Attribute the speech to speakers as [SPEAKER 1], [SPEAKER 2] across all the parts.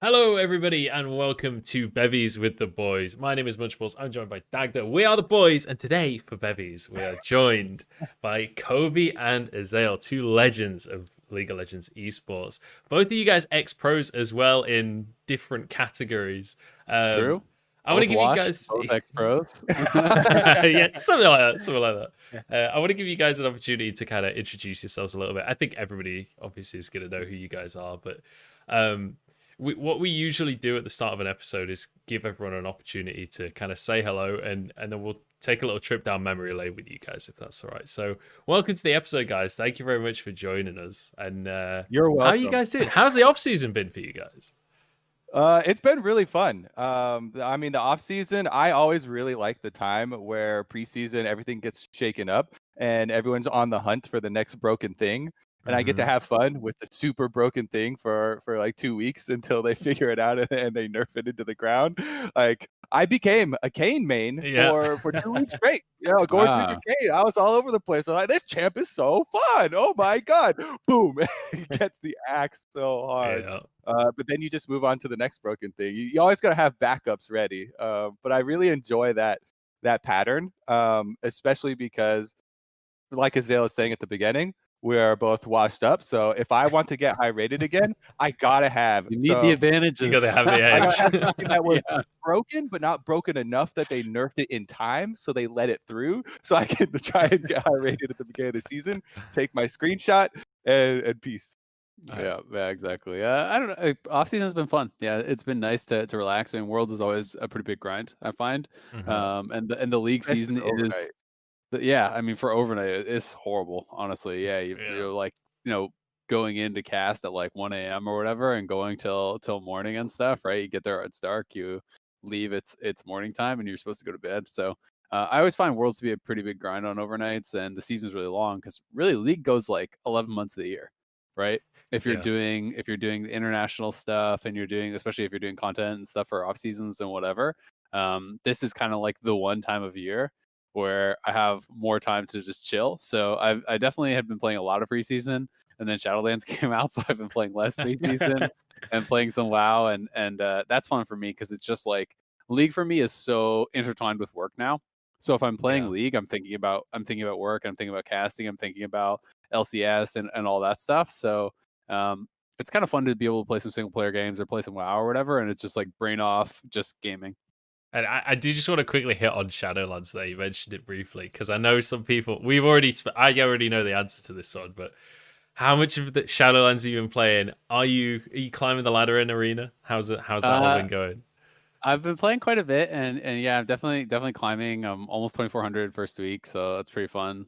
[SPEAKER 1] Hello, everybody, and welcome to Bevvies with the Boys. My name is Munchballs. I'm joined by Dagda. We are the boys, and today for Bevvies, we are joined by Kobe and Azael, two legends of League of Legends esports. Both of you guys ex-pros as well in different categories.
[SPEAKER 2] True.
[SPEAKER 1] I want to
[SPEAKER 2] Both
[SPEAKER 1] give you
[SPEAKER 2] washed,
[SPEAKER 1] guys,
[SPEAKER 2] both ex-pros.
[SPEAKER 1] yeah, something like that, something like that. I want to give you guys an opportunity to kind of introduce yourselves a little bit. I think everybody obviously is going to know who you guys are, but what we usually do at the start of an episode is give everyone an opportunity to kind of say hello, and then we'll take a little trip down memory lane with you guys, if that's all right. So, welcome to the episode, guys. Thank you very much for joining us. And
[SPEAKER 3] You're welcome.
[SPEAKER 1] how are you guys doing? How's the off season been for you guys?
[SPEAKER 3] It's been really fun. I mean, the off season, I always really like the time where preseason everything gets shaken up and everyone's on the hunt for the next broken thing. And I get to have fun with the super broken thing for like 2 weeks until they figure it out and they nerf it into the ground. Like I became a Kane main for 2 weeks straight. You know, going through the Kane. I was all over the place. I'm like, this champ is so fun. Oh my god. Boom. He gets the axe so hard.
[SPEAKER 1] Yeah.
[SPEAKER 3] But then you just move on to the next broken thing. You always gotta have backups ready. But I really enjoy that pattern, especially because, like Azael was saying at the beginning, we are both washed up. So if I want to get high rated again, I gotta have.
[SPEAKER 2] You need the advantages.
[SPEAKER 1] You gotta have the edge.
[SPEAKER 3] I gotta have something that was broken, but not broken enough that they nerfed it in time, so they let it through. So I can try and get high rated at the beginning of the season, take my screenshot, and peace.
[SPEAKER 2] Yeah, exactly. I don't know. Off season has been fun. Yeah, it's been nice to relax. And Worlds is always a pretty big grind, I find. And the league season is. Yeah, I mean, for overnight, it's horrible, honestly. Yeah, you're like, going into cast at like 1 a.m. or whatever and going till morning and stuff, right? You get there, it's dark, you leave, it's morning time, and you're supposed to go to bed. So I always find Worlds to be a pretty big grind on overnights, and the season's really long because really League goes like 11 months of the year, right? If you're doing the international stuff and you're doing, especially if you're doing content and stuff for off seasons and whatever, this is kind of like the one time of year where I have more time to just chill. So I definitely had been playing a lot of preseason, and then Shadowlands came out, so I've been playing less preseason and playing some WoW, and that's fun for me because it's just like League for me is so intertwined with work now. So if I'm playing League, I'm thinking about work, I'm thinking about casting, I'm thinking about LCS and all that stuff. So it's kind of fun to be able to play some single player games or play some WoW or whatever, and it's just like brain off, just gaming.
[SPEAKER 1] And I do just want to quickly hit on Shadowlands there. You mentioned it briefly because I know some people. I already know the answer to this one, but how much of the Shadowlands have you been playing? Are you climbing the ladder in Arena? How's that all been going?
[SPEAKER 2] I've been playing quite a bit, and yeah, I'm definitely climbing. I'm almost 2400 first week, so that's pretty fun.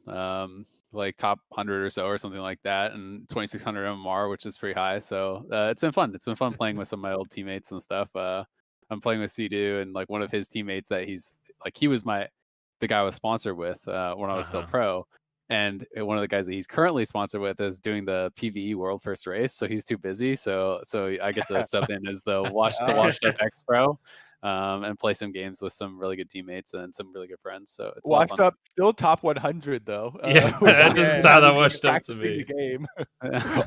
[SPEAKER 2] Like top 100 or so, or something like that, and 2600 MMR, which is pretty high. So it's been fun. It's been fun playing with some of my old teammates and stuff. I'm playing with Sidu and like one of his teammates that he was the guy I was sponsored with when I was still pro. And one of the guys that he's currently sponsored with is doing the PvE World First Race, so he's too busy. So I get to sub in as the washed up ex pro, and play some games with some really good teammates and some really good friends. So it's
[SPEAKER 3] washed up, still top 100 though.
[SPEAKER 1] Yeah, that doesn't sound that washed up to me.
[SPEAKER 3] The game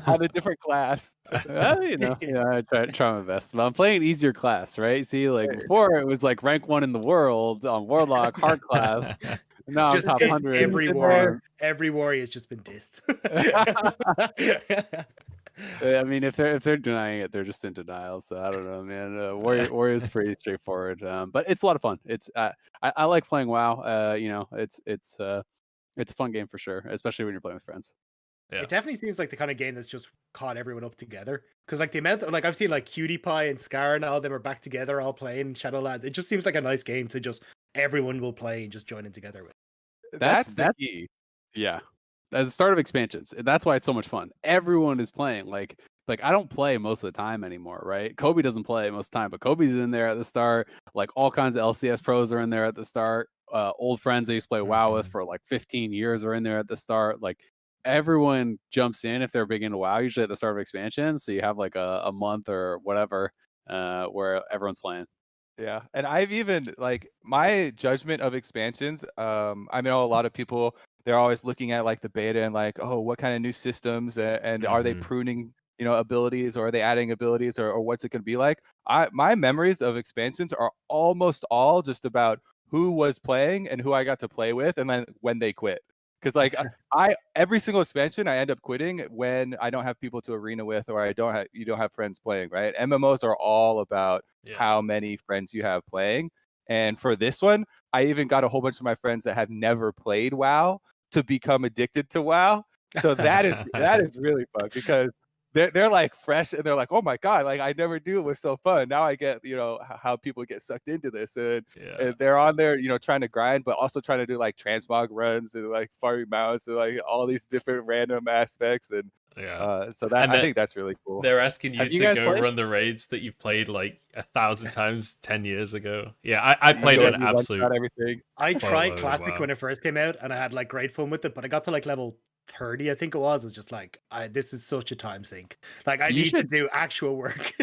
[SPEAKER 3] on a different class.
[SPEAKER 2] I try my best. But I'm playing an easier class, right? See, like before it was like rank 1 in the world on Warlock hard class. No,
[SPEAKER 4] just
[SPEAKER 2] top 100.
[SPEAKER 4] Every warrior has just been dissed.
[SPEAKER 2] I mean, if they're denying it, they're just in denial. So I don't know, man. Warrior's pretty straightforward, but it's a lot of fun. It's I like playing WoW. It's a fun game for sure, especially when you're playing with friends.
[SPEAKER 4] Yeah. It definitely seems like the kind of game that's just caught everyone up together. Because like the amount of, like I've seen like Cutie Pie and Scar and all of them are back together all playing Shadowlands. It just seems like a nice game to just everyone will play and just join in together with.
[SPEAKER 3] That's the key.
[SPEAKER 2] Yeah. At the start of expansions. That's why it's so much fun. Everyone is playing. Like I don't play most of the time anymore, right? Kobe doesn't play most of the time, but Kobe's in there at the start. Like all kinds of LCS pros are in there at the start. Old friends I used to play WoW with for like 15 years are in there at the start. Like everyone jumps in if they're big into WoW, usually at the start of expansion. So you have like a month or whatever where everyone's playing.
[SPEAKER 3] Yeah, and I've even like my judgment of expansions. I know a lot of people, they're always looking at like the beta and like, oh, what kind of new systems and are they pruning abilities, or are they adding abilities, or what's it going to be like? My memories of expansions are almost all just about who was playing and who I got to play with, and then when they quit. Because like every single expansion, I end up quitting when I don't have people to arena with, or you don't have friends playing, right? MMOs are all about how many friends you have playing. And for this one, I even got a whole bunch of my friends that have never played WoW to become addicted to WoW. So that is really fun, because they're like fresh, and they're like, oh my god, like I never knew it was so fun. Now I get how people get sucked into this, and they're on there trying to grind, but also trying to do like transmog runs and like farming mounts and like all these different random aspects. And so that I think that's really cool.
[SPEAKER 1] They're asking you to go run the raids that you've played like 1,000 times 10 years ago. Yeah, I played an absolute
[SPEAKER 3] everything.
[SPEAKER 4] I tried Classic when it first came out, and I had like great fun with it, but I got to like level 30, I think it was. It's just like, this is such a time sink. Like I need to do actual work.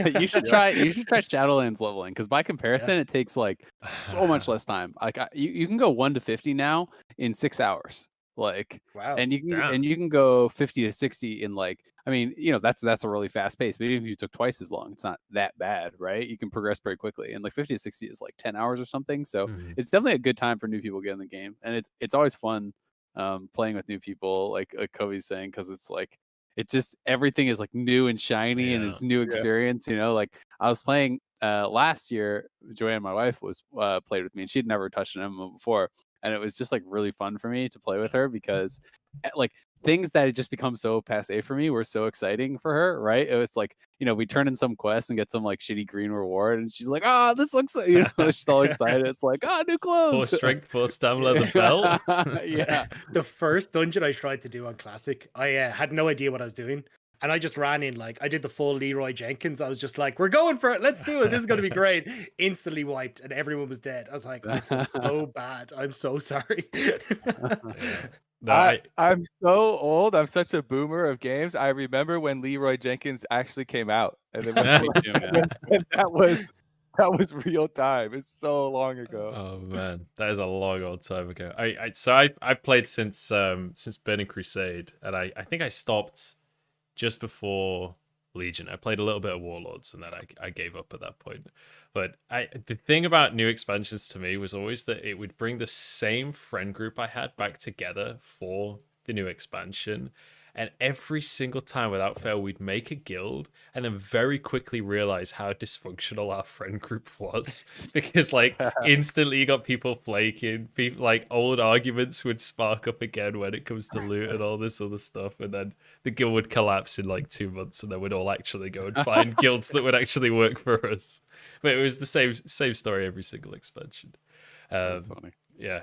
[SPEAKER 2] You should try Shadowlands leveling, because by comparison, it takes like so much less time. Like you can go 1 to 50 now in 6 hours. Like,
[SPEAKER 4] wow.
[SPEAKER 2] And you can go 50 to 60 in like, I mean, that's a really fast pace. But even if you took twice as long, it's not that bad, right? You can progress very quickly. And like 50 to 60 is like 10 hours or something. So it's definitely a good time for new people to get in the game, and it's always fun playing with new people, like Kobe's saying, because it's like everything is like new and shiny, and it's new experience. Like I was playing last year. Joanne, my wife, was played with me, and she'd never touched an MMO before, and it was just like really fun for me to play with her, because like things that had just become so passe for me were so exciting for her, right? It was like, we turn in some quest and get some like shitty green reward, and she's like, this looks, she's all excited. It's like, new clothes.
[SPEAKER 1] More strength, more stamina, the belt.
[SPEAKER 2] Yeah.
[SPEAKER 4] The first dungeon I tried to do on Classic, I had no idea what I was doing. And I just ran in, like, I did the full Leroy Jenkins. I was just like, we're going for it. Let's do it. This is going to be great. Instantly wiped, and everyone was dead. I was like, I feel so bad. I'm so sorry.
[SPEAKER 3] No, I'm so old. I'm such a boomer of games. I remember when Leroy Jenkins actually came out, and then when that was real time. It's so long ago.
[SPEAKER 1] Oh man, that is a long old time ago. I played since Burning Crusade, and I think I stopped just before Legion. I played a little bit of Warlords, and then I gave up at that point. But the thing about new expansions to me was always that it would bring the same friend group I had back together for the new expansion. And every single time, without fail, we'd make a guild and then very quickly realize how dysfunctional our friend group was. Because, like, instantly you got people flaking. People, like, old arguments would spark up again when it comes to loot and all this other stuff. And then the guild would collapse in, like, 2 months. And then we'd all actually go and find guilds that would actually work for us. But it was the same story every single expansion.
[SPEAKER 2] That's funny.
[SPEAKER 1] Yeah.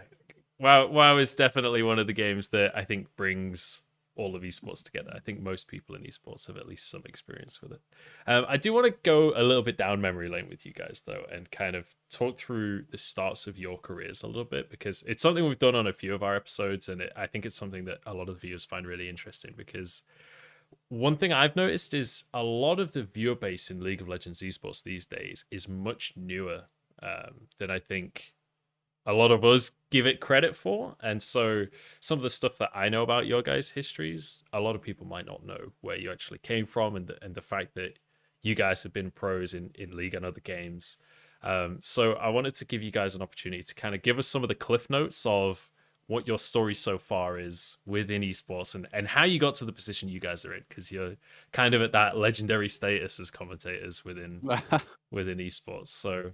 [SPEAKER 1] WoW is definitely one of the games that I think brings all of esports together. I think most people in esports have at least some experience with it. I do want to go a little bit down memory lane with you guys, though, and kind of talk through the starts of your careers a little bit, because it's something we've done on a few of our episodes, and I think it's something that a lot of the viewers find really interesting, because one thing I've noticed is a lot of the viewer base in League of Legends esports these days is much newer than I think a lot of us give it credit for. And so some of the stuff that I know about your guys' histories, a lot of people might not know where you actually came from, and the fact that you guys have been pros in League and other games. So I wanted to give you guys an opportunity to kind of give us some of the cliff notes of what your story so far is within esports, and how you got to the position you guys are in, because you're kind of at that legendary status as commentators within esports. So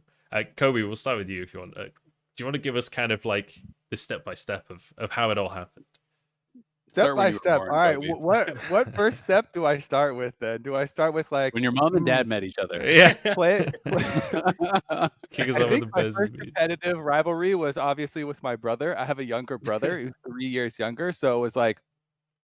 [SPEAKER 1] Kobe, we'll start with you if you want. Do you want to give us kind of like the step-by-step of how it all happened?
[SPEAKER 3] Step by step. All right. What first step do I start with then? Do I start with like
[SPEAKER 2] when your mom and dad met each other?
[SPEAKER 1] Yeah.
[SPEAKER 3] Play.
[SPEAKER 1] Kick us
[SPEAKER 3] I
[SPEAKER 1] over
[SPEAKER 3] think
[SPEAKER 1] the
[SPEAKER 3] my
[SPEAKER 1] biz.
[SPEAKER 3] first competitive rivalry was obviously with my brother. I have a younger brother who's 3 years younger, so it was like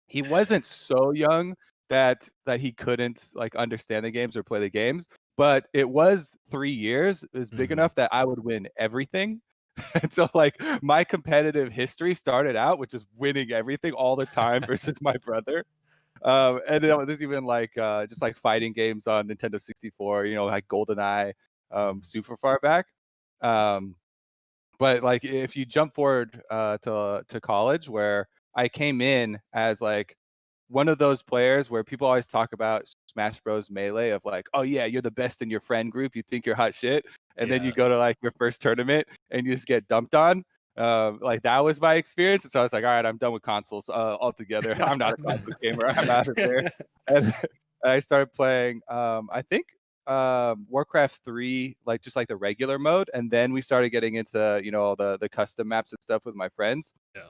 [SPEAKER 3] he wasn't so young that he couldn't like understand the games or play the games, but it was 3 years. It was big enough that I would win everything. And so like my competitive history started out with just winning everything all the time versus my brother. And then there's even like just like fighting games on Nintendo 64, like GoldenEye, super far back. But like if you jump forward to college, where I came in as like one of those players where people always talk about Smash Bros. Melee of like, oh yeah, you're the best in your friend group. You think you're hot shit. And then you go to like your first tournament and you just get dumped on. Like that was my experience. And so I was like, all right, I'm done with consoles altogether. I'm not a console gamer. I'm out of there. And I started playing, I think Warcraft 3, like just like the regular mode. And then we started getting into, all the custom maps and stuff with my friends.
[SPEAKER 1] Yeah.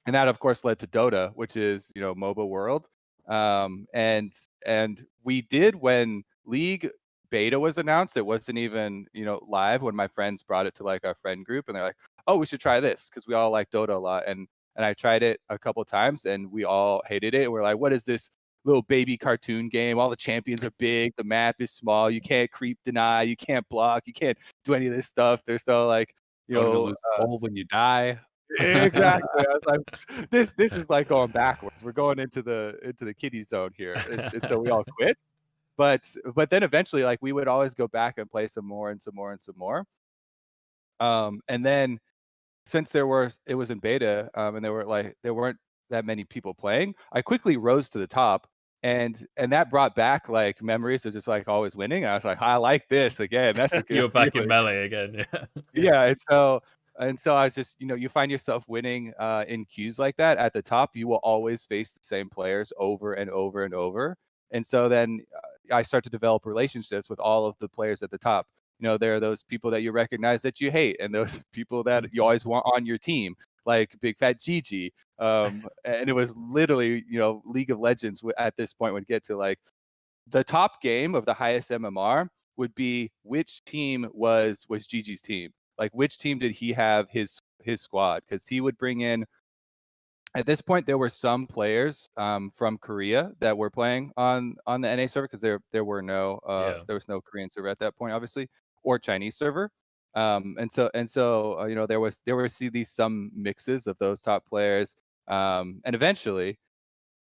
[SPEAKER 3] And that, of course, led to Dota, which is, MOBA World. And we did when League beta was announced. It wasn't even, live when my friends brought it to like our friend group, and they're like, "Oh, we should try this," because we all like Dota a lot. And I tried it a couple times, and we all hated it. We're like, "What is this little baby cartoon game? All the champions are big, the map is small. You can't creep deny, you can't block, you can't do any of this stuff. There's no like,
[SPEAKER 2] lose when you die."
[SPEAKER 3] Exactly. I was like, this is like going backwards. We're going into the kiddie zone here. It's so we all quit. But then eventually, like, we would always go back and play some more and some more and some more. And then since it was in beta, and there weren't that many people playing, I quickly rose to the top, and that brought back like memories of just like always winning. I was like, I like this again. That's a good
[SPEAKER 1] You're back
[SPEAKER 3] feeling.
[SPEAKER 1] in melee again. Yeah.
[SPEAKER 3] Yeah. And so I was just, you find yourself winning in queues like that at the top. You will always face the same players over and over and over. And so then I start to develop relationships with all of the players at the top. There are those people that you recognize that you hate, and those people that you always want on your team, like Big Fat Gigi. And it was literally, League of Legends at this point would get to like the top game of the highest MMR would be which team was Gigi's team. Like, which team did he have his squad? Because he would bring in. At this point, there were some players from Korea that were playing on the NA server, because there were no there was no Korean server at that point, obviously, or Chinese server. And so there were these some mixes of those top players, and eventually.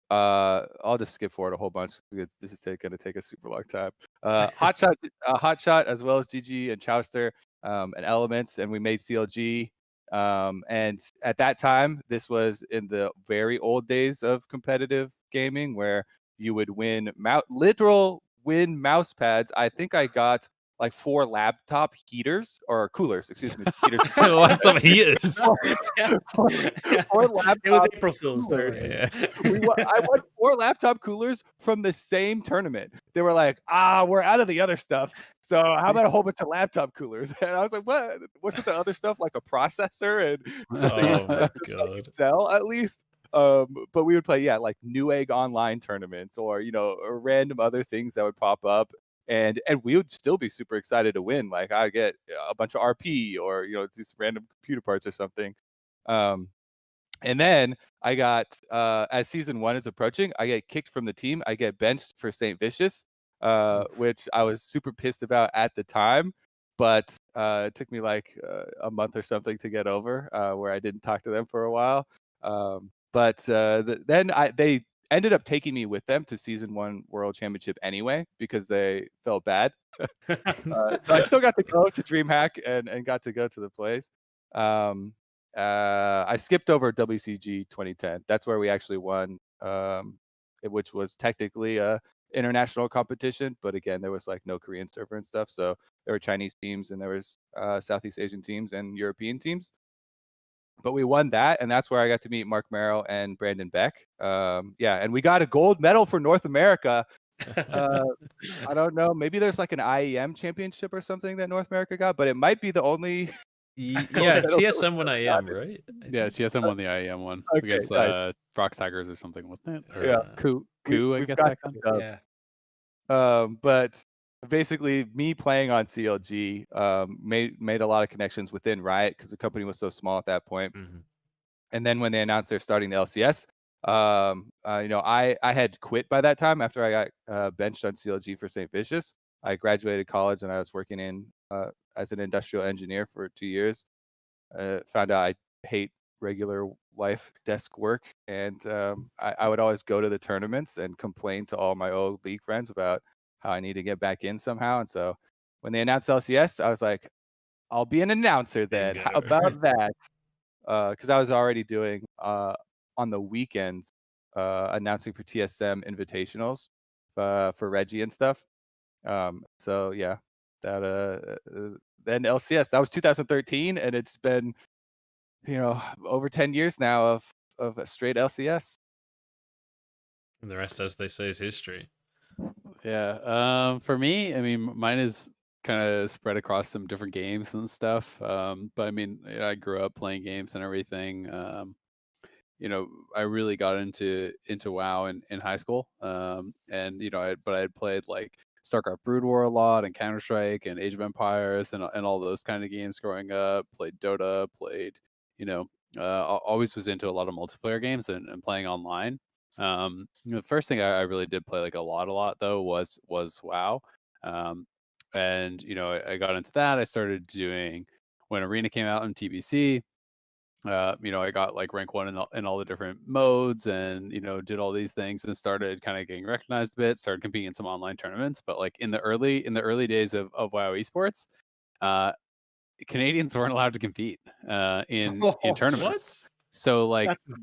[SPEAKER 3] I'll just skip forward a whole bunch because this is going to take a super long time. Hotshot, as well as GG and Chowster, and Elements, and we made CLG. And at that time, this was in the very old days of competitive gaming, where you would win literal win mouse pads. I think I got like 4 laptop heaters or coolers, excuse me. Heaters.
[SPEAKER 1] Laptop heaters.
[SPEAKER 3] 4 laptop
[SPEAKER 4] It was April Fool's.
[SPEAKER 1] Yeah.
[SPEAKER 3] I won 4 laptop coolers from the same tournament. They were like, we're out of the other stuff, so how about a whole bunch of laptop coolers? And I was like, what? Wasn't the other stuff like a processor and something
[SPEAKER 1] Oh my god.
[SPEAKER 3] sell at least? But we would play, like Newegg online tournaments, or or random other things that would pop up. And we would still be super excited to win. Like, I get a bunch of RP, or just random computer parts or something. And then I got as season 1 is approaching, I get kicked from the team. I get benched for St. Vicious, which I was super pissed about at the time. But it took me like a month or something to get over, where I didn't talk to them for a while. But then they ended up taking me with them to season 1 World Championship anyway, because they felt bad. So I still got to go to DreamHack and got to go to the place. I skipped over WCG 2010. That's where we actually won, which was technically a international competition, but again, there was like no Korean server and stuff. So there were Chinese teams, and there was Southeast Asian teams and European teams. But we won that, and that's where I got to meet Mark Merrill and Brandon Beck. And we got a gold medal for North America. I don't know. Maybe there's like an IEM championship or something that North America got, but it might be the only.
[SPEAKER 1] Yeah, TSM won IEM, right?
[SPEAKER 2] Yeah, TSM won the IEM one against Fox Tigers or something, wasn't it? Or,
[SPEAKER 3] yeah,
[SPEAKER 2] Coup, I guess back then.
[SPEAKER 3] Yeah. But basically, me playing on CLG made a lot of connections within Riot, because the company was so small at that point.
[SPEAKER 1] Mm-hmm.
[SPEAKER 3] And then when they announced they're starting the LCS, I had quit by that time after I got benched on CLG for St. Vicious. I graduated college, and I was working in as an industrial engineer for 2 years. Found out I hate regular life desk work, and I would always go to the tournaments and complain to all my old league friends about how I need to get back in somehow. And so when they announced LCS, I was like, I'll be an announcer then. How about that? Because I was already doing on the weekends announcing for TSM invitationals for Reggie and stuff. So yeah, that then LCS, that was 2013, and it's been, you know, over 10 years now of a straight LCS.
[SPEAKER 1] And the rest, as they say, is history.
[SPEAKER 2] Yeah. For me, I mean, mine is kind of spread across some different games and stuff. But I mean, I grew up playing games and everything. You know, I really got into WoW in high school. And you know, I had played like StarCraft Brood War a lot, and Counter Strike, and Age of Empires, and all those kind of games growing up. Played Dota, played, you know, always was into a lot of multiplayer games and playing online. The first thing I really did play like a lot though was WoW. And you know, I got into that. I started doing when Arena came out in TBC. You know, I got like rank 1 in all the different modes, and you know, did all these things and started kind of getting recognized a bit. Started competing in some online tournaments, but like in the early days of WoW Esports, Canadians weren't allowed to compete in tournaments.
[SPEAKER 1] What?
[SPEAKER 2] So like
[SPEAKER 4] That's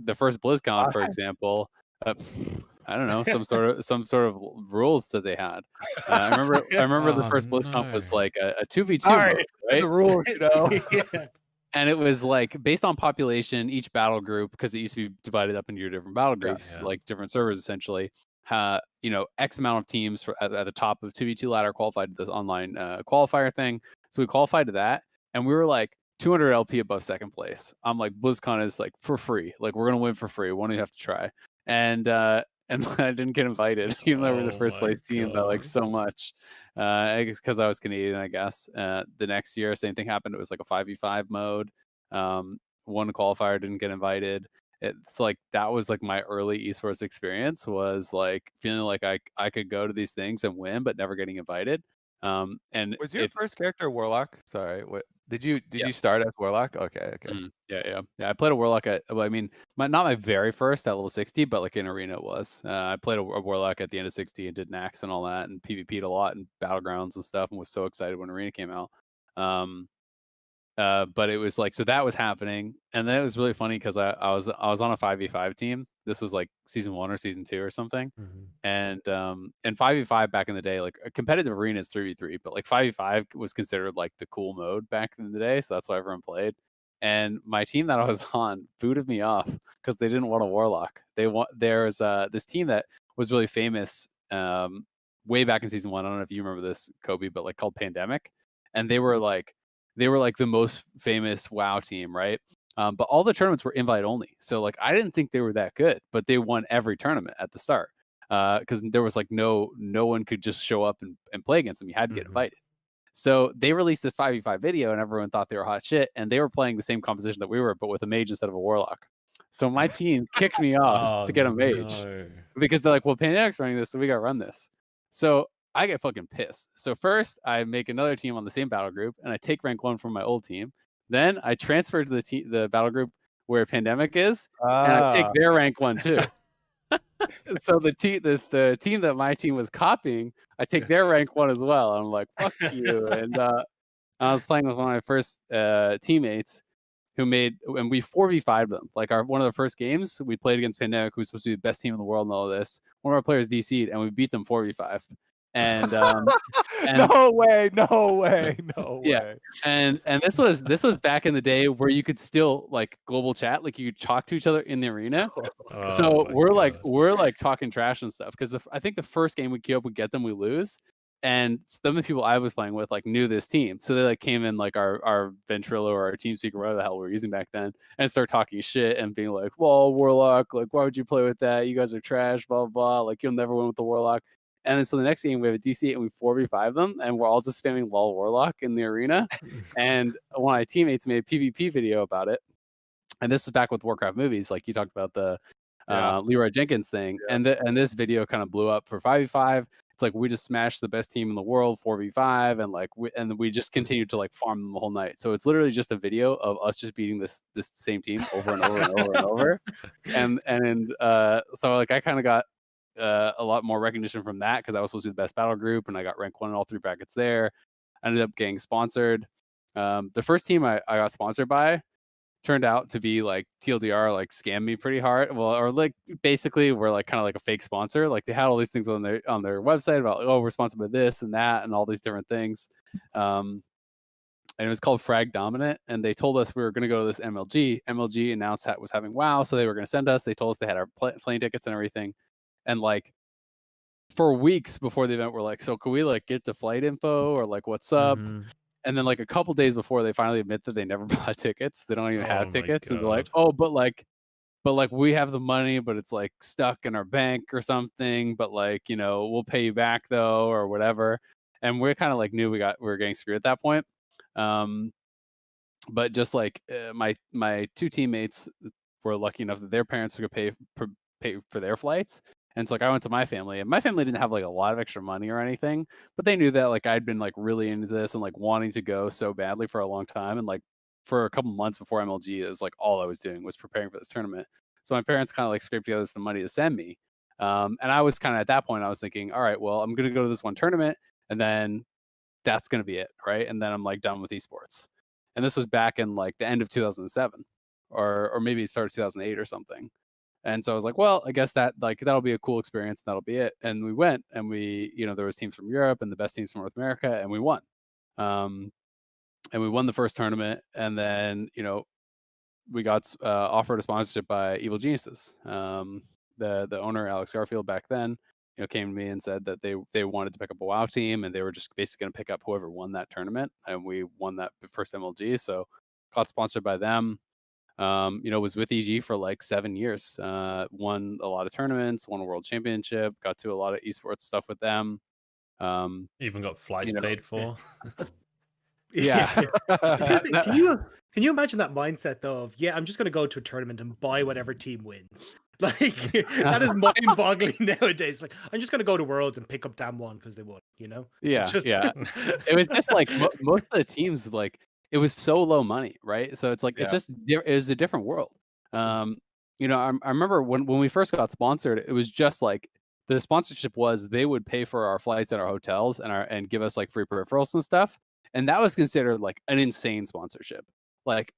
[SPEAKER 2] the first BlizzCon, for example, I don't know, some sort of rules that they had. I remember the first BlizzCon was like a 2v2 mode, right?
[SPEAKER 3] The rules, you know.
[SPEAKER 4] yeah.
[SPEAKER 2] And it was like based on population, each battle group, because it used to be divided up into your different battle groups,
[SPEAKER 1] Yeah.
[SPEAKER 2] like different servers essentially. You know, X amount of teams at the top of 2v2 ladder qualified to this online qualifier thing. So we qualified to that, and we were like 200 LP above second place. I'm like, BlizzCon is like for free. Like we're gonna win for free. One you have to try. And I didn't get invited, even though we were the first place team by like so much. Because I was Canadian, I guess. The next year, same thing happened. It was like a 5v5 mode. One qualifier didn't get invited. It's like that was like my early esports experience, was like feeling like I could go to these things and win, but never getting invited. And
[SPEAKER 3] Was your first character Warlock? Sorry, what did you start as Warlock? Okay.
[SPEAKER 2] Yeah. I played a Warlock I mean, not my very first at level 60, but like in Arena it was. I played a Warlock at the end of 60 and did Nax and all that, and PvP'd a lot in Battlegrounds and stuff, and was so excited when Arena came out. But it was like, so that was happening, and then it was really funny because I was on a 5v5 team. This was like season 1 or season 2 or something. And 5v5 back in the day, like a competitive arena is 3v3, but like 5v5 was considered like the cool mode back in the day, so that's why everyone played. And my team that I was on booted me off because they didn't want a Warlock. There's this team that was really famous way back in season 1. I don't know if you remember this, Kobe, but like called Pandemic, and they were like the most famous WoW team, right? But all the tournaments were invite only. So like I didn't think they were that good, but they won every tournament at the start. Because there was like no one could just show up and play against them. You had to get invited. So they released this 5v5 video, and everyone thought they were hot shit, and they were playing the same composition that we were, but with a mage instead of a Warlock. So my team kicked me off to get a mage because they're like, well, Pandemic's running this, so we got to run this. So I get fucking pissed. So first I make another team on the same battle group, and I take rank 1 from my old team. Then I transfer to the battle group where Pandemic is, and I take their rank 1 too. So the team that my team was copying, I take their rank 1 as well. I'm like, fuck you. And I was playing with one of my first teammates who and we 4v5'd them. Like one of the first games we played against Pandemic, who's supposed to be the best team in the world and all of this. One of our players DC'd, and we beat them 4v5. And, and
[SPEAKER 3] no way.
[SPEAKER 2] Yeah. And this was back in the day where you could still like global chat, like you could talk to each other in the arena. So we're like talking trash and stuff, because I think the first game we queue up, we get them, we lose. And some of the people I was playing with like knew this team, so they like came in like our Ventrilo or our TeamSpeak or whatever the hell we were using back then, and start talking shit and being like, well, Warlock, like why would you play with that? You guys are trash, blah blah. Like you'll never win with the Warlock. And then so the next game we have a DC and we 4v5 them, and we're all just spamming lol Warlock in the arena. And one of my teammates made a PvP video about it. And this was back with Warcraft movies, like you talked about the Leroy Jenkins thing. Yeah. And this video kind of blew up for 5v5. It's like we just smashed the best team in the world 4v5, and like we just continued to like farm them the whole night. So it's literally just a video of us just beating this same team over and over and over and over. And so like I kind of got a lot more recognition from that, because I was supposed to be the best battle group, and I got rank 1 in all 3 brackets there. I ended up getting sponsored. The first team I got sponsored by, turned out to be like TLDR, like scammed me pretty hard. Well, or like basically we're like kind of like a fake sponsor. Like they had all these things on their website about, oh, we're sponsored by this and that and all these different things. And it was called Frag Dominant, and they told us we were going to go to this MLG. MLG announced that was having WoW, so they were going to send us. They told us they had our plane tickets and everything, and like for weeks before the event, we're like, so can we like get the flight info or like what's up?
[SPEAKER 1] Mhm.
[SPEAKER 2] And then like a couple days before, they finally admit that they never bought tickets. They don't even
[SPEAKER 1] Oh
[SPEAKER 2] have
[SPEAKER 1] my
[SPEAKER 2] tickets, and they're like,
[SPEAKER 1] God.
[SPEAKER 2] oh, but like we have the money, but it's like stuck in our bank or something. But like, you know, we'll pay you back though, or whatever. And we're kind of like knew we were getting screwed at that point. But just like my two teammates were lucky enough that their parents could pay for their flights. And so like I went to my family, and my family didn't have like a lot of extra money or anything, but they knew that like I'd been like really into this and like wanting to go so badly for a long time. And like for a couple months before MLG, it was like all I was doing was preparing for this tournament. So my parents kind of like scraped together some money to send me. And I was kind of at that point, I was thinking, all right, well, I'm going to go to this one tournament, and then that's going to be it. Right. And then I'm like done with esports. And this was back in like the end of 2007 or maybe it started 2008 or something. And so I was like, well, I guess that like that'll be a cool experience. And that'll be it. And we went, and we, you know, there was teams from Europe and the best teams from North America, and we won. And we won the first tournament, and then, you know, we got offered a sponsorship by Evil Geniuses. The owner, Alex Garfield, back then, you know, came to me and said that they wanted to pick up a WoW team, and they were just basically going to pick up whoever won that tournament. And we won that first MLG, so got sponsored by them. You know, was with EG for like 7 years. Won a lot of tournaments, won a world championship, got to a lot of esports stuff with them.
[SPEAKER 1] Even got flights
[SPEAKER 2] you know,
[SPEAKER 1] paid for.
[SPEAKER 2] Yeah.
[SPEAKER 4] Seriously, can you imagine that mindset though of, yeah, I'm just gonna go to a tournament and buy whatever team wins? Like that is mind-boggling nowadays. Like I'm just gonna go to Worlds and pick up Damn One because they won, you know?
[SPEAKER 2] Yeah,
[SPEAKER 4] It's just...
[SPEAKER 2] yeah. It was just like most of the teams, like it was so low money, right? So it's like it's just it was a different world. You know, I remember when we first got sponsored, it was just like the sponsorship was they would pay for our flights and our hotels and give us like free peripherals and stuff, and that was considered like an insane sponsorship. Like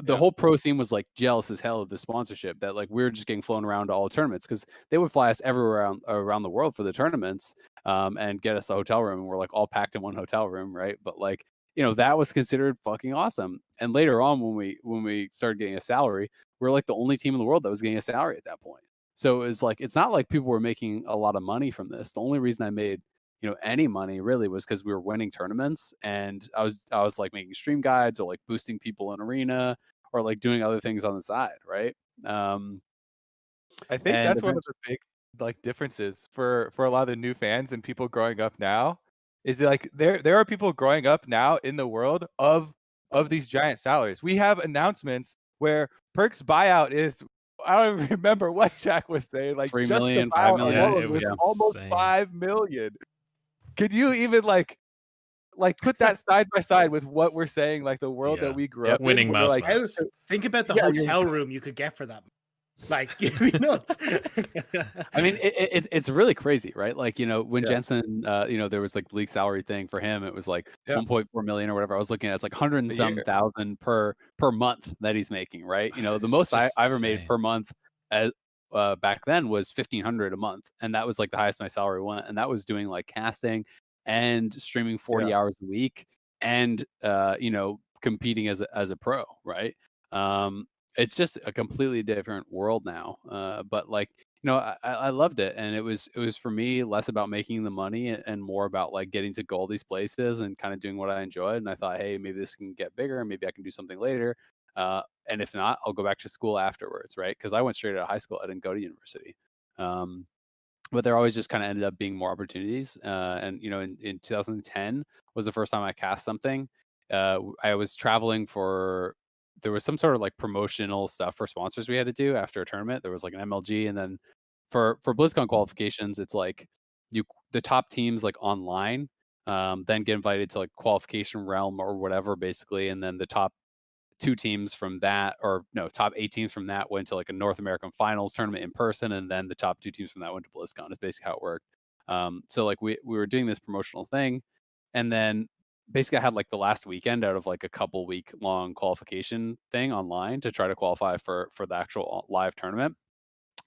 [SPEAKER 2] the whole pro scene was like jealous as hell of the sponsorship, that like we were just getting flown around to all tournaments because they would fly us everywhere around the world for the tournaments, and get us a hotel room, and we're like all packed in one hotel room, right? But like, you know, that was considered fucking awesome. And later on, when we started getting a salary, we're like the only team in the world that was getting a salary at that point. So it was like, it's not like people were making a lot of money from this. The only reason I made, you know, any money really was because we were winning tournaments, and I was like making stream guides or like boosting people in arena or like doing other things on the side, right?
[SPEAKER 3] I think that's one of the big like differences for a lot of the new fans and people growing up now, is like there are people growing up now in the world of these giant salaries. We have announcements where Perkz buyout is, I don't even remember what Jack was saying, like
[SPEAKER 2] 3
[SPEAKER 3] just
[SPEAKER 2] million,
[SPEAKER 3] the
[SPEAKER 2] 5
[SPEAKER 3] buyout
[SPEAKER 2] million.
[SPEAKER 3] alone
[SPEAKER 1] It was
[SPEAKER 3] almost
[SPEAKER 1] insane.
[SPEAKER 3] 5 million. Could you even like put that side by side with what we're saying, like the world that we grew up
[SPEAKER 1] winning
[SPEAKER 3] in?
[SPEAKER 1] mouse
[SPEAKER 3] Like,
[SPEAKER 1] mats.
[SPEAKER 4] Think about the
[SPEAKER 3] Yeah,
[SPEAKER 4] hotel room you could get for that. Like, it'd be nuts.
[SPEAKER 2] I mean, it's really crazy, right? Like, you know, when
[SPEAKER 3] Yeah.
[SPEAKER 2] Jensen, you know, there was like the league salary thing for him, it was like 1.4 million or whatever. I was looking at, it's like 100 and some thousand per month that he's making, right? You know, the most I ever made per month as back then was 1,500 a month, and that was like the highest my salary went, and that was doing like casting and streaming 40 hours a week, and you know, competing as a pro, right? It's just a completely different world now. But like, you know, I loved it, and it was for me less about making the money and more about like getting to go all these places and kind of doing what I enjoyed. And I thought, hey, maybe this can get bigger, maybe I can do something later. And if not, I'll go back to school afterwards, right? Because I went straight out of high school. I didn't go to university. But there always just kind of ended up being more opportunities. And you know, in 2010 was the first time I cast something. I was traveling there was some sort of like promotional stuff for sponsors we had to do after a tournament. There was like an MLG, and then for BlizzCon qualifications, it's like the top teams like online, then get invited to like qualification realm or whatever, basically, and then the top 2 teams from that, or no, top 8 teams from that went to like a North American finals tournament in person, and then the top 2 teams from that went to BlizzCon. Is basically how it worked. So like we were doing this promotional thing, and then basically I had like the last weekend out of like a couple week long qualification thing online to try to qualify for the actual live tournament.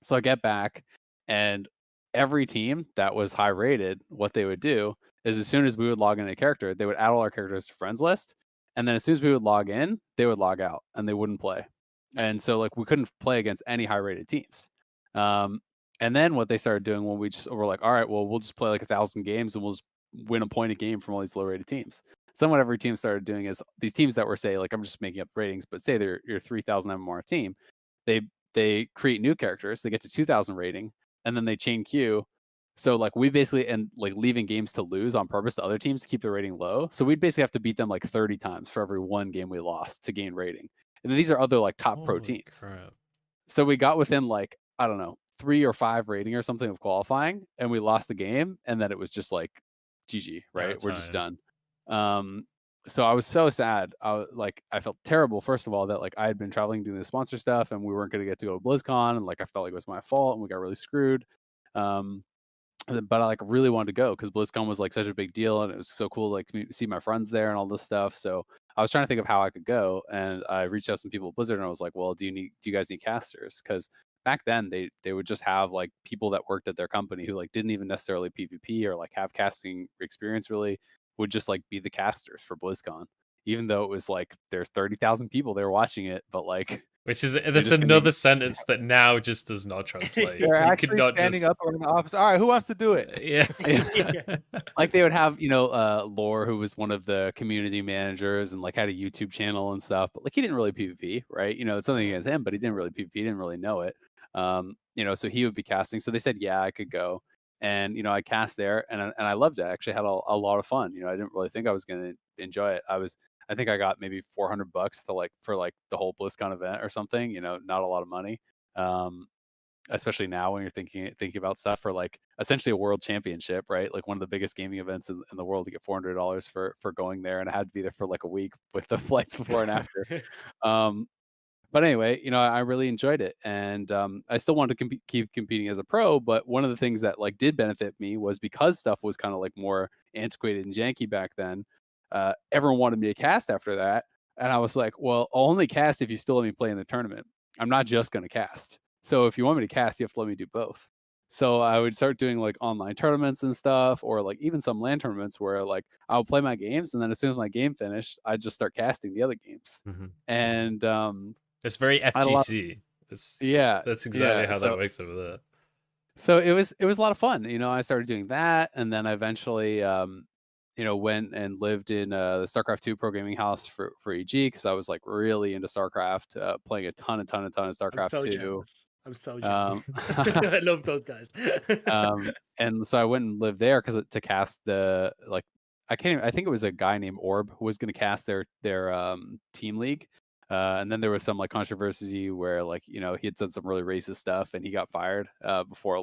[SPEAKER 2] So I get back, and every team that was high rated, what they would do is as soon as we would log in a character, they would add all our characters to friends list. And then as soon as we would log in, they would log out and they wouldn't play. And so like we couldn't play against any high rated teams. And then what they started doing when we just were like, all right, well, we'll just play like 1,000 games and we'll just win a point a game from all these low rated teams. So then what every team started doing is these teams that were, say, like, I'm just making up ratings, but say they're your 3,000 MMR team, they create new characters, they get to 2,000 rating, and then they chain queue. So like we basically and like leaving games to lose on purpose to other teams to keep their rating low. So we'd basically have to beat them like 30 times for every one game we lost to gain rating. And these are other like top pro teams.
[SPEAKER 1] Crap.
[SPEAKER 2] So we got within like, I don't know, 3 or 5 rating or something of qualifying, and we lost the game, and then it was just like GG, right? We're just done. So I was so sad. I felt terrible, first of all, that like I had been traveling doing the sponsor stuff and we weren't going to get to go to BlizzCon, and like I felt like it was my fault and we got really screwed. But I like really wanted to go because BlizzCon was like such a big deal and it was so cool like to see my friends there and all this stuff. So I was trying to think of how I could go, and I reached out to some people at Blizzard and I was like, well, do you guys need casters? Because back then they would just have like people that worked at their company who like didn't even necessarily PvP or like have casting experience really, would just like be the casters for BlizzCon, even though it was like there's 30,000 people there watching it, but like
[SPEAKER 1] which is that's another sentence that now just does not translate.
[SPEAKER 3] They're actually standing up in the office. All right, who wants to do it?
[SPEAKER 1] Yeah.
[SPEAKER 2] Like they would have, Lore, who was one of the community managers and like had a YouTube channel and stuff, but like he didn't really PvP, right? It's something against him, but he didn't really PvP, he didn't really know it. So he would be casting. So they said, yeah, I could go. And, I cast there and I loved it. I actually had a lot of fun. I didn't really think I was going to enjoy it. I think I got maybe $400 for the whole BlizzCon event or something, not a lot of money. Especially now when you're thinking about stuff for like essentially a world championship, right? Like one of the biggest gaming events in the world, to get $400 for going there. And I had to be there for like a week with the flights before and after. But anyway, I really enjoyed it, and I still wanted to keep competing as a pro. But one of the things that like did benefit me was because stuff was kind of like more antiquated and janky back then. Everyone wanted me to cast after that, and I was like, well, I'll only cast if you still let me play in the tournament. I'm not just going to cast. So if you want me to cast, you have to let me do both. So I would start doing like online tournaments and stuff, or like even some LAN tournaments where like I would play my games, and then as soon as my game finished, I'd just start casting the other games.
[SPEAKER 1] Mm-hmm.
[SPEAKER 2] And
[SPEAKER 1] it's very FGC. That's exactly how that works over there.
[SPEAKER 2] So it was a lot of fun. I started doing that, and then I eventually went and lived in the StarCraft 2 programming house for EG, because I was like really into StarCraft, playing a ton of StarCraft 2.
[SPEAKER 4] I'm so jealous. I love those guys.
[SPEAKER 2] And so I went and lived there because to cast the like I think it was a guy named Orb who was going to cast their team league. And then there was some like controversy where like, he had said some really racist stuff and he got fired before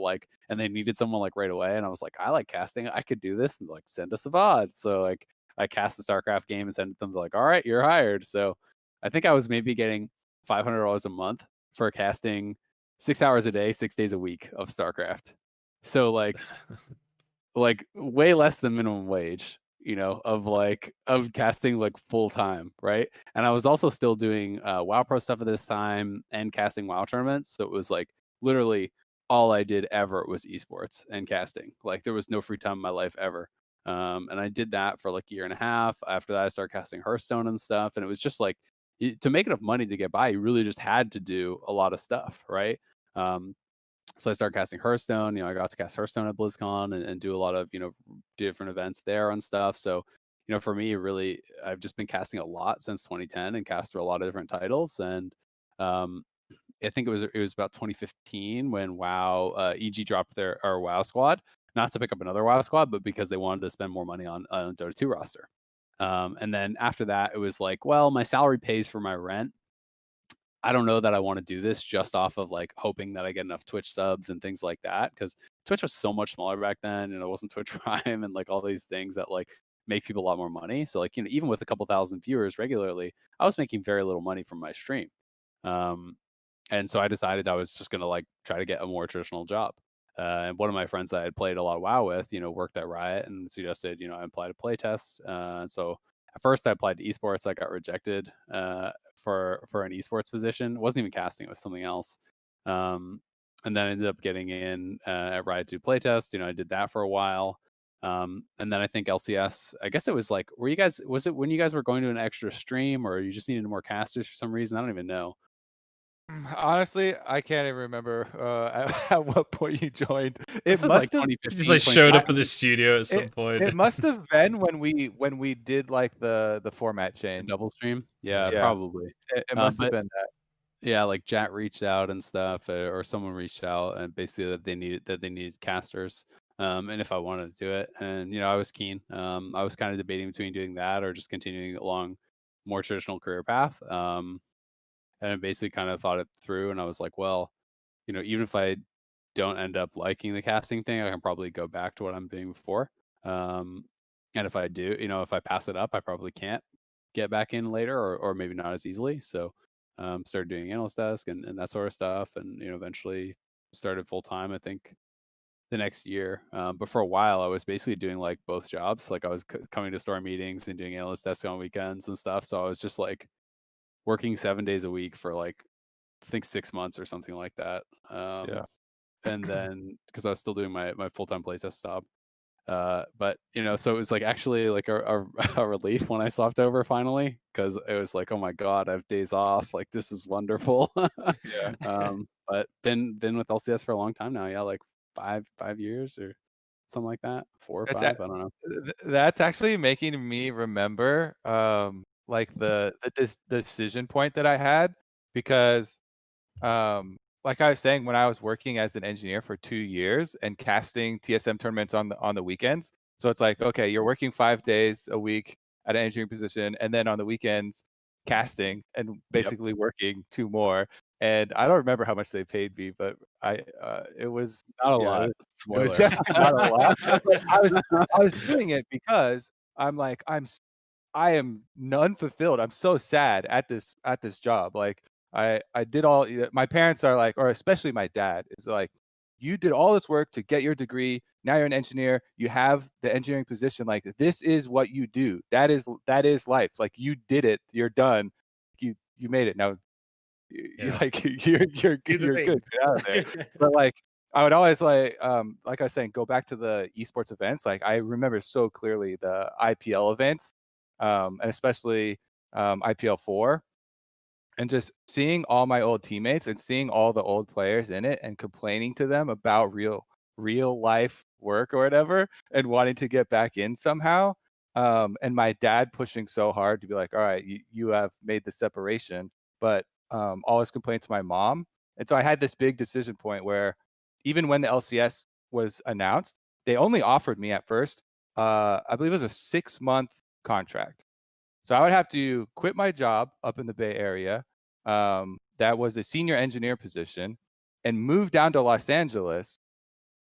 [SPEAKER 2] and they needed someone like right away. And I was like, I like casting. I could do this, and like send us a VOD. So like I cast the StarCraft game and sent them like, all right, you're hired. So I think I was maybe getting $500 a month for casting 6 hours a day, 6 days a week of StarCraft. So like way less than minimum wage. Of casting like full time, right? And I was also still doing WoW Pro stuff at this time and casting WoW tournaments. So it was like literally all I did ever was esports and casting. Like there was no free time in my life ever. And I did that for like a year and a half. After that, I started casting Hearthstone and stuff. And it was just like to make enough money to get by, you really just had to do a lot of stuff, right? So I started casting Hearthstone. I got to cast Hearthstone at BlizzCon and do a lot of, different events there and stuff. So, for me, really, I've just been casting a lot since 2010 and cast for a lot of different titles. And I think it was about 2015 when WoW EG dropped their WoW squad, not to pick up another WoW squad, but because they wanted to spend more money on Dota 2 roster. And then after that, it was like, well, my salary pays for my rent. I don't know that I want to do this just off of like hoping that I get enough Twitch subs and things like that, because Twitch was so much smaller back then, and it wasn't Twitch Prime and like all these things that like make people a lot more money. So like, even with a couple thousand viewers regularly, I was making very little money from my stream. And so I decided I was just going to like try to get a more traditional job. And one of my friends that I had played a lot of WoW with, worked at Riot and suggested, I apply to playtest. So at first I applied to esports. I got rejected for an esports position. It wasn't even casting; it was something else. And then I ended up getting in at Riot to playtest. I did that for a while. And then I think LCS, I guess it was like, was it when you guys were going to an extra stream, or you just needed more casters for some reason? I don't even know.
[SPEAKER 3] Honestly, I can't even remember at what point you joined.
[SPEAKER 2] It
[SPEAKER 3] It
[SPEAKER 2] was like
[SPEAKER 3] must have
[SPEAKER 2] 2015.
[SPEAKER 1] Just like showed up in
[SPEAKER 2] 2016.
[SPEAKER 1] the studio at some point.
[SPEAKER 3] it must have been when we did like the format change.
[SPEAKER 2] Double stream. Yeah,
[SPEAKER 3] Yeah.
[SPEAKER 2] probably.
[SPEAKER 3] It must have
[SPEAKER 2] But
[SPEAKER 3] been that.
[SPEAKER 2] yeah, like Jat reached out and stuff, or someone reached out and basically that they needed casters, and if I wanted to do it, and I was keen. I was kind of debating between doing that or just continuing along more traditional career path. And I basically kind of thought it through, and I was like, well, even if I don't end up liking the casting thing, I can probably go back to what I'm doing before. And if I do, if I pass it up, I probably can't get back in later, or maybe not as easily. So started doing analyst desk and that sort of stuff, and eventually started full time. I think the next year, but for a while I was basically doing like both jobs. Like I was coming to store meetings and doing analyst desk on weekends and stuff. So I was just like working 7 days a week for like I think 6 months or something like that.
[SPEAKER 3] Yeah.
[SPEAKER 2] And then because I was still doing my full-time playtest job. But so it was like actually like a relief when I swapped over finally, because it was like, oh my god, I have days off, like this is wonderful.
[SPEAKER 3] Yeah.
[SPEAKER 2] But been with LCS for a long time now. Yeah, like 5 years or something like that, 4 or
[SPEAKER 3] That's
[SPEAKER 2] 5, I don't know.
[SPEAKER 3] That's actually making me remember like the decision point that I had, because like I was saying, when I was working as an engineer for 2 years and casting TSM tournaments on the weekends, so it's like, okay, you're working 5 days a week at an engineering position, and then on the weekends casting and basically working 2 more. And I don't remember how much they paid me, but it was
[SPEAKER 2] Not a
[SPEAKER 3] yeah,
[SPEAKER 2] lot.
[SPEAKER 3] it
[SPEAKER 2] Spoiler.
[SPEAKER 3] was definitely not a lot. But I was doing it because I'm like, I am unfulfilled. I'm so sad at this job. Like I did all. My parents are like, or especially my dad is like, you did all this work to get your degree. Now you're an engineer. You have the engineering position. Like this is what you do. That is life. Like you did it. You're done. You made it. Now like you're good. Get out of there. But like I would always like I was saying, go back to the esports events. Like I remember so clearly the IPL events, and especially IPL 4, and just seeing all my old teammates and seeing all the old players in it and complaining to them about real life work or whatever, and wanting to get back in somehow. And my dad pushing so hard to be like, all right, you have made the separation, but always complained to my mom. And so I had this big decision point where even when the LCS was announced, they only offered me at first, I believe it was a 6-month contract. So I would have to quit my job up in the Bay Area, that was a senior engineer position, and move down to Los Angeles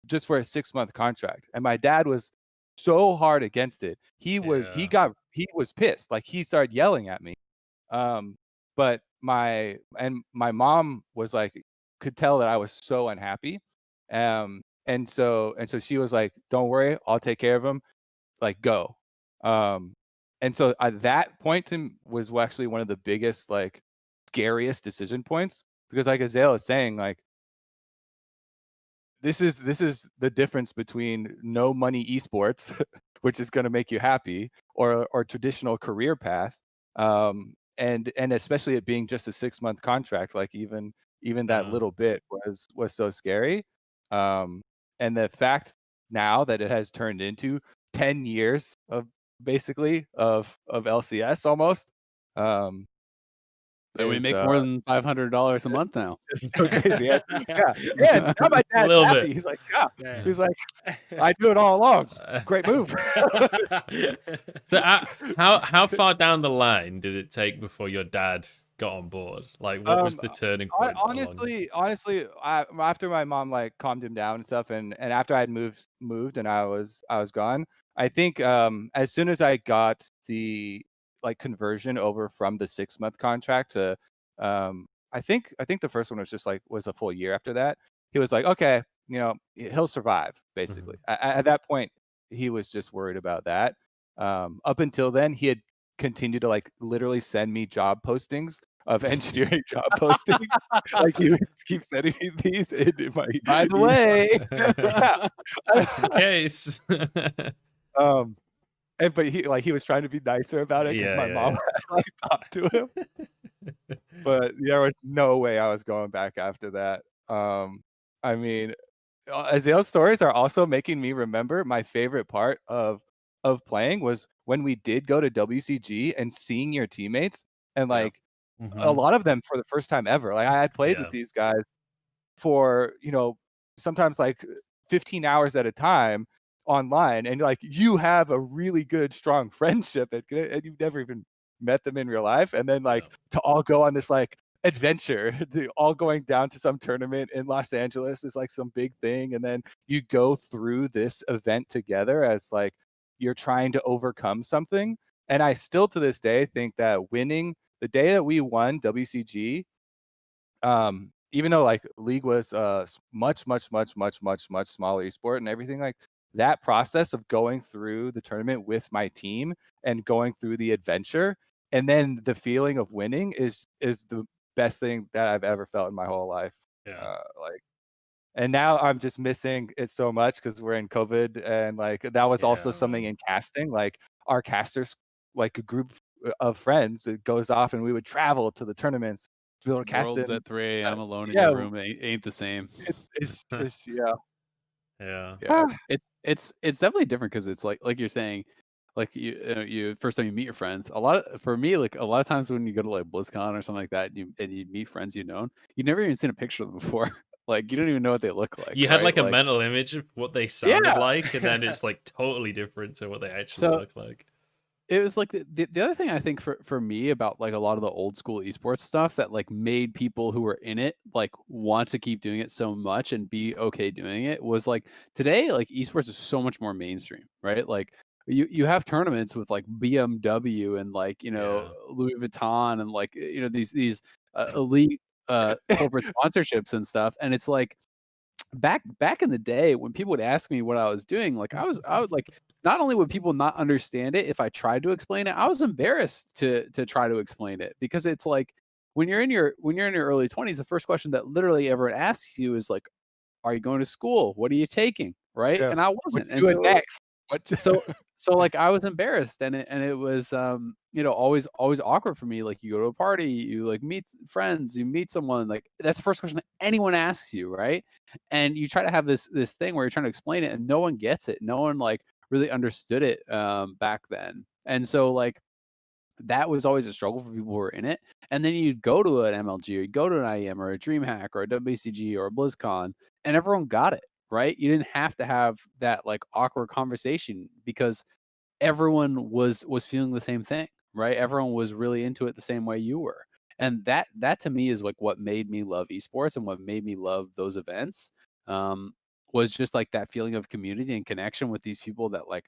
[SPEAKER 3] just for a 6-month contract. And my dad was so hard against it. He was pissed. Like he started yelling at me. But my mom was like, could tell that I was so unhappy. And so she was like, don't worry, I'll take care of him. Like go. And so at that point was actually one of the biggest, like scariest decision points, because like Azael is saying, like this is the difference between no money esports, which is going to make you happy, or traditional career path, and especially it being just a 6-month contract. Like even that little bit was so scary, and the fact now that it has turned into 10 years of basically of LCS almost,
[SPEAKER 2] And we make more than $500 a month now.
[SPEAKER 3] It's so crazy. Yeah. And now my dad's happy.
[SPEAKER 1] Bit.
[SPEAKER 3] He's like, yeah. He's like, I do it all along. Great move.
[SPEAKER 1] So how far down the line did it take before your dad got on board? Like what was the turning point?
[SPEAKER 3] Honestly, after my mom like calmed him down and stuff, and after I had moved and I was gone, I think as soon as I got the like conversion over from the 6-month contract to I think the first one was just like was a full year after that. He was like, okay, he'll survive, basically. At that point, he was just worried about that. Up until then, he had continued to like literally send me job postings of engineering job postings. Like he would keep sending me these in my.
[SPEAKER 2] By the way,
[SPEAKER 1] just in case.
[SPEAKER 3] But he was trying to be nicer about it because my mom had like talked to him. But there was no way I was going back after that. I mean, Azael's stories are also making me remember my favorite part of playing was when we did go to WCG and seeing your teammates and like a lot of them for the first time ever. Like I had played with these guys for, sometimes like 15 hours at a time online, and like you have a really good, strong friendship and you've never even met them in real life. And then like to all go on this like adventure, all going down to some tournament in Los Angeles is like some big thing. And then you go through this event together as like you're trying to overcome something. And I still to this day think that winning the day that we won WCG, even though like League was much smaller esport and everything, like that process of going through the tournament with my team and going through the adventure and then the feeling of winning is the best thing that I've ever felt in my whole life. And now I'm just missing it so much because we're in COVID, and like that was also something in casting. Like our casters, like a group of friends, it goes off and we would travel to the tournaments to be able to cast
[SPEAKER 2] Worlds
[SPEAKER 3] it.
[SPEAKER 2] at 3 a.m. alone in your room ain't the same.
[SPEAKER 3] It's just
[SPEAKER 2] It's definitely different because it's like you're saying, like you first time you meet your friends. For me, like a lot of times when you go to like BlizzCon or something like that, and you meet friends you've never even seen a picture of them before. Like you don't even know what they look like.
[SPEAKER 1] You had like a mental image of what they sounded like, and then it's like totally different to what they actually look like.
[SPEAKER 2] It was like the other thing I think for me about like a lot of the old school esports stuff that like made people who were in it like want to keep doing it so much and be okay doing it was like today like esports is so much more mainstream, right? Like you have tournaments with like BMW and like Louis Vuitton and like these elite corporate sponsorships and stuff, and it's like back in the day when people would ask me what I was doing, like I would like not only would people not understand it if I tried to explain it, I was embarrassed to try to explain it because it's like when you're in your early 20s, the first question that literally ever asks you is like, are you going to school? What are you taking? Right? And I wasn't.
[SPEAKER 3] And so next.
[SPEAKER 2] So like I was embarrassed, and it was always awkward for me. Like you go to a party, you like meet friends, you meet someone, like that's the first question that anyone asks you, right? And you try to have this thing where you're trying to explain it and no one gets it. No one like really understood it back then. And so like that was always a struggle for people who were in it. And then you'd go to an MLG or you'd go to an IEM or a DreamHack or a WCG or a BlizzCon and everyone got it. Right? You didn't have to have that like awkward conversation because everyone was feeling the same thing, right? Everyone was really into it the same way you were. And that to me is like what made me love esports and what made me love those events was just like that feeling of community and connection with these people that like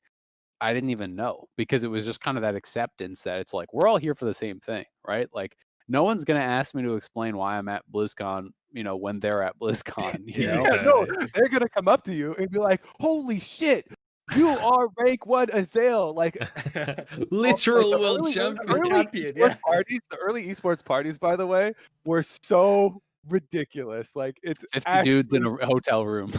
[SPEAKER 2] I didn't even know, because it was just kind of that acceptance that it's like we're all here for the same thing, right? Like no one's going to ask me to explain why I'm at BlizzCon, when they're at BlizzCon.
[SPEAKER 3] No, they're going to come up to you and be like, holy shit, you are rank 1 Azael. Like,
[SPEAKER 1] literal world champion.
[SPEAKER 3] The early esports parties, by the way, were so ridiculous. Like, it's
[SPEAKER 2] 50 dudes in a hotel room.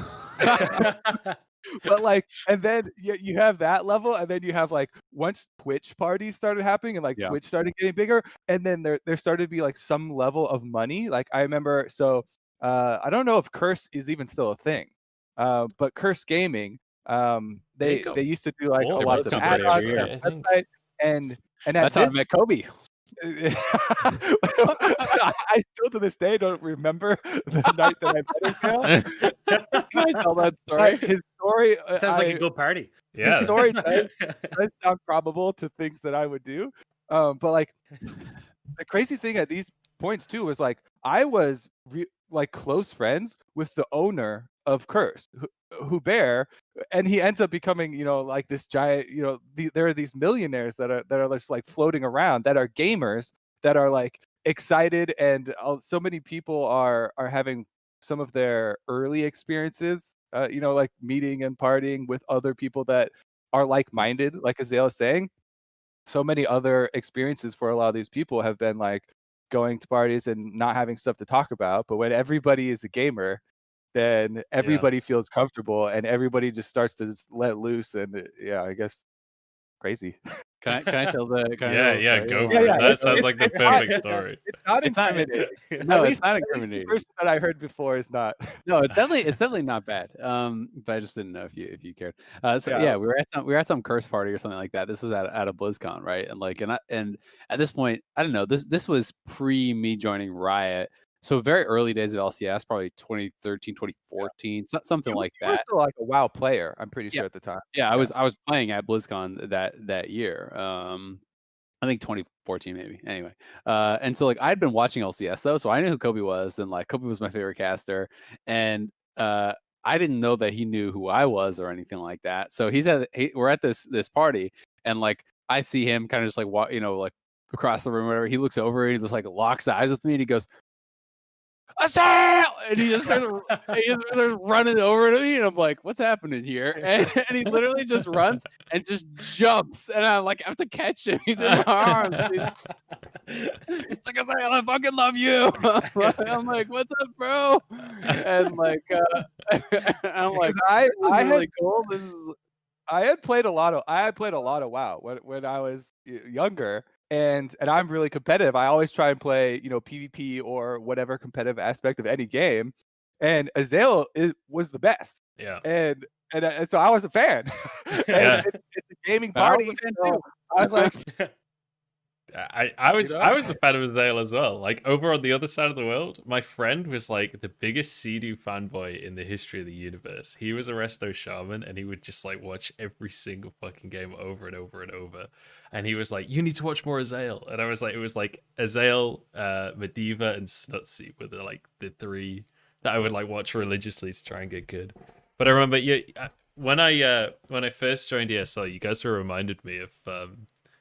[SPEAKER 3] But like, and then you have that level, and then you have like once Twitch parties started happening and like Twitch started getting bigger, and then there started to be like some level of money. Like I remember, so I don't know if Curse is even still a thing, but Curse Gaming, they used to do like a lot of ads on their website, and
[SPEAKER 2] that's how I met Kobe.
[SPEAKER 3] I still to this day don't remember the night that I met him.
[SPEAKER 2] Can I tell that story?
[SPEAKER 3] His story
[SPEAKER 4] sounds like a good party.
[SPEAKER 3] His story does sound probable to things that I would do. But like the crazy thing at these points too was like I was like close friends with the owner of Curse, Hubert, and he ends up becoming, like this giant, there are these millionaires that are just like floating around that are gamers that are like excited, and so many people are having some of their early experiences, like meeting and partying with other people that are like-minded, like Azael is saying. So many other experiences for a lot of these people have been like going to parties and not having stuff to talk about. But when everybody is a gamer, then everybody feels comfortable and everybody just starts to just let loose. And I guess crazy.
[SPEAKER 2] Can I tell the
[SPEAKER 1] go for
[SPEAKER 2] story?
[SPEAKER 1] it. That sounds like the perfect story.
[SPEAKER 3] It's not intimidating.
[SPEAKER 2] No,
[SPEAKER 3] At
[SPEAKER 2] it's not
[SPEAKER 3] least
[SPEAKER 2] incriminating.
[SPEAKER 3] the person that I heard before is not.
[SPEAKER 2] No, it's definitely not bad. But I just didn't know if you cared. We were at some curse party or something like that. This was at a BlizzCon, right? And at this point, I don't know. This was pre me joining Riot. So very early days of LCS, probably 2013, 2014, something like that.
[SPEAKER 3] You were still like a WoW player, I'm pretty sure at the time.
[SPEAKER 2] Yeah, I was playing at BlizzCon that year. I think 2014 maybe. Anyway, and so like I'd been watching LCS though, so I knew who Kobe was, and like Kobe was my favorite caster, and I didn't know that he knew who I was or anything like that. So we're at this party, and like I see him kind of just like like across the room, or whatever. He looks over and he just like locks eyes with me, and he goes, Azael! And he just starts running over to me, and I'm like, "What's happening here?" And he literally just runs and just jumps, and I like have to catch him. He's in my arms. It's like, Azael, I fucking love you. I'm like, "What's up, bro?" And like, I'm like, "This is really cool. This is."
[SPEAKER 3] I had played a lot of WoW when I was younger. And I'm really competitive. I always try and play, PvP or whatever competitive aspect of any game. And Azael was the best.
[SPEAKER 1] Yeah.
[SPEAKER 3] And so I was a fan.
[SPEAKER 1] Yeah.
[SPEAKER 3] It's a gaming party. I was like,
[SPEAKER 1] I was a fan of Azael as well. Like over on the other side of the world, my friend was like the biggest Sea-Doo fanboy in the history of the universe. He was a Resto Shaman, and he would just like watch every single fucking game over and over and over. And he was like, "You need to watch more Azael." And I was like, it was like Azael, Medivh, and Snutsy were the three that I would like watch religiously to try and get good. But I remember, when I first joined ESL, you guys were reminded me of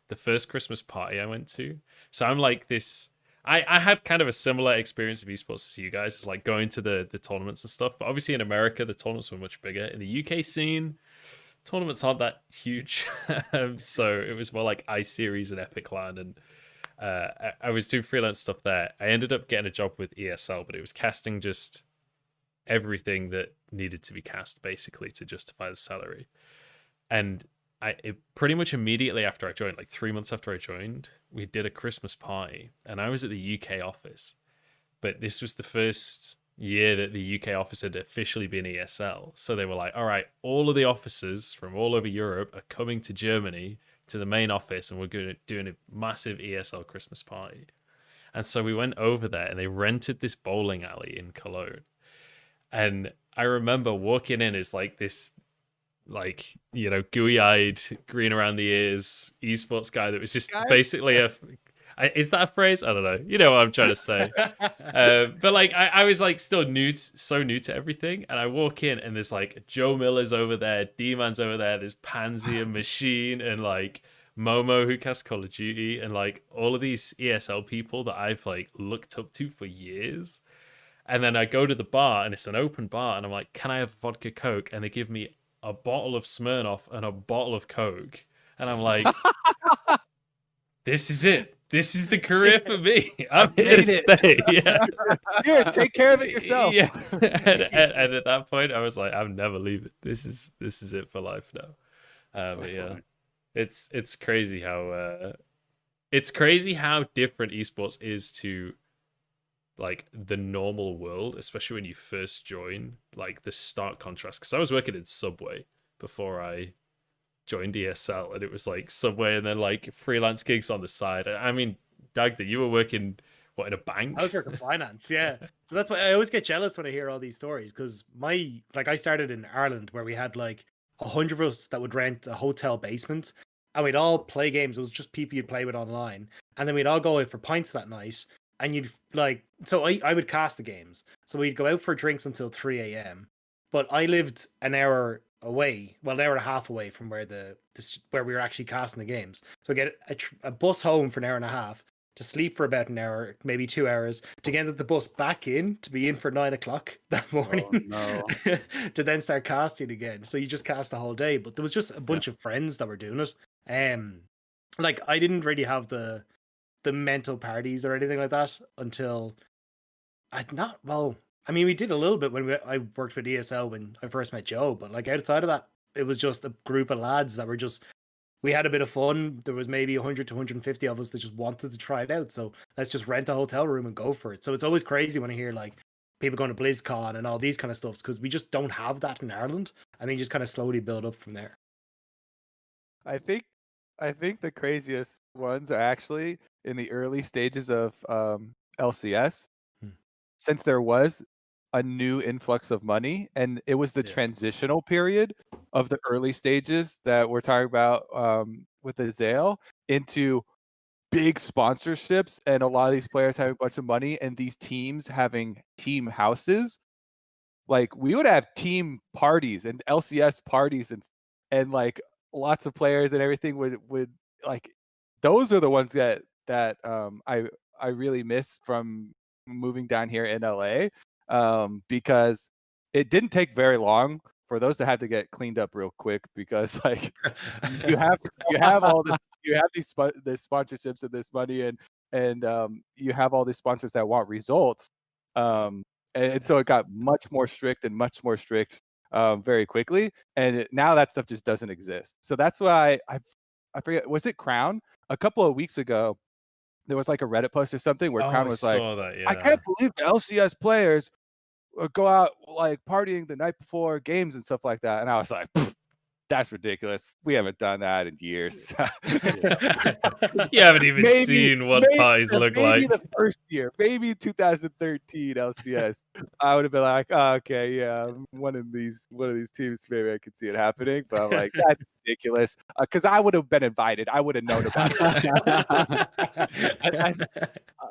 [SPEAKER 1] the first Christmas party I went to. So I'm like this. I had kind of a similar experience of esports as you guys. It's like going to the tournaments and stuff. But obviously in America, the tournaments were much bigger. In the UK scene, tournaments aren't that huge. So it was more like iSeries and Epic Land. And I was doing freelance stuff there. I ended up getting a job with ESL, but it was casting just everything that needed to be cast, basically, to justify the salary. And pretty much immediately after I joined, like 3 months after I joined, we did a Christmas party, and I was at the UK office. But this was the first year that the UK office had officially been ESL. So they were like, all right, all of the officers from all over Europe are coming to Germany to the main office, and we're doing a massive ESL Christmas party. And so we went over there, and they rented this bowling alley in Cologne. And I remember walking in as like this, like, gooey-eyed, green around the ears esports guy that was just basically is that a phrase? I don't know. You know what I'm trying to say. But like I was like still so new to everything, and I walk in and there's like Joe Miller's over there, D-Man's over there, there's Pansy and Machine and like Momo who casts Call of Duty, and like all of these ESL people that I've like looked up to for years. And then I go to the bar, and it's an open bar, and I'm like, can I have vodka Coke? And they give me a bottle of Smirnoff and a bottle of Coke. And I'm like, this is it. This is the career for me. I'm here to stay. Yeah.
[SPEAKER 3] Here, take care of it yourself.
[SPEAKER 1] Yeah. And at that point, I was like, I'm never leaving. This is it for life now. But yeah, funny. It's crazy how different esports is to like the normal world, especially when you first join, like the stark contrast. Because I was working in Subway before I joined ESL, and it was like Subway and then like freelance gigs on the side. I mean, Dagda, you were working in a bank?
[SPEAKER 4] I was working finance, yeah. So that's why I always get jealous when I hear all these stories, because I started in Ireland where we had like 100 of us that would rent a hotel basement, and we'd all play games. It was just people you'd play with online, and then we'd all go out for pints that night. And you'd like, so I would cast the games. So we'd go out for drinks until 3 a.m. But I lived an hour away, well, an hour and a half away from where we were actually casting the games. So I get a bus home for an hour and a half, to sleep for about an hour, maybe 2 hours, to get the bus back in to be in for 9 o'clock that morning,
[SPEAKER 2] no.
[SPEAKER 4] to then start casting again. So you just cast the whole day. But there was just a bunch of friends that were doing it. Like I didn't really have the mental parties or anything like that until I mean, we did a little bit when I worked with ESL when I first met Joe, but like outside of that, it was just a group of lads that were just, we had a bit of fun. There was maybe 100 to 150 of us that just wanted to try it out. So let's just rent a hotel room and go for it. So it's always crazy when I hear like people going to BlizzCon and all these kind of stuff, because we just don't have that in Ireland, and then you just kind of slowly build up from there.
[SPEAKER 3] I think the craziest ones are actually in the early stages of LCS, since there was a new influx of money, and it was the transitional period of the early stages that we're talking about with Azael into big sponsorships, and a lot of these players having a bunch of money, and these teams having team houses. Like we would have team parties and LCS parties, and like lots of players and everything would like, those are the ones that I really miss from moving down here in LA, because it didn't take very long for those to have to get cleaned up real quick, because like you have all the these sponsorships and this money, and you have all these sponsors that want results, and so it got much more strict very quickly, and now that stuff just doesn't exist. So that's why I forget, was it Crown a couple of weeks ago? There was like a Reddit post or something where Crown was like, I can't believe the LCS players go out like partying the night before games and stuff like that. And I was like, that's ridiculous. We haven't done that in years.
[SPEAKER 1] You haven't even seen what parties look like.
[SPEAKER 3] Maybe the first year, maybe 2013 LCS, I would have been like, oh, okay, yeah, one of these teams, maybe I could see it happening. But I'm like, that's ridiculous, because I would have been invited. I would have known about
[SPEAKER 2] it.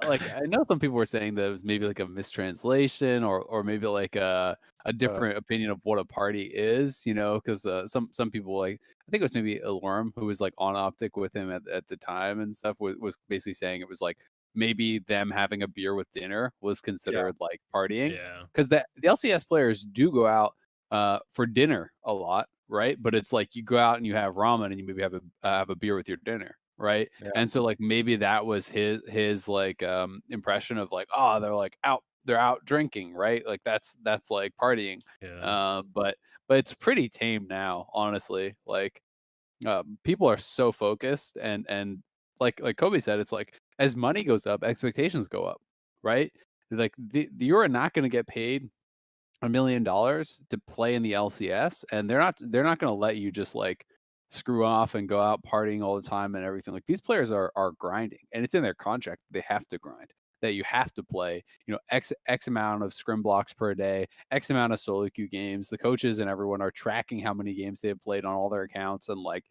[SPEAKER 2] I know some people were saying that it was maybe like a mistranslation, or maybe like a different opinion of what a party is, you know, because some people, like I think it was maybe Alorm who was like on Optic with him at the time and stuff, was basically saying it was like maybe them having a beer with dinner was considered like partying, because the LCS players do go out for dinner a lot, right? But it's like you go out and you have ramen and you maybe have a beer with your dinner, right? And so like maybe that was his like impression of like, oh, they're out drinking, right? Like that's like partying. But it's pretty tame now, honestly. Like people are so focused, and like Kobe said, it's like as money goes up, expectations go up, right? Like you're not going to get paid $1 million to play in the LCS, and they're not going to let you just like screw off and go out partying all the time and everything. Like these players are grinding, and it's in their contract. They have to grind, that you have to play, you know, X amount of scrim blocks per day, X amount of solo queue games. The coaches and everyone are tracking how many games they have played on all their accounts. And like,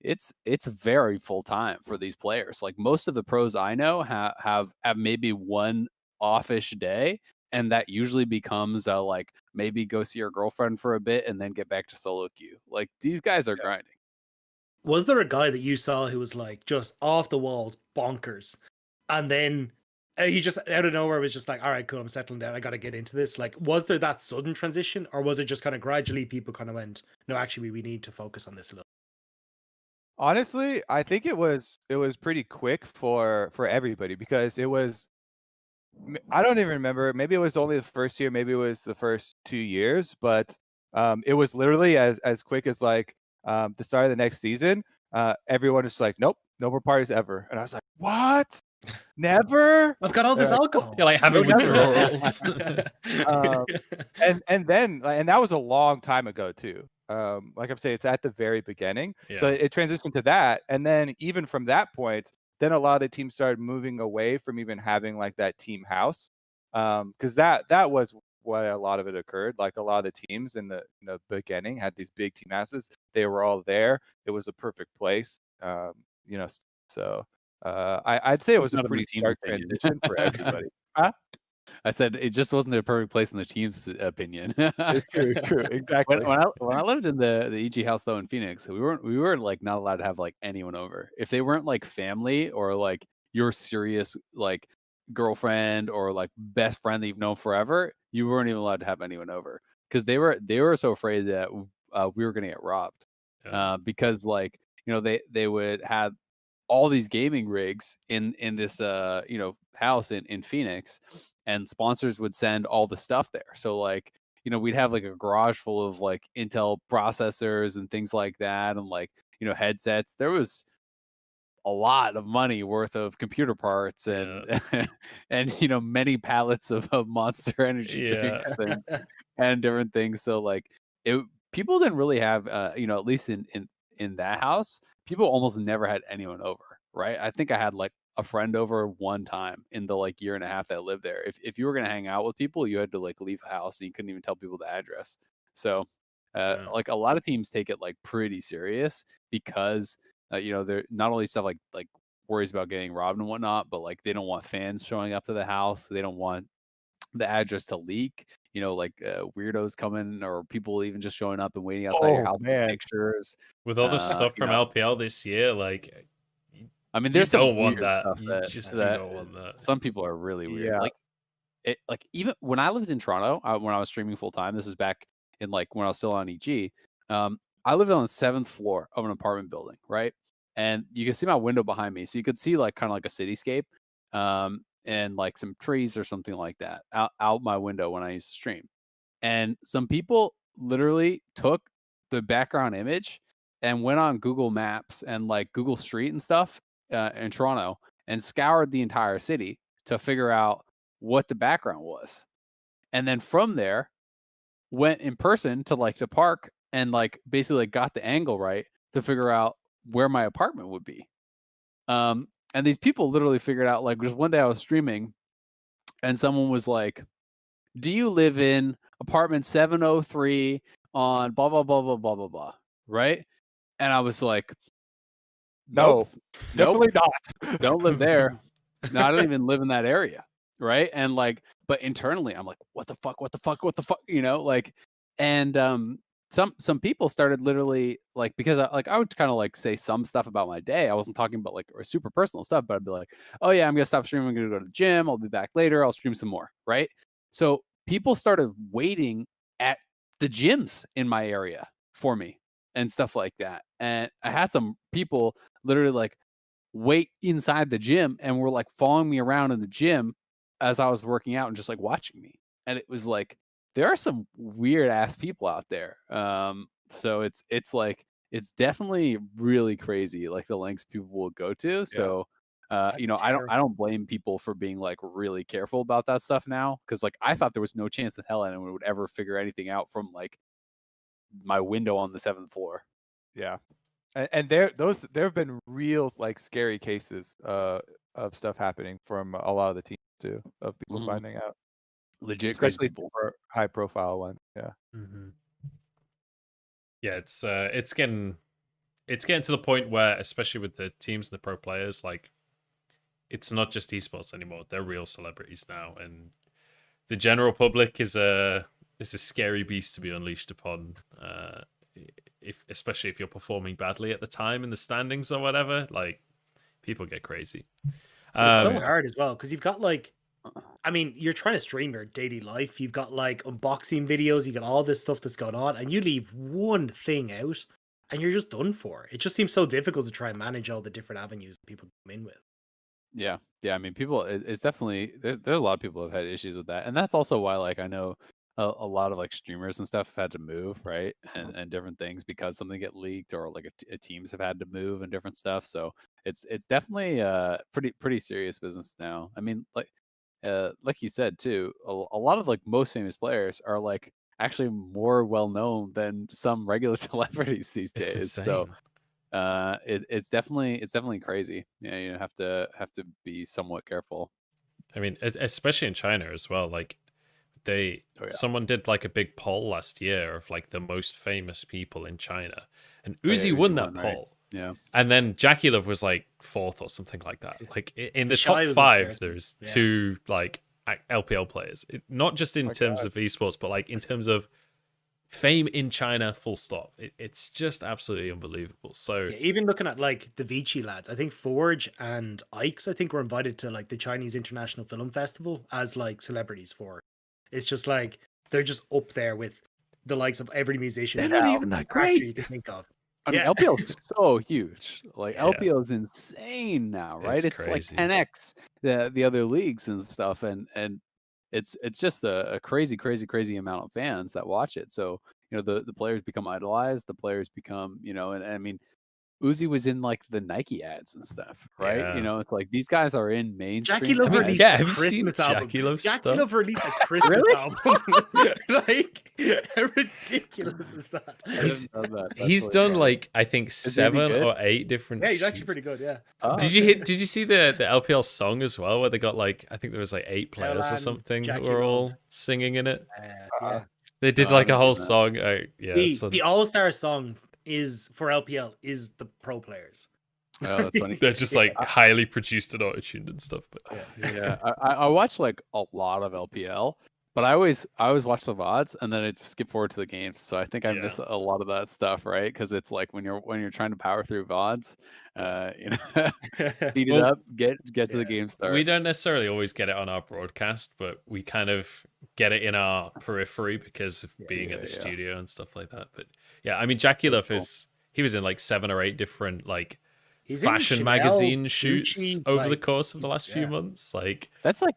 [SPEAKER 2] it's very full time for these players. Like most of the pros I know have maybe one offish day, and that usually becomes like maybe go see your girlfriend for a bit and then get back to solo queue. Like these guys are grinding.
[SPEAKER 4] Was there a guy that you saw who was like just off the walls bonkers, and then he just out of nowhere was just like, all right, cool, I'm settling down, I got to get into this? Like, was there that sudden transition, or was it just kind of gradually people kind of went, no, actually we need to focus on this a little?
[SPEAKER 3] Honestly, I think it was pretty quick for everybody, because it was, I don't even remember, maybe it was only the first year, maybe it was the first 2 years, but it was literally as quick as like the start of the next season. Everyone was like, nope, no more parties ever. And I was like, what? Never?
[SPEAKER 4] I've got all this alcohol.
[SPEAKER 1] You're like having withdrawals.
[SPEAKER 3] And then, and that was a long time ago too. Like I'm saying, it's at the very beginning. So it transitioned to that. And then even from that point, then a lot of the teams started moving away from even having like that team house. Because that was what a lot of it occurred. Like a lot of the teams in the beginning had these big team houses. They were all there. It was a perfect place. You know, so I'd say it was a pretty stark transition for everybody. Huh?
[SPEAKER 2] I said it just wasn't the perfect place in the team's opinion.
[SPEAKER 3] It's true, exactly.
[SPEAKER 2] When I lived in the EG house though in Phoenix, we weren't like not allowed to have like anyone over if they weren't like family or like your serious like girlfriend or like best friend that you've known forever, you weren't even allowed to have anyone over because they were so afraid that we were gonna get robbed. Because like they would have all these gaming rigs in this house in Phoenix, and sponsors would send all the stuff there. So like we'd have like a garage full of like Intel processors and things like that, and like headsets. There was a lot of money worth of computer parts and and many pallets of Monster Energy drinks and different things. So like people didn't really have at least in that house, people almost never had anyone over, right? I think I had like a friend over one time in the like year and a half that I lived there. If you were gonna hang out with people, you had to like leave the house and you couldn't even tell people the address. So like a lot of teams take it like pretty serious because they're not only stuff like worries about getting robbed and whatnot, but like they don't want fans showing up to the house. They don't want the address to leak. Like weirdos coming or people even just showing up and waiting outside your house for pictures.
[SPEAKER 1] With all the stuff from LPL this year, like,
[SPEAKER 2] I mean, there's some
[SPEAKER 1] want
[SPEAKER 2] weird
[SPEAKER 1] that.
[SPEAKER 2] stuff
[SPEAKER 1] You just don't want that.
[SPEAKER 2] Some people are really weird. Like even when I lived in Toronto, when I was streaming full time, this is back in like when I was still on EG. I lived on the 7th floor of an apartment building, right? And you can see my window behind me, so you could see like kind of like a cityscape, and like some trees or something like that out my window when I used to stream. And some people literally took the background image and went on Google Maps and like Google Street and stuff in Toronto and scoured the entire city to figure out what the background was. And then from there went in person to like the park and like basically like, got the angle right to figure out where my apartment would be. And these people literally figured out, like, just one day I was streaming and someone was like, do you live in apartment 703 on blah, blah, blah, blah, blah, blah, blah, right? And I was like,
[SPEAKER 3] nope, definitely not.
[SPEAKER 2] Don't live there. No, I don't even live in that area, right? And like, but internally, I'm like, what the fuck, like, and some people started literally like, because I would kind of like say some stuff about my day. I wasn't talking about like or super personal stuff, but I'd be like, oh yeah, I'm gonna stop streaming. I'm gonna go to the gym. I'll be back later. I'll stream some more, right? So people started waiting at the gyms in my area for me and stuff like that. And I had some people literally like wait inside the gym and were like following me around in the gym as I was working out and just like watching me. And it was like, there are some weird ass people out there. So it's like, it's definitely really crazy, like the lengths people will go to. So, I don't blame people for being like really careful about that stuff now. Cause like, I thought there was no chance in hell anyone would ever figure anything out from like my window on the 7th floor.
[SPEAKER 3] Yeah. And there have been real like scary cases of stuff happening from a lot of the teams too, of people finding out.
[SPEAKER 2] Legit,
[SPEAKER 3] especially for high profile ones. Yeah.
[SPEAKER 1] Yeah, it's getting to the point where, especially with the teams and the pro players, like, it's not just esports anymore. They're real celebrities now, and the general public is a scary beast to be unleashed upon. Especially if you're performing badly at the time in the standings or whatever, like, people get crazy.
[SPEAKER 4] It's so hard as well because you've got like, I mean, you're trying to stream your daily life. You've got like unboxing videos. You got all this stuff that's going on, and you leave one thing out, and you're just done for. It just seems so difficult to try and manage all the different avenues that people come in with.
[SPEAKER 2] Yeah. I mean, people. It's definitely there's a lot of people who have had issues with that, and that's also why like I know a lot of like streamers and stuff have had to move, right, and different things because something get leaked or like a teams have had to move and different stuff. So it's definitely pretty serious business now. I mean, like you said too, a lot of like most famous players are like actually more well known than some regular celebrities these days. So it's definitely crazy. Yeah, you have to be somewhat careful.
[SPEAKER 1] I mean, especially in China as well. Like someone did like a big poll last year of like the most famous people in China, and Uzi won that poll. Right?
[SPEAKER 2] Yeah,
[SPEAKER 1] and then Jackie Love was like 4th or something like that. Like in the top 5, there's 2 like LPL players. Not just in terms of esports, but like in terms of fame in China, full stop. It's just absolutely unbelievable. So
[SPEAKER 4] Yeah, even looking at like the Vici lads, I think Forge and Ikes, I think were invited to like the Chinese International Film Festival as like celebrities for it. It's just like they're just up there with the likes of every musician.
[SPEAKER 1] they're not even that
[SPEAKER 4] actor
[SPEAKER 1] great.
[SPEAKER 4] you can think of.
[SPEAKER 2] I mean,
[SPEAKER 4] Yeah.
[SPEAKER 2] LPL is so huge. Like
[SPEAKER 1] Yeah.
[SPEAKER 2] LPL is insane now, right? It's
[SPEAKER 1] crazy.
[SPEAKER 2] like 10x the other leagues and stuff, and it's just a crazy amount of fans that watch it. So the players become idolized. The players become and I mean, Uzi was in like the Nike ads and stuff, right?
[SPEAKER 1] Yeah.
[SPEAKER 2] It's like these guys are in mainstream.
[SPEAKER 4] Jackie Love
[SPEAKER 1] I mean,
[SPEAKER 4] released
[SPEAKER 1] yeah,
[SPEAKER 4] a
[SPEAKER 1] have you seen
[SPEAKER 4] Christmas album.
[SPEAKER 1] Jackie Love's
[SPEAKER 4] Jackie
[SPEAKER 1] stuff?
[SPEAKER 4] Love released a Christmas
[SPEAKER 2] Really?
[SPEAKER 4] album. Like, how ridiculous is that?
[SPEAKER 2] I didn't know that. That's
[SPEAKER 1] He's
[SPEAKER 2] really
[SPEAKER 1] done
[SPEAKER 2] funny.
[SPEAKER 1] like I think
[SPEAKER 2] Is he any
[SPEAKER 1] 7
[SPEAKER 2] good?
[SPEAKER 1] or 8 different.
[SPEAKER 4] Yeah, he's actually
[SPEAKER 1] shoots.
[SPEAKER 4] pretty good. Yeah.
[SPEAKER 2] Oh,
[SPEAKER 1] Did you see the LPL song as well, where they got like I think there was like 8 players or
[SPEAKER 4] Ellen,
[SPEAKER 1] something that
[SPEAKER 4] Jackie
[SPEAKER 1] were
[SPEAKER 4] Love.
[SPEAKER 1] all singing in it.
[SPEAKER 4] Yeah.
[SPEAKER 1] They did
[SPEAKER 2] No, I
[SPEAKER 1] like a
[SPEAKER 2] haven't
[SPEAKER 1] whole
[SPEAKER 2] seen that.
[SPEAKER 1] song. Yeah,
[SPEAKER 4] The All-Star song is for LPL is the pro players.
[SPEAKER 2] Oh, that's funny.
[SPEAKER 1] they're just like highly produced and auto-tuned and stuff. But
[SPEAKER 2] Yeah, I watch like a lot of LPL, but I always watch the VODs and then I just skip forward to the games. So I think I miss a lot of that stuff, right? Because it's like when you're trying to power through VODs, speed it up, get to the game start.
[SPEAKER 1] we don't necessarily always get it on our broadcast, but we kind of get it in our periphery because of being at the studio and stuff like that. But yeah, I mean, Jackie Love he was in like 7 or 8 different like
[SPEAKER 4] He's in
[SPEAKER 1] fashion
[SPEAKER 4] Chanel,
[SPEAKER 1] magazine shoots
[SPEAKER 4] Gucci,
[SPEAKER 1] over the
[SPEAKER 4] like,
[SPEAKER 1] course of the last few months. Like
[SPEAKER 2] That's like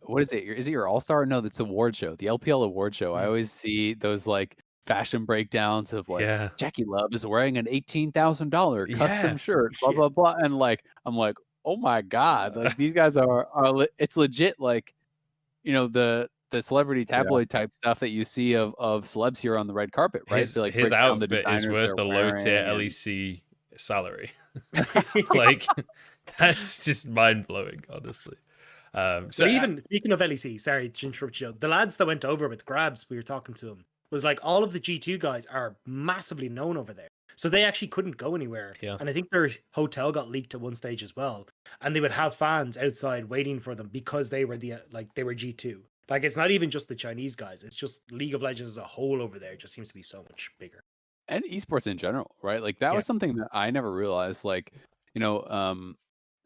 [SPEAKER 2] what is it? Is it your All-Star? No, that's award show. The LPL award show. I always see those like fashion breakdowns of like Jackie Love is wearing an $18,000 custom shirt, blah blah blah, and like I'm like, oh my god, like these guys are it's legit like the celebrity tabloid type stuff that you see of celebs here on the red carpet, right?
[SPEAKER 1] His outfit is worth a low tier LEC salary. Like that's just mind blowing, honestly.
[SPEAKER 4] So even speaking of LEC, sorry to interrupt you, the lads that went over with Grabs, we were talking to them, was like all of the G2 guys are massively known over there. So they actually couldn't go anywhere.
[SPEAKER 1] Yeah.
[SPEAKER 4] And I think their hotel got leaked at one stage as well. And they would have fans outside waiting for them because they were they were G2. Like it's not even just the Chinese guys, it's just League of Legends as a whole over there just seems to be so much bigger.
[SPEAKER 2] And esports in general, right? Like that was something that I never realized, like,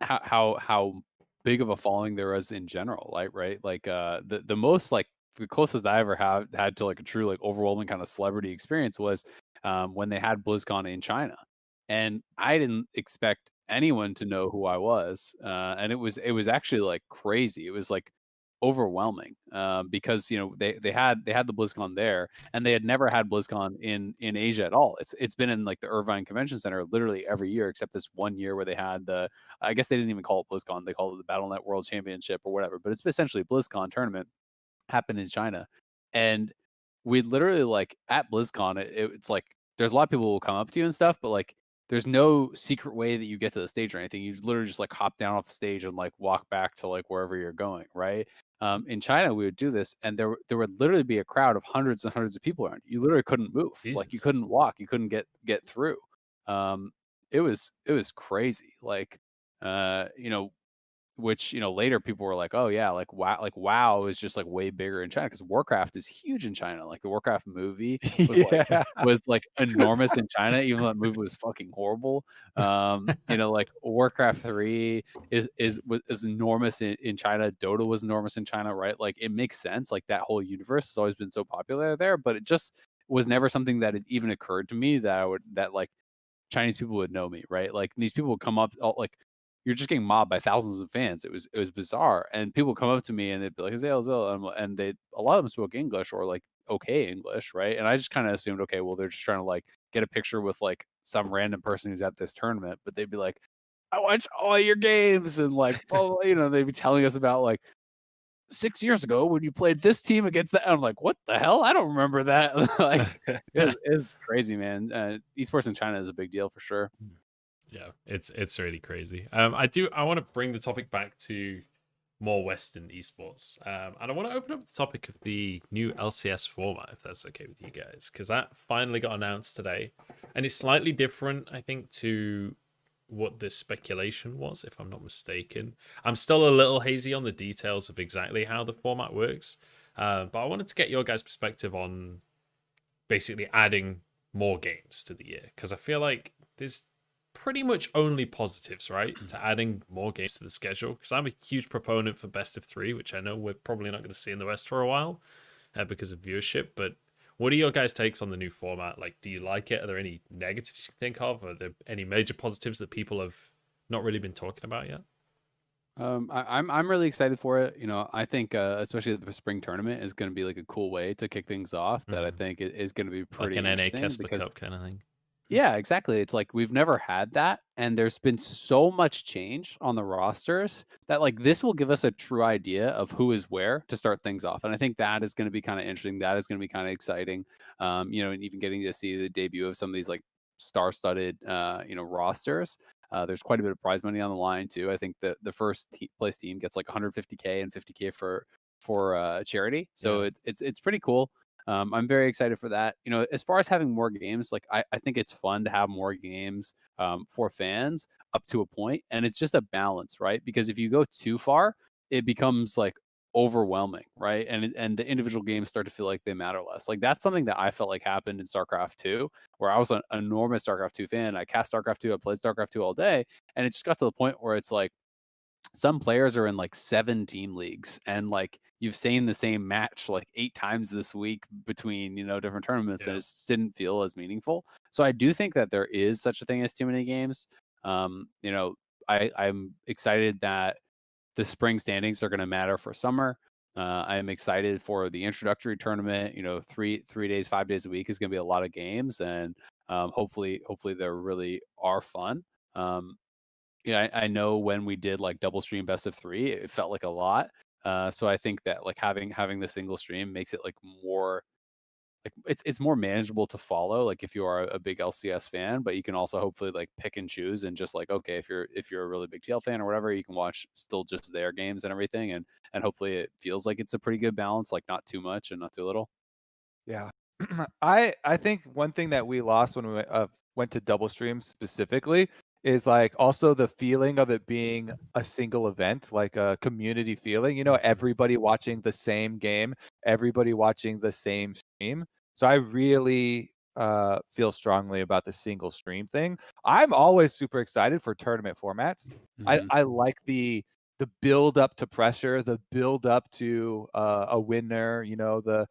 [SPEAKER 2] how big of a following there was in general, right? Like the most like the closest I ever had to like a true like overwhelming kind of celebrity experience was when they had BlizzCon in China. And I didn't expect anyone to know who I was. And it was actually like crazy. It was like overwhelming because they had the BlizzCon there, and they had never had BlizzCon in Asia at all. It's been in like the Irvine Convention Center literally every year except this one year where they had I guess they didn't even call it BlizzCon, they called it the Battle.net World Championship or whatever, but it's essentially a BlizzCon tournament happened in China. And we literally like at BlizzCon it's like there's a lot of people who will come up to you and stuff, but like there's no secret way that you get to the stage or anything. You literally just like hop down off the stage and like walk back to like wherever you're going, right? In China, we would do this, and there would literally be a crowd of hundreds and hundreds of people around. You literally couldn't move, like you couldn't walk, you couldn't get through. It was crazy, like which later people were like, oh yeah, like WoW is just like way bigger in China because Warcraft is huge in China. Like the Warcraft movie was like enormous in China, even though that movie was fucking horrible. Like Warcraft 3 is enormous in China. Dota was enormous in China, right? Like it makes sense. Like that whole universe has always been so popular there, but it just was never something that had even occurred to me that like Chinese people would know me, right? Like these people would come up like. You're just getting mobbed by thousands of fans. It was bizarre, and people would come up to me and they'd be like, "Azael," and a lot of them spoke English or like okay English, right? And I just kind of assumed, okay, well they're just trying to like get a picture with like some random person who's at this tournament, but they'd be like, "I watch all your games," and like, well, they'd be telling us about like 6 years ago when you played this team against that. And I'm like, what the hell? I don't remember that. Like, it's crazy, man. Esports in China is a big deal for sure.
[SPEAKER 1] Yeah, it's really crazy. I want to bring the topic back to more Western esports, and I want to open up the topic of the new LCS format, if that's okay with you guys, because that finally got announced today, and it's slightly different, I think, to what the speculation was, if I'm not mistaken. I'm still a little hazy on the details of exactly how the format works, but I wanted to get your guys' perspective on basically adding more games to the year? Because I feel like there's pretty much only positives, right, to adding more games to the schedule. Because I'm a huge proponent for best of 3, which I know we're probably not going to see in the West for a while because of viewership. But what are your guys' takes on the new format? Like, do you like it? Are there any negatives you can think of? Are there any major positives that people have not really been talking about yet?
[SPEAKER 2] I'm really excited for it. You know, I think especially the spring tournament is going to be like a cool way to kick things off. That I think is going to be pretty
[SPEAKER 1] like an NA
[SPEAKER 2] interesting
[SPEAKER 1] Kesper
[SPEAKER 2] because
[SPEAKER 1] Cup kind of thing.
[SPEAKER 2] yeah, exactly. It's like we've never had that, and there's been so much change on the rosters that like this will give us a true idea of who is where to start things off. And I think that is going to be kind of interesting. That is going to be kind of exciting. You know, and even getting to see the debut of some of these like star-studded, you know, rosters. There's quite a bit of prize money on the line too. I think the first place team gets like 150K and 50K for charity. So
[SPEAKER 1] Yeah.
[SPEAKER 2] it's pretty cool. I'm very excited for that. You know, as far as having more games, like I think it's fun to have more games for fans up to a point, and it's just a balance, right? Because if you go too far, it becomes like overwhelming, right? And the individual games start to feel like they matter less. Like that's something that I felt like happened in StarCraft 2, where I was an enormous StarCraft 2 fan. I cast StarCraft 2, I played StarCraft 2 all day, and it just got to the point where it's like some players are in like 7 team leagues, and like you've seen the same match like 8 times this week between, you know, different tournaments, and it just didn't feel as meaningful. So I do think that there is such a thing as too many games. You know, I'm excited that the spring standings are going to matter for summer. I am excited for the introductory tournament. You know, 3 days, 5 days a week is going to be a lot of games, and hopefully they really are fun. Yeah, I know when we did like double stream best of 3, it felt like a lot. So I think that like having the single stream makes it like more like it's more manageable to follow. Like if you are a big LCS fan, but you can also hopefully like pick and choose and just like okay, if you're a really big TL fan or whatever, you can watch still just their games and everything, and hopefully it feels like it's a pretty good balance, like not too much and not too little.
[SPEAKER 3] Yeah. I think one thing that we lost when we went to double stream specifically is like also the feeling of it being a single event, like a community feeling, you know, everybody watching the same game, everybody watching the same stream. So I really feel strongly about the single stream thing. I'm always super excited for tournament formats. I like the build up to pressure, the build up to a winner, you know, the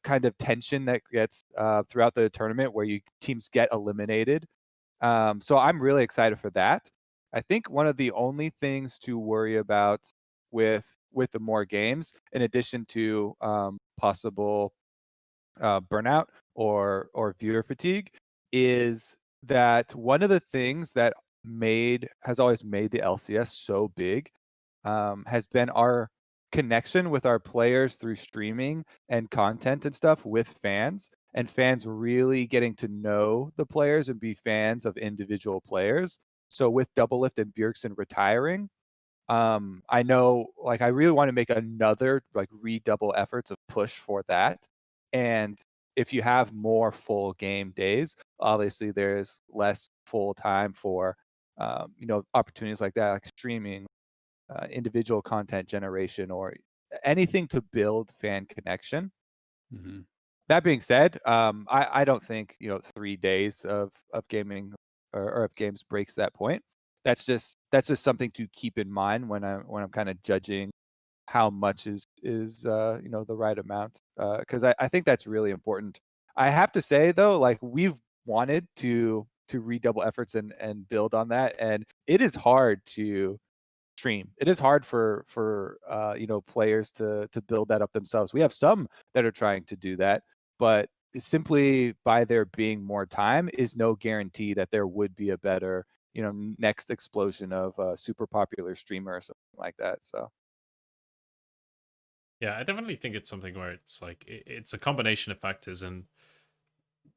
[SPEAKER 3] kind of tension that gets throughout the tournament where teams get eliminated. So I'm really excited for that. I think one of the only things to worry about with the more games, in addition to possible burnout or viewer fatigue, is that one of the things that has always made the LCS so big has been our connection with our players through streaming and content and stuff with fans, and fans really getting to know the players and be fans of individual players. So with Doublelift and Bjergsen retiring, I know like I really want to make another like redouble efforts of push for that. And if you have more full game days, obviously there's less full time for you know, opportunities like that, like streaming, individual content generation, or anything to build fan connection. That being said, I don't think, you know, 3 days of gaming or of games breaks that point. That's just something to keep in mind when I'm kind of judging how much is you know, the right amount, because I think that's really important. I have to say though, like we've wanted to redouble efforts and build on that, and it is hard to stream. It is hard for you know, players to build that up themselves. We have some that are trying to do that, but simply by there being more time is no guarantee that there would be a better, you know, next explosion of a super popular streamer or something like that. So
[SPEAKER 1] Yeah, I definitely think it's something where it's like it's a combination of factors. And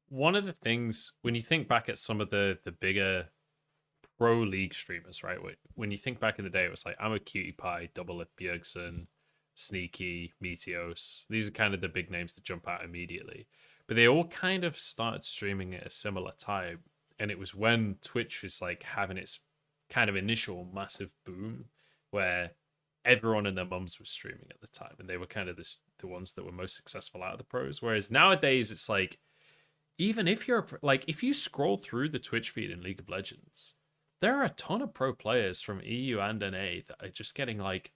[SPEAKER 1] one of the things when you think back at some of the bigger pro league streamers, right? When you think back in the day, it was like I'm a Cutie Pie, Doublelift Bjergsen, Sneaky, Meteos. These are kind of the big names that jump out immediately. But they all kind of started streaming at a similar time. And it was when Twitch was like having its kind of initial massive boom where everyone and their mums was streaming at the time, and they were kind of the ones that were most successful out of the pros. Whereas nowadays, it's like, even if you're like, if you scroll through the Twitch feed in League of Legends, there are a ton of pro players from EU and NA that are just getting like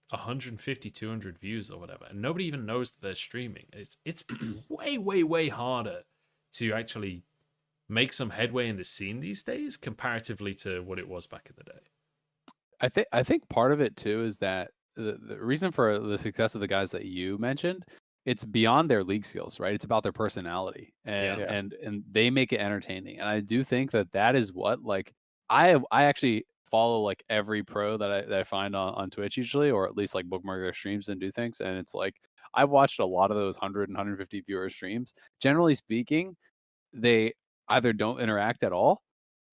[SPEAKER 1] 150, 200 views or whatever, and nobody even knows that they're streaming. It's way, way, way harder to actually make some headway in the scene these days comparatively to what it was back in the day.
[SPEAKER 2] I think part of it too is that the reason for the success of the guys that you mentioned, it's beyond their league skills, right? It's about their personality, and they make it entertaining. And I do think that is what, like, I actually follow like every pro that I find on Twitch usually, or at least like bookmark their streams and do things. And it's like, I've watched a lot of those 100 and 150 viewer streams. Generally speaking, they either don't interact at all,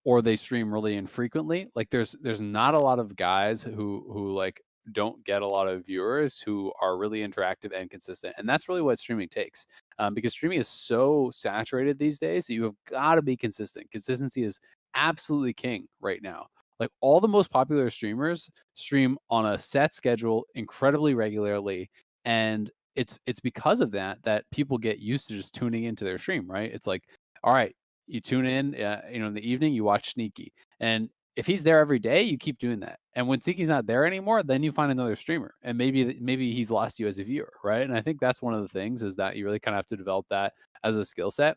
[SPEAKER 2] or they stream really infrequently. Like there's not a lot of guys who like don't get a lot of viewers who are really interactive and consistent. And that's really what streaming takes, because streaming is so saturated these days that you have got to be consistent. Consistency is absolutely king right now. Like all the most popular streamers stream on a set schedule incredibly regularly, and it's because of that people get used to just tuning into their stream, right? It's like, all right, you tune in, in the evening, you watch Sneaky, and if he's there every day, you keep doing that. And when Sneaky's not there anymore, then you find another streamer, and maybe he's lost you as a viewer, right? And I think that's one of the things, is that you really kind of have to develop that as a skill set.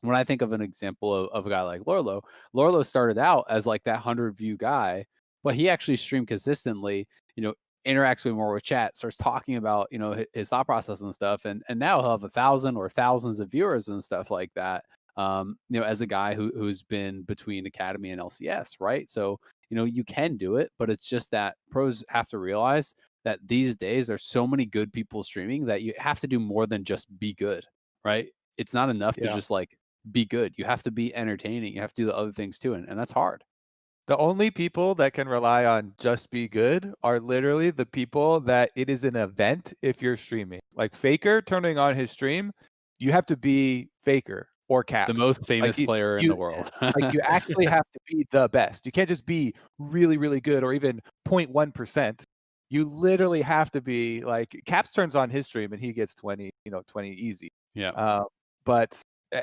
[SPEAKER 2] When I think of an example of a guy like Lorlo started out as like that 100 view guy, but he actually streamed consistently, interacts way more with chat, starts talking about, his thought process and stuff. And now he'll have 1,000 or thousands of viewers and stuff like that. As a guy who's been between Academy and LCS, right? So, you can do it, but it's just that pros have to realize that these days there's so many good people streaming that you have to do more than just be good, right? It's not enough to just like be good. You have to be entertaining. You have to do the other things too. And that's hard.
[SPEAKER 3] The only people that can rely on just be good are literally the people that it is an event if you're streaming. Like Faker turning on his stream, you have to be Faker or Caps.
[SPEAKER 2] The most famous player in the world.
[SPEAKER 3] Like you actually have to be the best. You can't just be really, really good or even 0.1%. You literally have to be like, Caps turns on his stream and he gets 20 easy.
[SPEAKER 2] Yeah.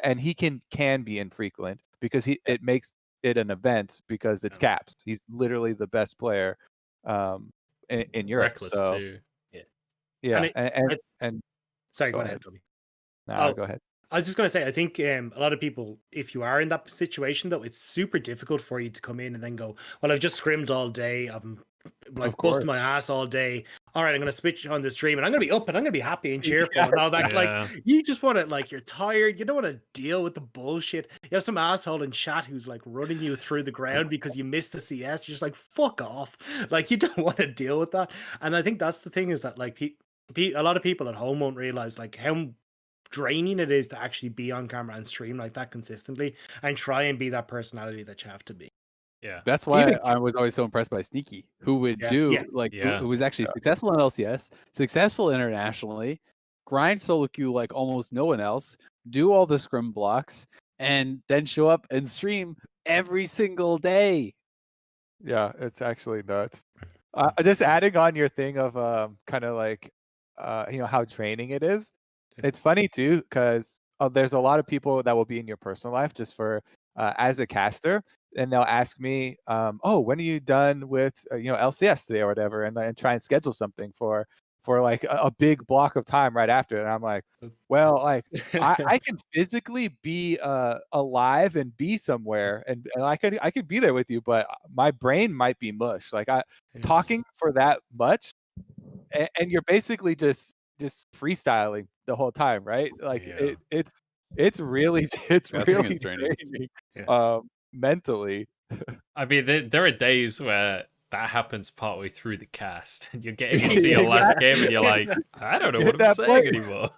[SPEAKER 3] And he can be infrequent because it makes it an event because it's Caps. He's literally the best player in Europe.
[SPEAKER 1] Reckless
[SPEAKER 3] so,
[SPEAKER 1] too.
[SPEAKER 3] Yeah.
[SPEAKER 4] Sorry, go ahead, Toby.
[SPEAKER 3] No, go ahead.
[SPEAKER 4] I was just going to say, I think a lot of people, if you are in that situation, though, it's super difficult for you to come in and then go, well, I've just scrimmed all day. I'm like busting my ass all day. All right, I'm going to switch on the stream and I'm going to be up and I'm going to be happy and cheerful and all that. Like, you just want to, like, you're tired. You don't want to deal with the bullshit. You have some asshole in chat who's like running you through the ground because you missed the CS. You're just like, fuck off. Like, you don't want to deal with that. And I think that's the thing, is that like a lot of people at home won't realize like how draining it is to actually be on camera and stream like that consistently and try and be that personality that you have to be.
[SPEAKER 1] Yeah,
[SPEAKER 2] that's why I was always so impressed by Sneaky, who would who was actually successful in LCS, successful internationally, grind solo queue like almost no one else, do all the scrim blocks, and then show up and stream every single day.
[SPEAKER 3] Yeah, it's actually nuts. Just adding on your thing of kind of like how draining it is. It's funny too, because there's a lot of people that will be in your personal life just for as a caster, and they'll ask me, oh, when are you done with LCS today or whatever, and try and schedule something for like a big block of time right after. And I'm like, well, like I can physically be alive and be somewhere, and I could be there with you, but my brain might be mush. Like talking for that much, and you're basically just freestyling the whole time, right? Like it's really draining mentally.
[SPEAKER 1] I mean, there are days where that happens partway through the cast, and you're getting into your last game, and you're like, I don't know what I'm saying anymore.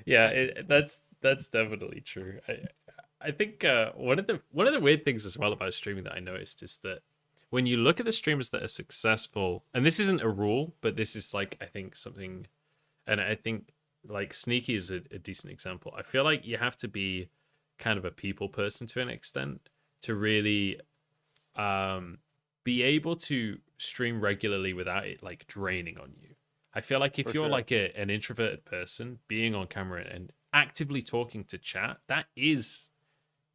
[SPEAKER 1] That's definitely true. I think one of the weird things as well about streaming that I noticed is that when you look at the streamers that are successful, and this isn't a rule, but this is like, I think something, and I think like Sneaky is a decent example. I feel like you have to be kind of a people person to an extent to really be able to stream regularly without it like draining on you. I feel like if
[SPEAKER 3] For
[SPEAKER 1] you're
[SPEAKER 3] sure.
[SPEAKER 1] like an introverted person, being on camera and actively talking to chat, that is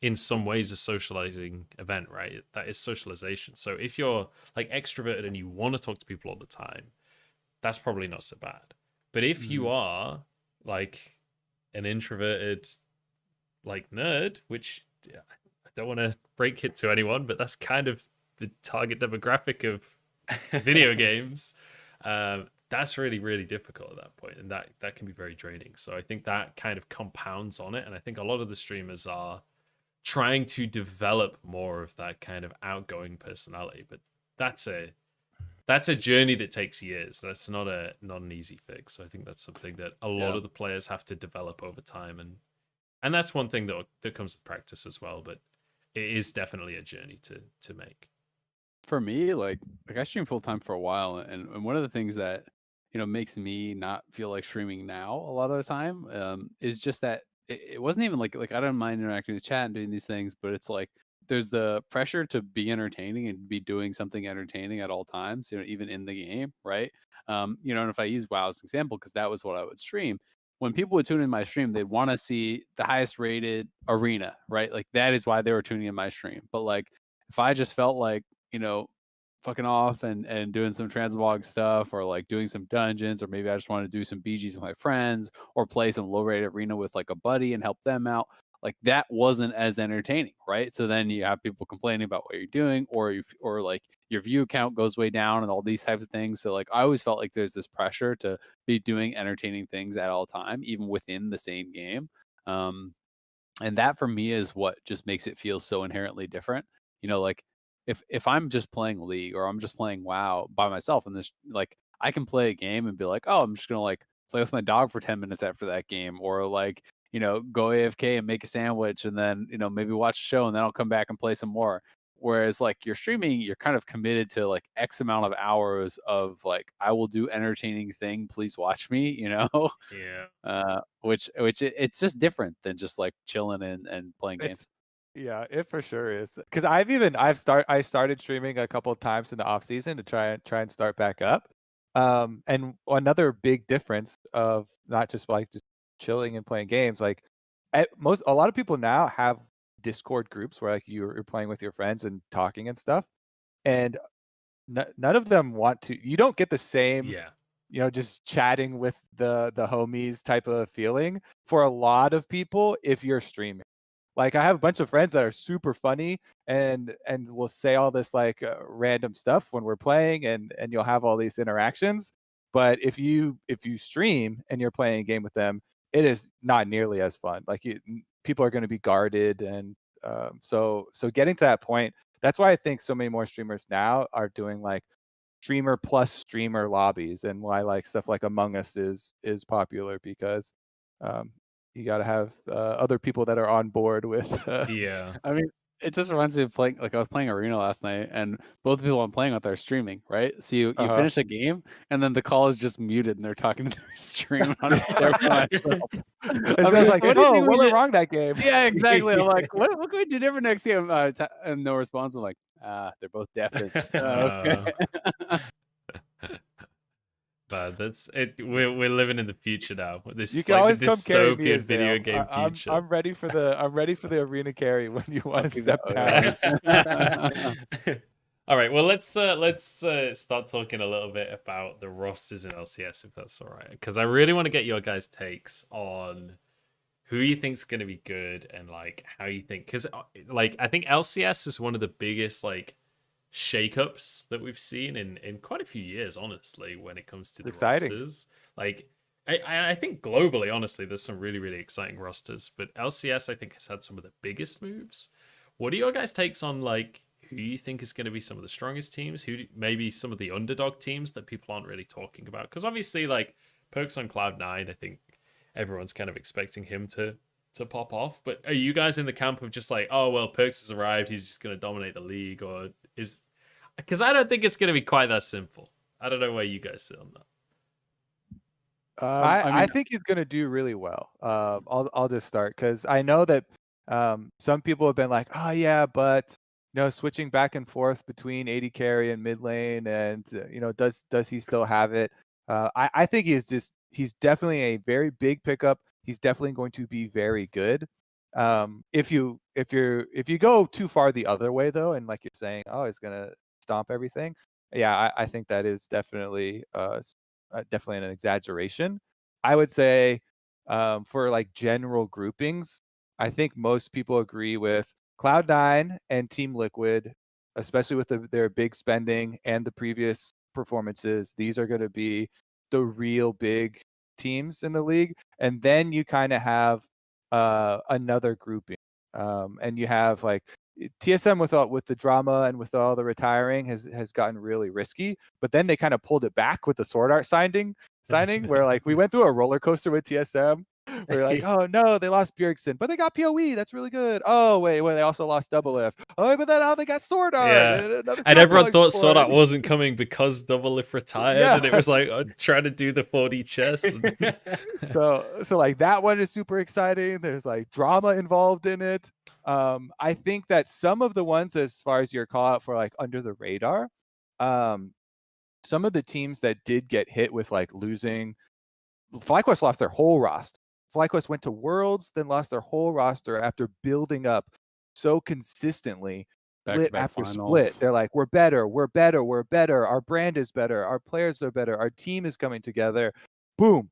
[SPEAKER 1] in some ways a socializing event, right? That is socialization. So if you're like extroverted and you want to talk to people all the time, that's probably not so bad. But if you are like an introverted like nerd, which I don't want to break it to anyone, but that's kind of the target demographic of video games. That's really, really difficult at that point, and that can be very draining. So I think that kind of compounds on it, and I think a lot of the streamers are trying to develop more of that kind of outgoing personality. But that's a journey that takes years. That's not an easy fix. So I think that's something that a lot of the players have to develop over time, and that's one thing that comes with practice as well. But it is definitely a journey to make.
[SPEAKER 2] For me, like I streamed full time for a while, and one of the things that makes me not feel like streaming now a lot of the time is just that it wasn't even like I don't mind interacting with chat and doing these things, but it's like there's the pressure to be entertaining and be doing something entertaining at all times, even in the game, right? And if I use WoW as an example, because that was what I would stream. When people would tune in my stream, they'd want to see the highest rated arena, right? Like that is why they were tuning in my stream. But like if I just felt like fucking off and doing some translog stuff, or like doing some dungeons, or maybe I just want to do some BGs with my friends, or play some low rated arena with like a buddy and help them out, like that wasn't as entertaining, right? So then you have people complaining about what you're doing, or like your view count goes way down and all these types of things. So like I always felt like there's this pressure to be doing entertaining things at all time, even within the same game. And that for me is what just makes it feel so inherently different. Like if I'm just playing League, or I'm just playing WoW by myself, and this, like I can play a game and be like, oh, I'm just gonna like play with my dog for 10 minutes after that game, or like go AFK and make a sandwich, and then maybe watch a show, and then I'll come back and play some more. Whereas like you're streaming, you're kind of committed to like X amount of hours of like, I will do entertaining thing, please watch me,
[SPEAKER 1] Yeah.
[SPEAKER 2] which it's just different than just like chilling and playing games.
[SPEAKER 3] Yeah, it for sure is. Because I started streaming a couple of times in the off season to try and start back up. And another big difference of not just like just chilling and playing games, like a lot of people now have Discord groups where like you're playing with your friends and talking and stuff, and none of them want to. You don't get the same, just chatting with the homies type of feeling for a lot of people if you're streaming. Like I have a bunch of friends that are super funny and will say all this like random stuff when we're playing, and you'll have all these interactions. But if you stream and you're playing a game with them, it is not nearly as fun. Like people are going to be guarded, and so getting to that point, that's why I think so many more streamers now are doing like streamer plus streamer lobbies, and why like stuff like Among Us is popular, because you got to have other people that are on board with.
[SPEAKER 1] Yeah.
[SPEAKER 2] I mean, it just reminds me of playing. Like I was playing Arena last night, and both the people I'm playing with are streaming, right? So you finish a game, and then the call is just muted, and they're taling to their stream. I'm there for myself.
[SPEAKER 3] I was like, oh, what went wrong that game?
[SPEAKER 2] Yeah, exactly. I'm like, what can we do different next game? And no response. I'm like, they're both deafened. Okay.
[SPEAKER 1] But that's it. We're living in the future now. This
[SPEAKER 3] You
[SPEAKER 1] is
[SPEAKER 3] can
[SPEAKER 1] like
[SPEAKER 3] always
[SPEAKER 1] the
[SPEAKER 3] come carry me,
[SPEAKER 1] dystopian video
[SPEAKER 3] Azael.
[SPEAKER 1] game future.
[SPEAKER 3] I'm ready for the arena carry when you want to step down.
[SPEAKER 1] All right. Well, let's start talking a little bit about the rosters in LCS, if that's all right, because I really want to get your guys' takes on who you think's going to be good, and like how you think, because like I think LCS is one of the biggest like shakeups that we've seen in quite a few years, honestly, when it comes to the rosters. Like I think globally, honestly, there's some really, really exciting rosters, but LCS I think has had some of the biggest moves. What are your guys' takes on like who you think is going to be some of the strongest teams, who maybe some of the underdog teams that people aren't really talking about? Because obviously like Perkz on Cloud9, I think everyone's kind of expecting him to pop off. But are you guys in the camp of just like, oh well, Perkz has arrived, he's just going to dominate the league, or is, because I don't think it's going to be quite that simple. I don't know where you guys sit on that.
[SPEAKER 3] I think he's going to do really well. I'll just start, because I know that some people have been like, oh yeah, but switching back and forth between AD carry and mid lane, and does he still have it? I think he's definitely a very big pickup. He's definitely going to be very good. If you go too far the other way though, and like you're saying, oh, he's gonna stomp everything. Yeah, I think that is definitely definitely an exaggeration. I would say for like general groupings, I think most people agree with Cloud9 and Team Liquid, especially with their big spending and the previous performances. These are going to be the real big teams in the league. And then you kind of have another grouping. And you have like TSM with the drama and with all the retiring has gotten really risky. But then they kind of pulled it back with the Sword Art signing where like we went through a roller coaster with TSM. We're like, oh no, they lost Bjergsen, but they got PoE. That's really good. Oh wait, they also lost Double Lift. Oh, but then they got Sword Art.
[SPEAKER 1] Yeah. And everyone thought Sword Art wasn't coming because Double Lift retired, and it was like trying to do the 4D chess.
[SPEAKER 3] So like that one is super exciting. There's like drama involved in it. I think that some of the ones, as far as your call out for like under the radar, some of the teams that did get hit with like losing, FlyQuest lost their whole roster. FlyQuest went to Worlds, then lost their whole roster after building up so consistently, split after split. They're like, we're better. Our brand is better. Our players are better. Our team is coming together. Boom,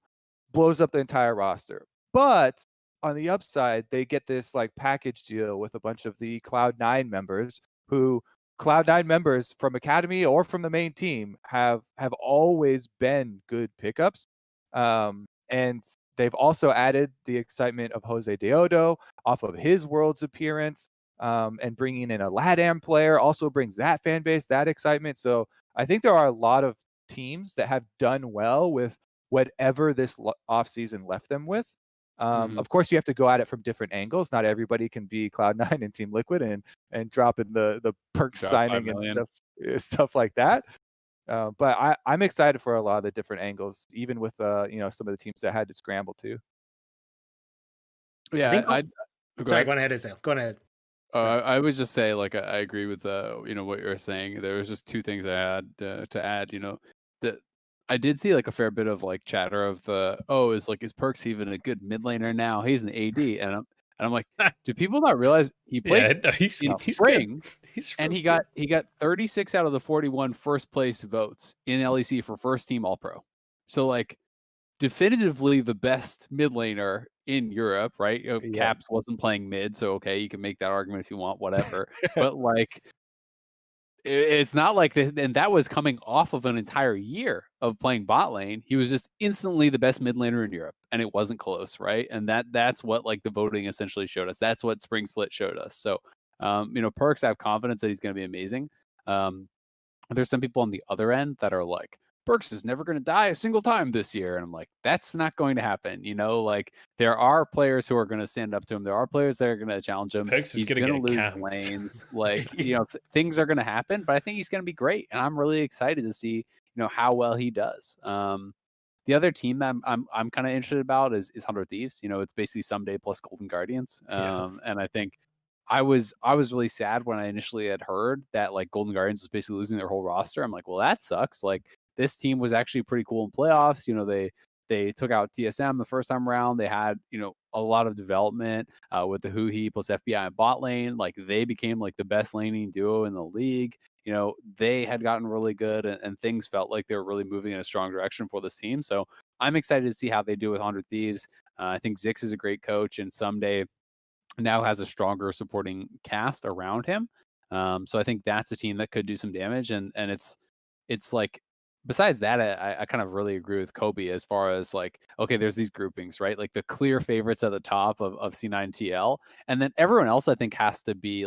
[SPEAKER 3] blows up the entire roster. But on the upside, they get this like package deal with a bunch of the Cloud9 members who Cloud9 members from Academy or from the main team have always been good pickups. And they've also added the excitement of Jose Deodo off of his Worlds appearance, and bringing in a LATAM player also brings that fan base, that excitement. So I think there are a lot of teams that have done well with whatever this offseason left them with. Of course, you have to go at it from different angles. Not everybody can be Cloud9 and Team Liquid and drop in the Perkz signing and stuff like that. But I'm excited for a lot of the different angles, even with some of the teams that had to scramble too.
[SPEAKER 2] Yeah,
[SPEAKER 4] sorry, go ahead, Azael. Go ahead.
[SPEAKER 2] I would just say, like, I agree with what you were saying. There was just two things I had to add. That I did see like a fair bit of like chatter of is Perkz even a good mid laner now? He's an AD, and I'm like, do people not realize he played
[SPEAKER 1] he's
[SPEAKER 2] spring,
[SPEAKER 1] and
[SPEAKER 2] he got 36 out of the 41 first place votes in LEC for first team All Pro. So like, definitively the best mid laner in Europe, right? Caps wasn't playing mid, so okay, you can make that argument if you want, whatever. But like, it's not like and that was coming off of an entire year of playing bot lane. He was just instantly the best mid laner in Europe, and it wasn't close, right? And that's what like the voting essentially showed us. That's what Spring Split showed us. So, Perkz, I have confidence that he's going to be amazing. There's some people on the other end that are like, Perkz is never going to die a single time this year. And I'm like, that's not going to happen. Like there are players who are going to stand up to him. There are players that are going to challenge him.
[SPEAKER 1] He's
[SPEAKER 2] going to lose lanes. Like, things are going to happen, but I think he's going to be great. And I'm really excited to see, how well he does. The other team that I'm kind of interested about is 100 Thieves. It's basically Someday plus Golden Guardians. And I think I was really sad when I initially had heard that like Golden Guardians was basically losing their whole roster. I'm like, well, that sucks. Like, this team was actually pretty cool in playoffs. They took out TSM the first time around. They had, a lot of development with the Huhi plus FBI and bot lane. Like, they became like the best laning duo in the league. They had gotten really good, and things felt like they were really moving in a strong direction for this team. So I'm excited to see how they do with 100 Thieves. I think Zix is a great coach, and Someday now has a stronger supporting cast around him. So I think that's a team that could do some damage. And it's like, besides that, I kind of really agree with Kobe as far as like, okay, there's these groupings, right? Like the clear favorites at the top of C9 TL. And then everyone else, I think, has to be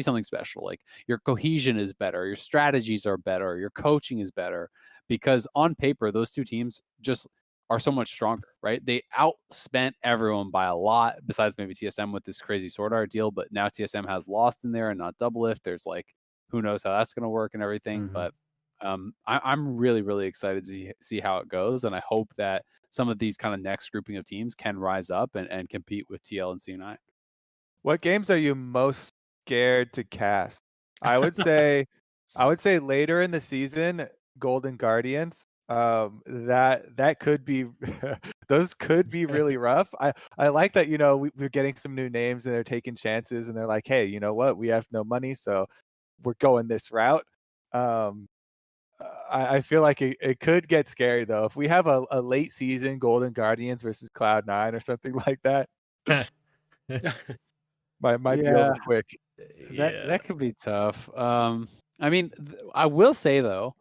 [SPEAKER 2] something special. Like your cohesion is better, your strategies are better, your coaching is better, because on paper, those two teams just are so much stronger, right? They outspent everyone by a lot, besides maybe TSM with this crazy Sword Art deal. But now TSM has Lost in there and not Double Lift. There's like, who knows how that's going to work and everything. But I'm really, really excited to see how it goes. And I hope that some of these kind of next grouping of teams can rise up and compete with TL and C9.
[SPEAKER 3] What games are you most scared to cast? I would say later in the season, Golden Guardians. That could be those could be really rough. I like that, we're getting some new names and they're taking chances and they're like, hey, you know what? We have no money, so we're going this route. I feel like it could get scary though. If we have a late season Golden Guardians versus Cloud9 or something like that, might be over quick.
[SPEAKER 2] That could be tough. I mean, I will say though,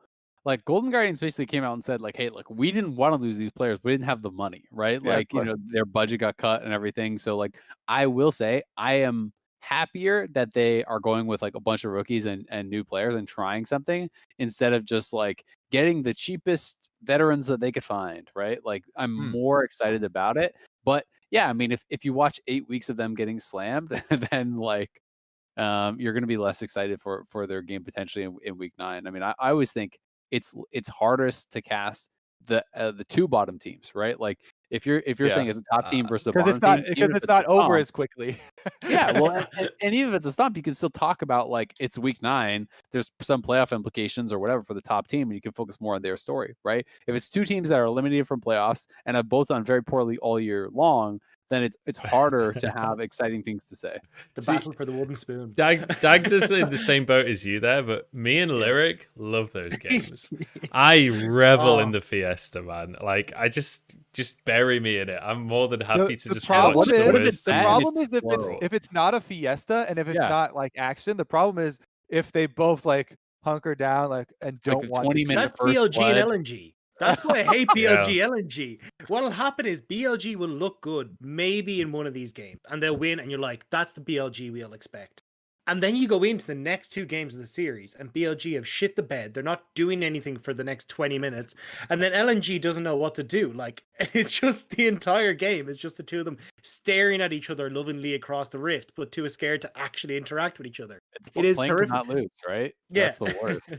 [SPEAKER 2] like Golden Guardians basically came out and said like, hey, look, we didn't want to lose these players. We didn't have the money, right?
[SPEAKER 3] Yeah,
[SPEAKER 2] like, their budget got cut and everything. So like, I will say I am happier that they are going with like a bunch of rookies and new players and trying something instead of just like getting the cheapest veterans that they could find, right? Like I'm more excited about it. But yeah, I mean, if you watch 8 weeks of them getting slammed, then like you're going to be less excited for their game potentially in week 9. I mean, I always think it's hardest to cast the 2 bottom teams, right? Like if you're saying it's a top team versus a bottom team,
[SPEAKER 3] because it's not over as quickly.
[SPEAKER 2] Yeah, well, and even if it's a stomp, you can still talk about like it's week 9. There's some playoff implications or whatever for the top team, and you can focus more on their story, right? If it's 2 teams that are eliminated from playoffs and have both done very poorly all year long, then it's harder to have exciting things to say.
[SPEAKER 4] The battle for the wooden spoon.
[SPEAKER 1] Dag does in the same boat as you there, but me and Lyric love those games. I revel in the Fiesta, man. Like I just bury me in it. I'm more than happy to just watch the worst.
[SPEAKER 3] The problem is if it's not a Fiesta and if it's not like action, the problem is if they both like hunker down like and don't
[SPEAKER 2] like
[SPEAKER 3] want
[SPEAKER 2] 20 minute
[SPEAKER 4] That's BLG and LNG. That's why I hate BLG LNG. What'll happen is BLG will look good maybe in one of these games and they'll win and you're like, that's the BLG we'll expect. And then you go into the next 2 games of the series and BLG have shit the bed. They're not doing anything for the next 20 minutes. And then LNG doesn't know what to do. Like, it's just the entire game. It's just the 2 of them staring at each other lovingly across the rift, but too scared to actually interact with each other.
[SPEAKER 2] It is horrific. To not lose, right?
[SPEAKER 4] Yeah.
[SPEAKER 2] That's the worst.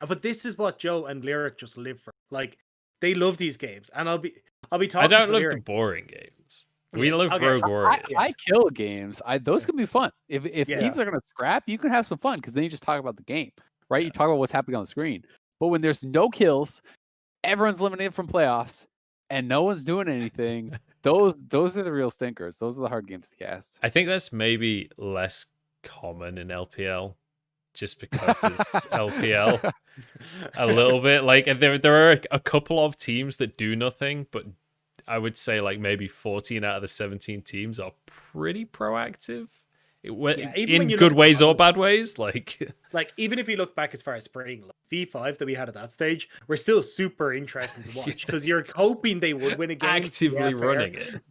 [SPEAKER 4] But this is what Joe and Lyric just live for. Like, they love these games. And I'll be talking
[SPEAKER 1] I don't
[SPEAKER 4] to
[SPEAKER 1] love
[SPEAKER 4] Lyric.
[SPEAKER 1] the boring games. We love Rogue Warriors.
[SPEAKER 2] I kill games. Those can be fun. If teams are going to scrap, you can have some fun because then you just talk about the game, right? You talk about what's happening on the screen. But when there's no kills, everyone's eliminated from playoffs, and no one's doing anything, those are the real stinkers. Those are the hard games to cast.
[SPEAKER 1] I think that's maybe less common in LPL, just because it's LPL a little bit. Like there are a couple of teams that do nothing, but I would say like maybe 14 out of the 17 teams are pretty proactive in good ways or bad ways. Like
[SPEAKER 4] even if you look back as far as spring, like V5 that we had at that stage, we're still super interesting to watch because you're hoping they would win a game.
[SPEAKER 1] Actively running it.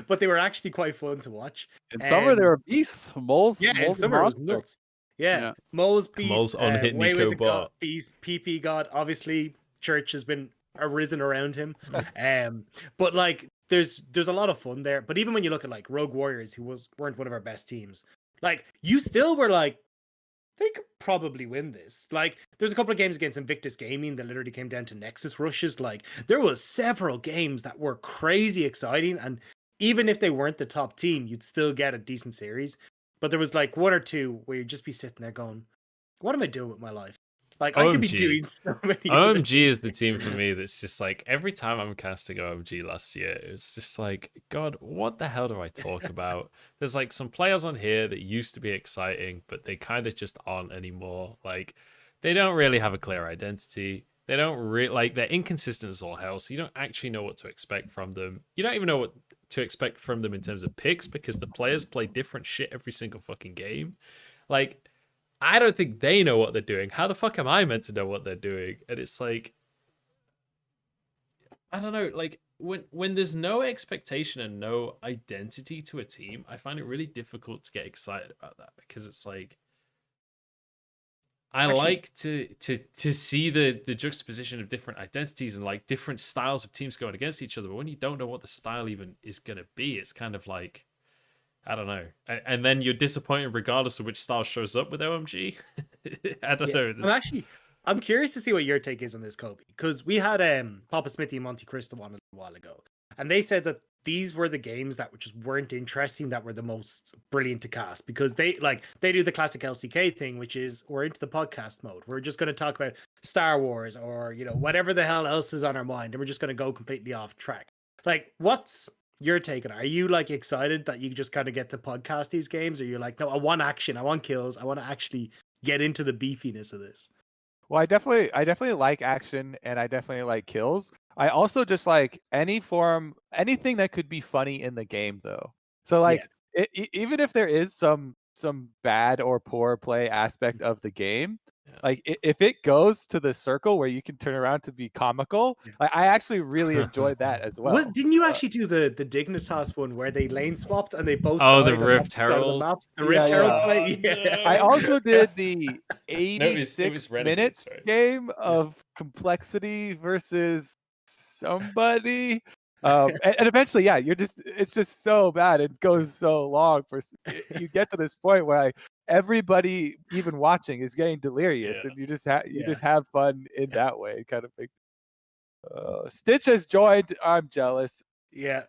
[SPEAKER 4] But they were actually quite fun to watch.
[SPEAKER 2] In summer, there were beasts. Moles.
[SPEAKER 4] Yeah, in summer it was nuts. Yeah. Moles, Beast,
[SPEAKER 1] Moles unhit Nico bot.
[SPEAKER 4] Beast, PP God. Obviously, Church has been arisen around him. But like there's a lot of fun there. But even when you look at like Rogue Warriors, who weren't one of our best teams, like you still were like, they could probably win this. Like there's a couple of games against Invictus Gaming that literally came down to Nexus rushes. Like there was several games that were crazy exciting, and even if they weren't the top team, you'd still get a decent series. But there was like 1 or 2 where you'd just be sitting there going, what am I doing with my life? Like,
[SPEAKER 1] OMG.
[SPEAKER 4] I could be doing so many.
[SPEAKER 1] OMG is the team for me that's just like, every time I'm casting OMG last year, it's just like, God, what the hell do I talk about? There's like some players on here that used to be exciting, but they kind of just aren't anymore. Like, they don't really have a clear identity. They don't really, like, they're inconsistent as all hell, so you don't actually know what to expect from them. You don't even know what to expect from them in terms of picks because the players play different shit every single fucking game. Like, I don't think they know what they're doing. How the fuck am I meant to know what they're doing? And it's like, I don't know, like when there's no expectation and no identity to a team, I find it really difficult to get excited about that because it's like, I like to see the juxtaposition of different identities and like different styles of teams going against each other. But when you don't know what the style even is going to be, it's kind of like, I don't know. And then you're disappointed regardless of which style shows up with OMG. I don't know.
[SPEAKER 4] I'm curious to see what your take is on this, Kobe, because we had Papa Smithy and Monte Cristo on a while ago, and they said that these were the games that just weren't interesting, that were the most brilliant to cast, because they do the classic LCK thing, which is we're into the podcast mode. We're just going to talk about Star Wars or whatever the hell else is on our mind, and we're just going to go completely off track. Like, what's your take on it? Are you like excited that you just kind of get to podcast these games, or you're like, no, I want action, I want kills, I want to actually get into the beefiness of this?
[SPEAKER 3] Well, I definitely like action, and I definitely like kills. I also just like anything that could be funny in the game, though. So like, even if there is some bad or poor play aspect of the game, like if it goes to the circle where you can turn around to be comical, I actually really enjoyed that as well.
[SPEAKER 4] Didn't you actually do the Dignitas one where they lane swapped and they both
[SPEAKER 1] the Rift Herald?
[SPEAKER 4] The Rift Herald play? Yeah.
[SPEAKER 3] I also did the 86
[SPEAKER 1] No,
[SPEAKER 3] minutes game of complexity versus somebody. And eventually, it's just so bad. It goes so long. You get to this point where everybody, even watching, is getting delirious, and you just have fun in that way, kind of thing. Stitch has joined. I'm jealous.
[SPEAKER 4] Yeah,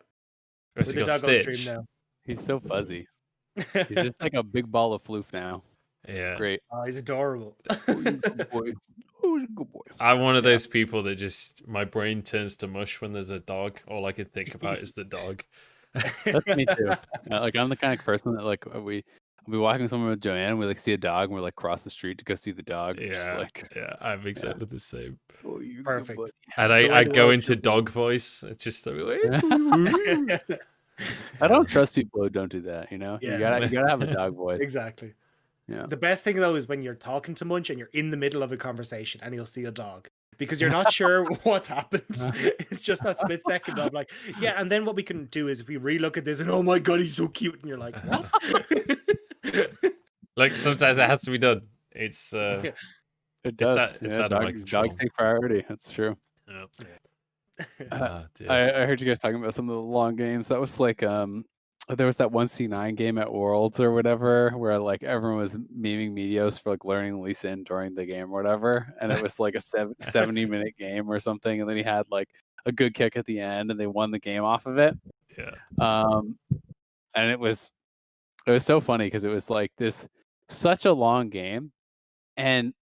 [SPEAKER 1] with the doggo stream now.
[SPEAKER 2] He's so fuzzy. He's just like a big ball of floof now. It's great.
[SPEAKER 4] Oh, he's adorable.
[SPEAKER 2] Good boy. Oh, he's a good boy.
[SPEAKER 1] I'm one of those people that just, my brain turns to mush when there's a dog. All I can think about is the dog.
[SPEAKER 2] That's me too. Like, I'm the kind of person that like I'll be walking somewhere with Joanne, and we like see a dog, and we're like cross the street to go see the dog. I'm
[SPEAKER 1] exactly the same.
[SPEAKER 2] Oh,
[SPEAKER 4] perfect.
[SPEAKER 1] And I go into dog voice. Just
[SPEAKER 2] I don't trust people who don't do that. You gotta have a dog voice.
[SPEAKER 4] Exactly.
[SPEAKER 2] Yeah.
[SPEAKER 4] The best thing though is when you're talking to Munch and you're in the middle of a conversation and you'll see a dog, because you're not sure what's happened. It's just that split second of like, and then what we can do is if we relook at this and oh my god, he's so cute, and you're like, what?
[SPEAKER 1] Like, sometimes that has to be done. It's
[SPEAKER 2] it does.
[SPEAKER 1] It's out of my control.
[SPEAKER 2] Dogs take priority. That's true. I heard you guys talking about some of the long games. That was like there was that 1C9 game at Worlds or whatever where like everyone was memeing Meteos for like learning Lee Sin during the game or whatever, and it was like a 70-minute game or something, and then he had like a good kick at the end and they won the game off of it. And it was so funny because it was like such a long game, and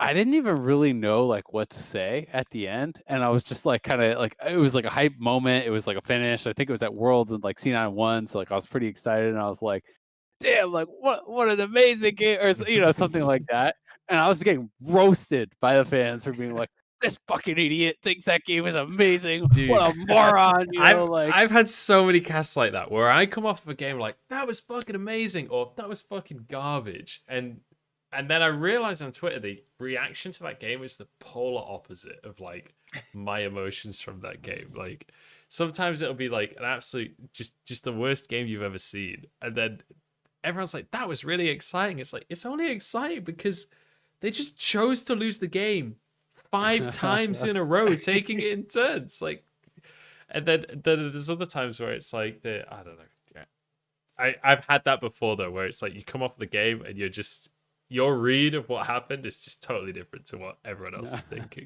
[SPEAKER 2] I didn't even really know like what to say at the end, and I was just like kind of like, it was like a hype moment. It was like a finish. I think it was at Worlds and like C9 won, so like I was pretty excited, and I was like, damn, like what an amazing game, or something like that. And I was getting roasted by the fans for being like, this fucking idiot thinks that game is amazing. Dude, what a moron!
[SPEAKER 1] I've had so many casts like that where I come off of a game like, that was fucking amazing, or that was fucking garbage, and then I realized on Twitter the reaction to that game is the polar opposite of like my emotions from that game. Like, sometimes it'll be like an absolute just the worst game you've ever seen, and then everyone's like, that was really exciting. It's like, it's only exciting because they just chose to lose the game 5 times in a row, taking it in turns. Like, and then there's other times where it's like I don't know. Yeah, I've had that before though, where it's like you come off the game and your read of what happened is just totally different to what everyone else is thinking.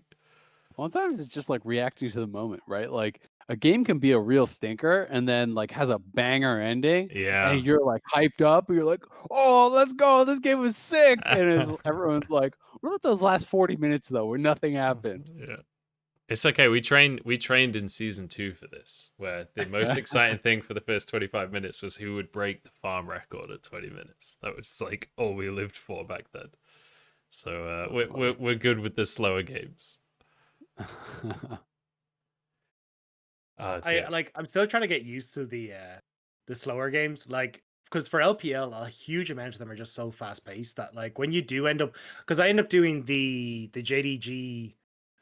[SPEAKER 2] Well, sometimes it's just like reacting to the moment, right? Like, a game can be a real stinker and then like has a banger ending.
[SPEAKER 1] Yeah.
[SPEAKER 2] And you're like hyped up, and you're like, oh, let's go. This game was sick. And everyone's like, what about those last 40 minutes though, where nothing happened?
[SPEAKER 1] Yeah. It's okay. We trained in season 2 for this, where the most exciting thing for the first 25 minutes was who would break the farm record at 20 minutes. That was like all we lived for back then. So we're good with the slower games.
[SPEAKER 4] I'm still trying to get used to the slower games, like, because for LPL a huge amount of them are just so fast paced that like when you do end up, because I end up doing the JDG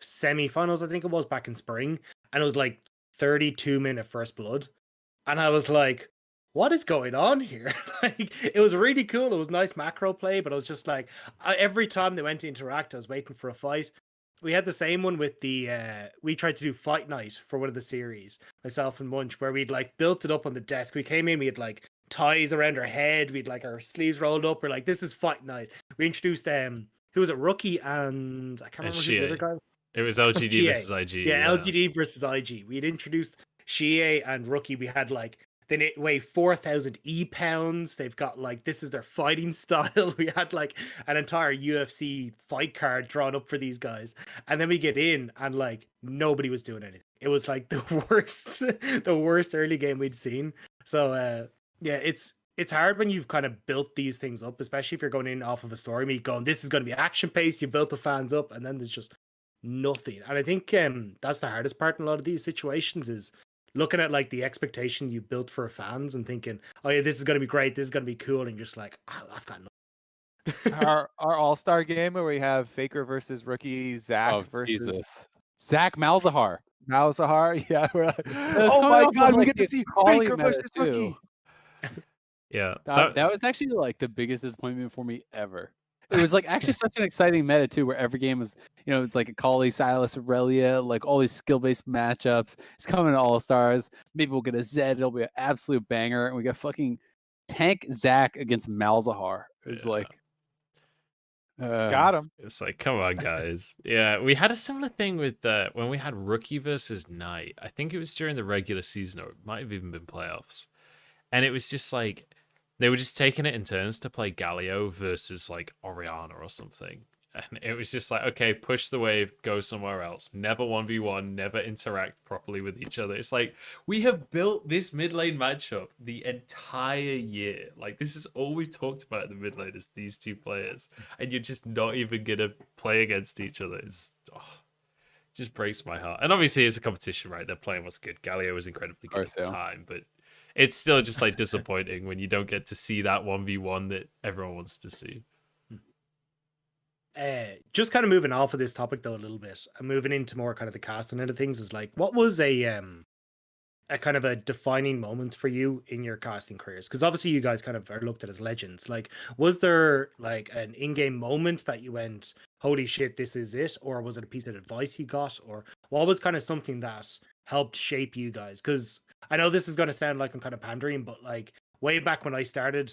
[SPEAKER 4] semi-finals, I think it was back in spring, and it was like 32-minute first blood, and I was like, what is going on here? Like, it was really cool. It was nice macro play, but I was just like, every time they went to interact, I was waiting for a fight. We had the same one with we tried to do fight night for one of the series, myself and Munch, where we'd like built it up on the desk. We came in, we had like ties around our head, we'd like our sleeves rolled up. We're like, this is fight night. We introduced who was it, Rookie and I can't remember who the other guy was.
[SPEAKER 1] It was LGD versus IG.
[SPEAKER 4] Yeah, LGD versus IG. We had introduced Shie and Rookie, we had like they weigh 4,000 pounds. They've got like this is their fighting style. We had like an entire UFC fight card drawn up for these guys, and then we get in and like nobody was doing anything. It was like the worst, the worst early game we'd seen. So yeah, it's hard when you've kind of built these things up, especially if you're going in off of a story meet going, this is going to be action paced. You built the fans up, and then there's just nothing. And I think that's the hardest part in a lot of these situations is looking at like the expectation you built for fans and thinking, oh yeah, this is going to be great, this is going to be cool, and you're just like, oh, I've got nothing.
[SPEAKER 3] our all-star game where we have Faker versus Rookie, Zach versus
[SPEAKER 2] Jesus. Zach Malzahar.
[SPEAKER 3] Yeah, we're like,
[SPEAKER 2] was
[SPEAKER 3] oh
[SPEAKER 2] coming
[SPEAKER 3] my
[SPEAKER 2] off of,
[SPEAKER 3] god, we
[SPEAKER 2] like,
[SPEAKER 3] get to
[SPEAKER 2] the
[SPEAKER 3] see
[SPEAKER 2] quality
[SPEAKER 3] Faker
[SPEAKER 2] meta,
[SPEAKER 3] versus
[SPEAKER 2] too.
[SPEAKER 3] Rookie.
[SPEAKER 1] Yeah,
[SPEAKER 2] That was actually like the biggest disappointment for me ever. It was like actually such an exciting meta too, where every game was, you know, it was like a Kali, Silas, Aurelia, like all these skill-based matchups. It's coming to All Stars. Maybe we'll get a Zed. It'll be an absolute banger. And we got fucking Tank Zach against Malzahar. It's like,
[SPEAKER 3] Got him.
[SPEAKER 1] It's like, come on, guys. Yeah, we had a similar thing with when we had Rookie versus Knight. I think it was during the regular season, or it might have even been playoffs. And it was just like they were just taking it in turns to play Galio versus like Oriana or something. And it was just like, okay, push the wave, go somewhere else. Never 1v1, never interact properly with each other. It's like, we have built this mid lane matchup the entire year. Like, this is all we've talked about in the mid lane is these two players. And you're just not even going to play against each other. It's just breaks my heart. And obviously, it's a competition, right? They're playing what's good. Galio was incredibly good at the time, but it's still just like disappointing when you don't get to see that 1v1 that everyone wants to see.
[SPEAKER 4] Just kind of moving off of this topic though a little bit and moving into more kind of the casting end of things is like, what was a kind of a defining moment for you in your casting careers? Because obviously you guys kind of are looked at as legends. Like, was there like an in-game moment that you went, holy shit, this is it? Or was it a piece of advice you got? Or what was kind of something that helped shape you guys? Because I know this is going to sound like I'm kind of pandering, but like way back when I started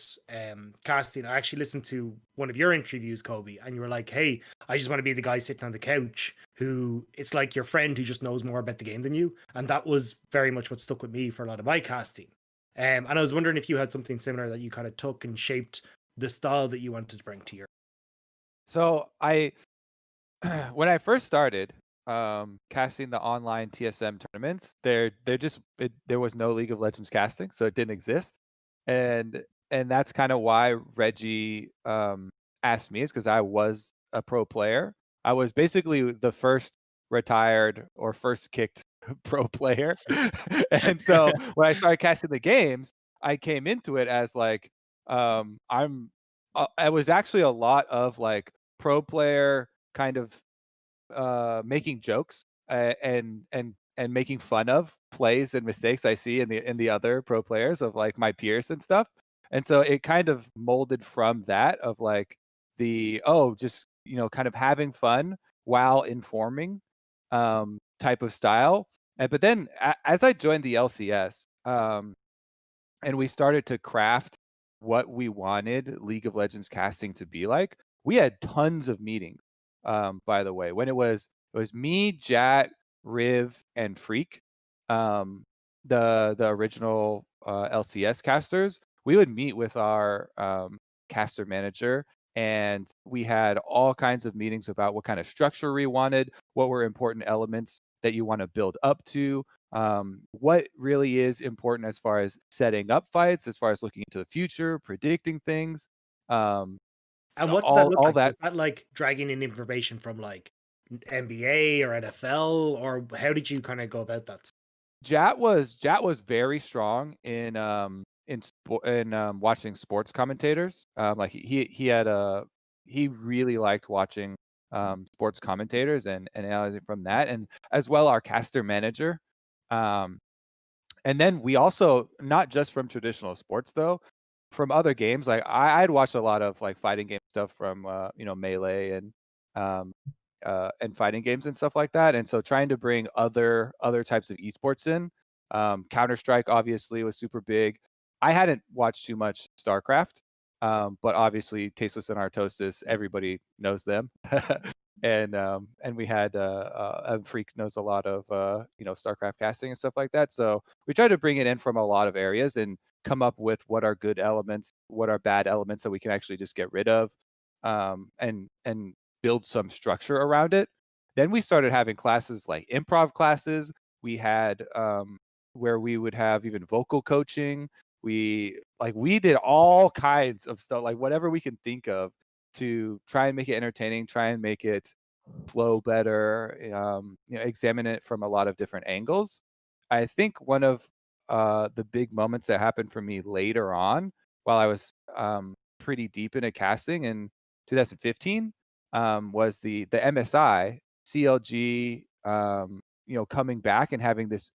[SPEAKER 4] casting, I actually listened to one of your interviews, Kobe, and you were like, hey, I just want to be the guy sitting on the couch who it's like your friend who just knows more about the game than you. And that was very much what stuck with me for a lot of my casting. And I was wondering if you had something similar that you kind of took and shaped the style that you wanted to bring to your.
[SPEAKER 3] So when I first started casting the online TSM tournaments, there was no League of Legends casting, so it didn't exist. And that's kind of why Reggie asked me, is because I was a pro player. I was basically the first retired or first kicked pro player. And so when I started casting the games, I came into it as like I was actually a lot of like pro player kind of making jokes and making fun of plays and mistakes I see in the other pro players of like my peers and stuff. And so it kind of molded from that of like just kind of having fun while informing type of style. But then as I joined the LCS and we started to craft what we wanted League of Legends casting to be like, we had tons of meetings. By the way, when it was me, Jat, Riv, and Freak, the original LCS casters, we would meet with our caster manager, and we had all kinds of meetings about what kind of structure we wanted, what were important elements that you want to build up to, what really is important as far as setting up fights, as far as looking into the future, predicting things.
[SPEAKER 4] And what does that look like? Is that like dragging in information from like NBA or NFL, or how did you kind of go about that?
[SPEAKER 3] Jat was very strong in watching sports commentators. Like he really liked watching sports commentators and analyzing from that, and as well our caster manager. And then we also, not just from traditional sports though, from other games, like I'd watched a lot of like fighting game stuff from Melee and fighting games and stuff like that. And so trying to bring other types of esports in, Counter-Strike obviously was super big. I hadn't watched too much StarCraft, but obviously Tasteless and Artosis, everybody knows them. and we had Freak knows a lot of StarCraft casting and stuff like that. So we tried to bring it in from a lot of areas and come up with what are good elements, what are bad elements that we can actually just get rid of, and build some structure around it. Then we started having classes like improv classes. We had where we would have even vocal coaching. We did all kinds of stuff, like whatever we can think of to try and make it entertaining, try and make it flow better, examine it from a lot of different angles. I think one of the big moments that happened for me later on, while I was pretty deep into casting in 2015, was the MSI CLG, coming back and having this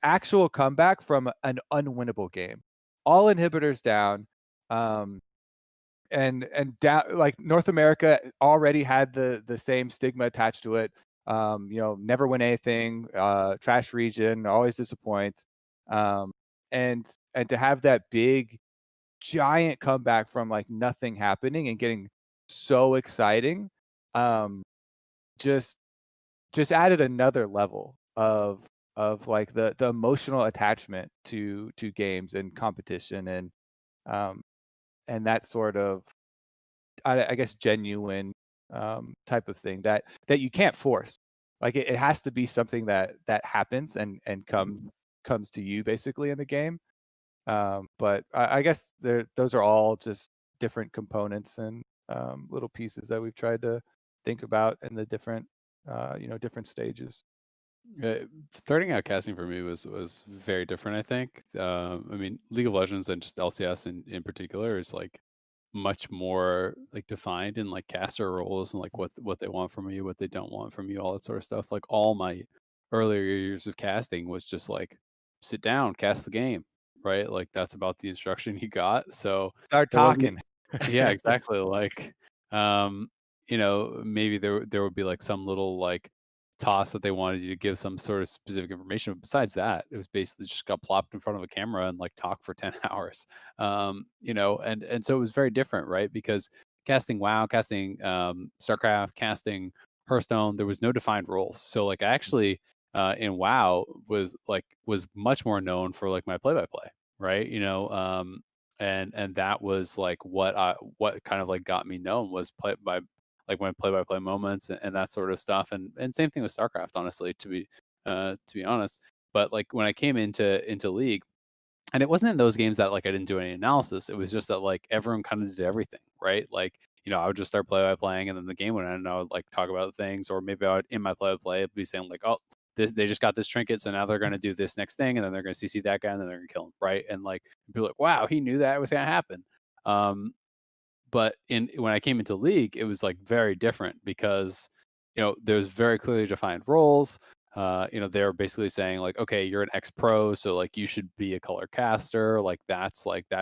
[SPEAKER 3] actual comeback from an unwinnable game, all inhibitors down. And down, like North America already had the same stigma attached to it. Never win anything, trash region, always disappoint. And to have that big giant comeback from like nothing happening and getting so exciting, just added another level of like the emotional attachment to games and competition, and that sort of I guess genuine type of thing that you can't force. Like it has to be something that happens and comes to you basically in the game. But I guess those are all just different components and little pieces that we've tried to think about in the different different stages.
[SPEAKER 2] Starting out casting for me was very different, I think. I mean, League of Legends and just LCS in particular is like much more like defined in like caster roles and like what they want from you, what they don't want from you, all that sort of stuff. Like all my earlier years of casting was just like sit down, cast the game, right? Like that's about the instruction you got. So
[SPEAKER 3] Start
[SPEAKER 2] there wasn't,
[SPEAKER 3] talking.
[SPEAKER 2] yeah, exactly. Like, maybe there would be like some little like toss that they wanted you to give some sort of specific information. But besides that, it was basically just got plopped in front of a camera and like talk for 10 hours. And so it was very different, right? Because casting WoW, casting StarCraft, casting Hearthstone, there was no defined roles. So like I actually in WoW was much more known for like my play-by-play, right? And that was like what kind of like got me known was play-by-play moments and that sort of stuff, and same thing with StarCraft, honestly, to be honest. But like when I came into League, and it wasn't in those games that like I didn't do any analysis. It was just that like everyone kind of did everything, right? Like, I would just start play-by-playing, and then the game would end, and I would like talk about things, or maybe I would in my play-by-play be saying like, oh, they just got this trinket, so now they're going to do this next thing, and then they're going to CC that guy, and then they're going to kill him, right? And like people like, wow, he knew that was going to happen. But when I came into League, it was like very different because there's very clearly defined roles. They're basically saying like, okay, you're an ex-pro, so like you should be a color caster. Like that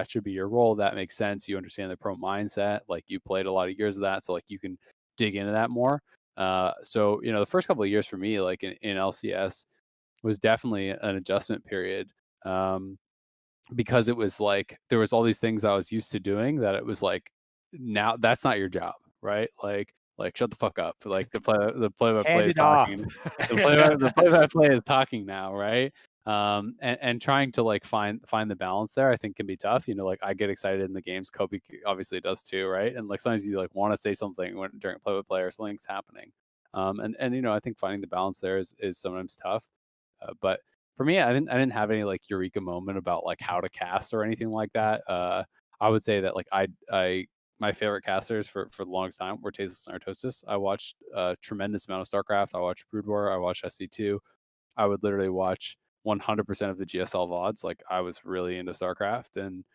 [SPEAKER 2] should be your role. That makes sense. You understand the pro mindset. Like you played a lot of years of that, so like you can dig into that more. So the first couple of years for me, like in LCS, was definitely an adjustment period. Because it was like there was all these things I was used to doing that it was like, now that's not your job, right? Like shut the fuck up. Like the play-by-play is talking. The play-by-play is talking now, right? And trying to like find the balance there, I think can be tough. Like I get excited in the games. Kobe obviously does too, right? And like sometimes you like want to say something during play-by-play or something's happening. And I think finding the balance there is sometimes tough. But for me, I didn't have any like eureka moment about like how to cast or anything like that. I would say that like my favorite casters for the longest time were Tasteless and Artosis. I watched a tremendous amount of StarCraft. I watched Brood War. I watched SC2. I would literally watch 100% of the GSL VODs. Like I was really into StarCraft and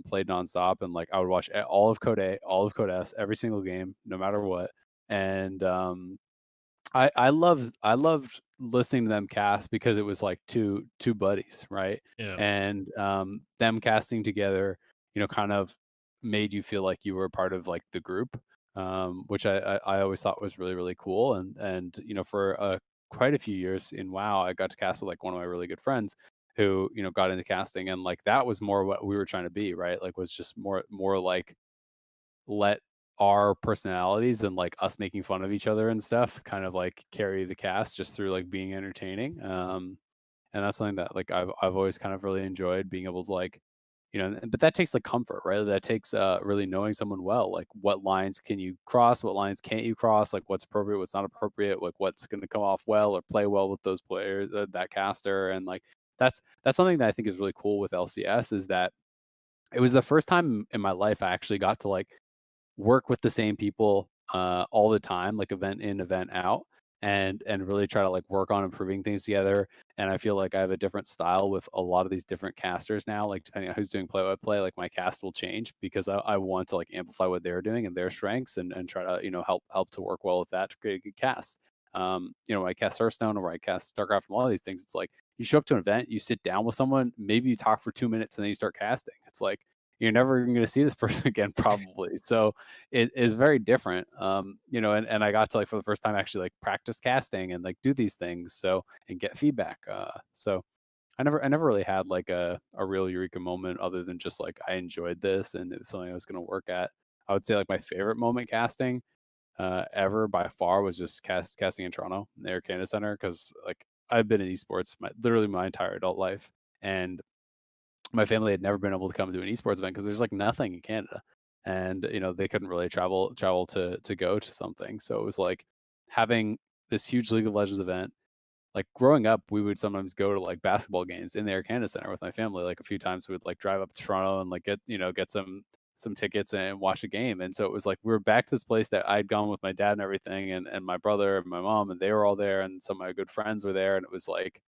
[SPEAKER 2] played nonstop. And like I would watch all of Code A, all of Code S, every single game, no matter what. And I loved listening to them cast because it was like two buddies, right?
[SPEAKER 1] Yeah.
[SPEAKER 2] And them casting together, kind of made you feel like you were a part of like the group, which I always thought was really, really cool. And for quite a few years in WoW, I got to cast with like one of my really good friends who got into casting, and like that was more what we were trying to be, right? Like was just more like let our personalities and like us making fun of each other and stuff kind of like carry the cast just through like being entertaining. And that's something that like I've always kind of really enjoyed being able to like, but that takes like comfort, right? That takes really knowing someone well, like what lines can you cross, what lines can't you cross, like what's appropriate, what's not appropriate, like what's going to come off well or play well with those players, that caster. And like that's something that I think is really cool with LCS, is that it was the first time in my life I actually got to like work with the same people all the time, like event in, event out, and really try to like work on improving things together. And I feel like I have a different style with a lot of these different casters now. Like depending on who's doing play-by-play, like my cast will change because I want to like amplify what they're doing and their strengths, and try to help to work well with that to create a good cast. When I cast Hearthstone or when I cast StarCraft and a lot of these things, it's like you show up to an event, you sit down with someone, maybe you talk for 2 minutes, and then you start casting. It's like you're never going to see this person again, probably. So it is very different. And I got to like for the first time actually like practice casting and like do these things, and get feedback. So I never really had like a real eureka moment other than just like I enjoyed this and it was something I was going to work at. I would say like my favorite moment casting ever by far was just casting in Toronto, in the Air Canada Center, because like I've been in esports literally my entire adult life, and my family had never been able to come to an esports event because there's like nothing in Canada, and they couldn't really travel to go to something. So it was like having this huge League of Legends event. Like growing up, we would sometimes go to like basketball games in the Air Canada Center with my family. Like a few times we would like drive up to Toronto and like get some tickets and watch a game. And so it was like we were back to this place that I'd gone with my dad and everything, and my brother and my mom, and they were all there, and some of my good friends were there, and it was like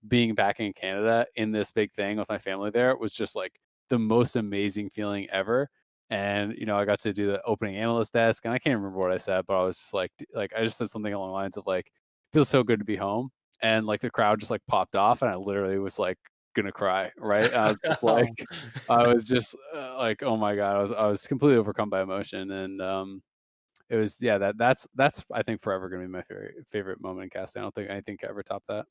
[SPEAKER 2] being back in Canada in this big thing with my family there was just like the most amazing feeling ever. And I got to do the opening analyst desk, and I can't remember what I said, but I was just like I just said something along the lines of like, feels so good to be home. And like the crowd just like popped off, and I literally was like gonna cry, right? I was just like, I was just like, oh my god, I was completely overcome by emotion. And it was, yeah, that's I think forever gonna be my favorite moment in casting. I don't think anything can ever top that.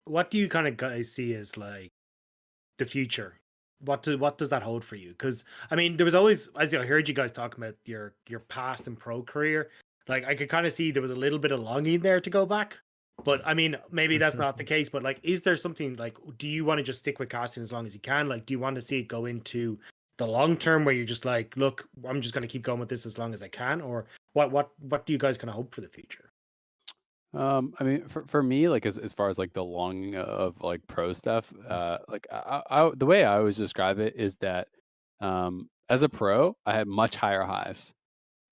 [SPEAKER 4] What do you kind of guys see as like the future? What does that hold for you? Because I mean, there was always, as I heard you guys talking about your past and pro career, like I could kind of see there was a little bit of longing there to go back. But I mean, maybe that's not the case. But like, is there something like, do you want to just stick with casting as long as you can? Like, do you want to see it go into the long term where you're just like, look, I'm just going to keep going with this as long as I can? Or what do you guys kind of hope for the future?
[SPEAKER 2] I mean, for me, like as far as like the longing of like pro stuff, like the way I always describe it is that as a pro, I had much higher highs,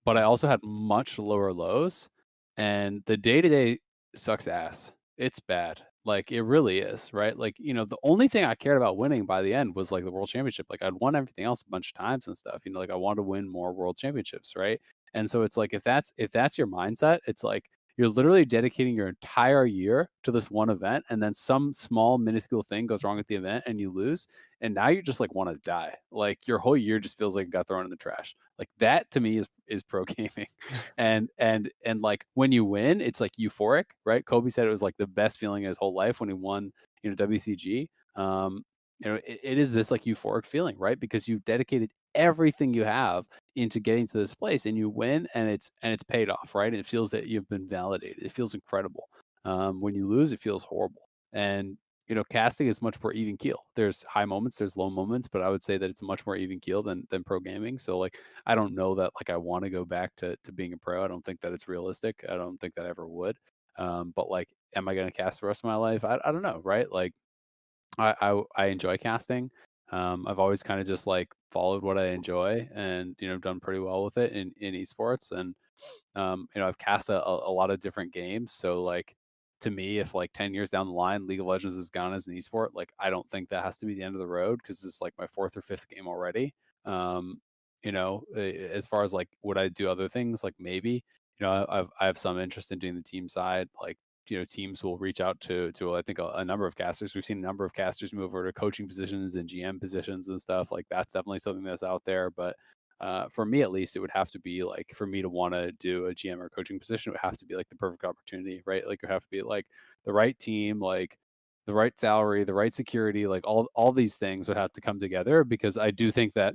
[SPEAKER 2] but I also had much lower lows, and the day to day sucks ass. It's bad. Like it really is, right? Like, the only thing I cared about winning by the end was like the world championship. Like I'd won everything else a bunch of times and stuff. Like I wanted to win more world championships, right? And so it's like if that's your mindset, it's like you're literally dedicating your entire year to this one event, and then some small minuscule thing goes wrong at the event and you lose, and now you just like want to die. Like your whole year just feels like it got thrown in the trash. Like that to me is pro gaming. and like when you win, it's like euphoric, right? Kobe said it was like the best feeling in his whole life when he won, WCG. It is this like euphoric feeling, right? Because you've dedicated everything you have into getting to this place, and you win, and it's paid off, right? And it feels that you've been validated. It feels incredible. When you lose, it feels horrible. And casting is much more even keel. There's high moments, there's low moments, but I would say that it's much more even keel than pro gaming. So like I don't know that like I want to go back to being a pro. I don't think that it's realistic. I don't think that I ever would. But like, am I going to cast the rest of my life? I don't know, right? Like I enjoy casting. I've always kind of just like followed what I enjoy, and done pretty well with it in esports. And I've cast a lot of different games. So like to me, if like 10 years down the line, League of Legends is gone as an esport, like I don't think that has to be the end of the road, because it's like my 4th or 5th game already. As far as like would I do other things, like maybe, I have some interest in doing the team side. Like teams will reach out to I think a number of casters. We've seen a number of casters move over to coaching positions and GM positions and stuff. Like that's definitely something that's out there. But for me, at least, it would have to be like, for me to want to do a GM or coaching position, it would have to be like the perfect opportunity, right? Like it would have to be like the right team, like the right salary, the right security, like all these things would have to come together, because I do think that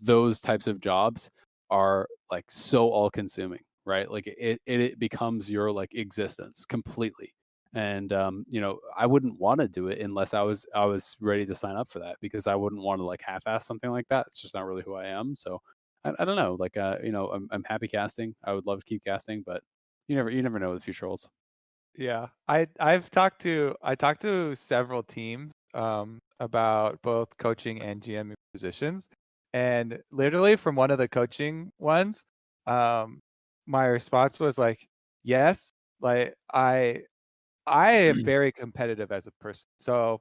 [SPEAKER 2] those types of jobs are like so all consuming, right? Like it becomes your like existence completely. And I wouldn't want to do it unless I was ready to sign up for that, because I wouldn't want to like half-ass something like that. It's just not really who I am. So I don't know. Like I'm happy casting. I would love to keep casting, but you never know what the future holds.
[SPEAKER 3] Yeah, I talked to several teams about both coaching and GM positions, and literally from one of the coaching ones, um, my response was like, yes, like I am very competitive as a person. So,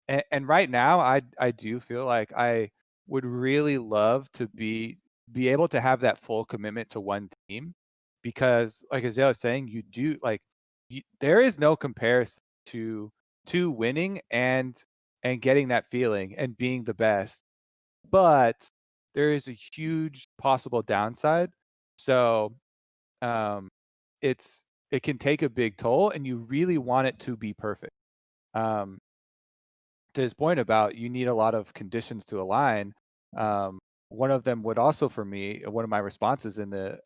[SPEAKER 3] and right now I do feel like I would really love to be able to have that full commitment to one team, because like Azael was saying, you do like there is no comparison to winning and getting that feeling and being the best. But there is a huge possible downside. So, um it can take a big toll, and you really want it to be perfect. Um, to his point about you need a lot of conditions to align, um, one of them would also, for me, one of my responses in the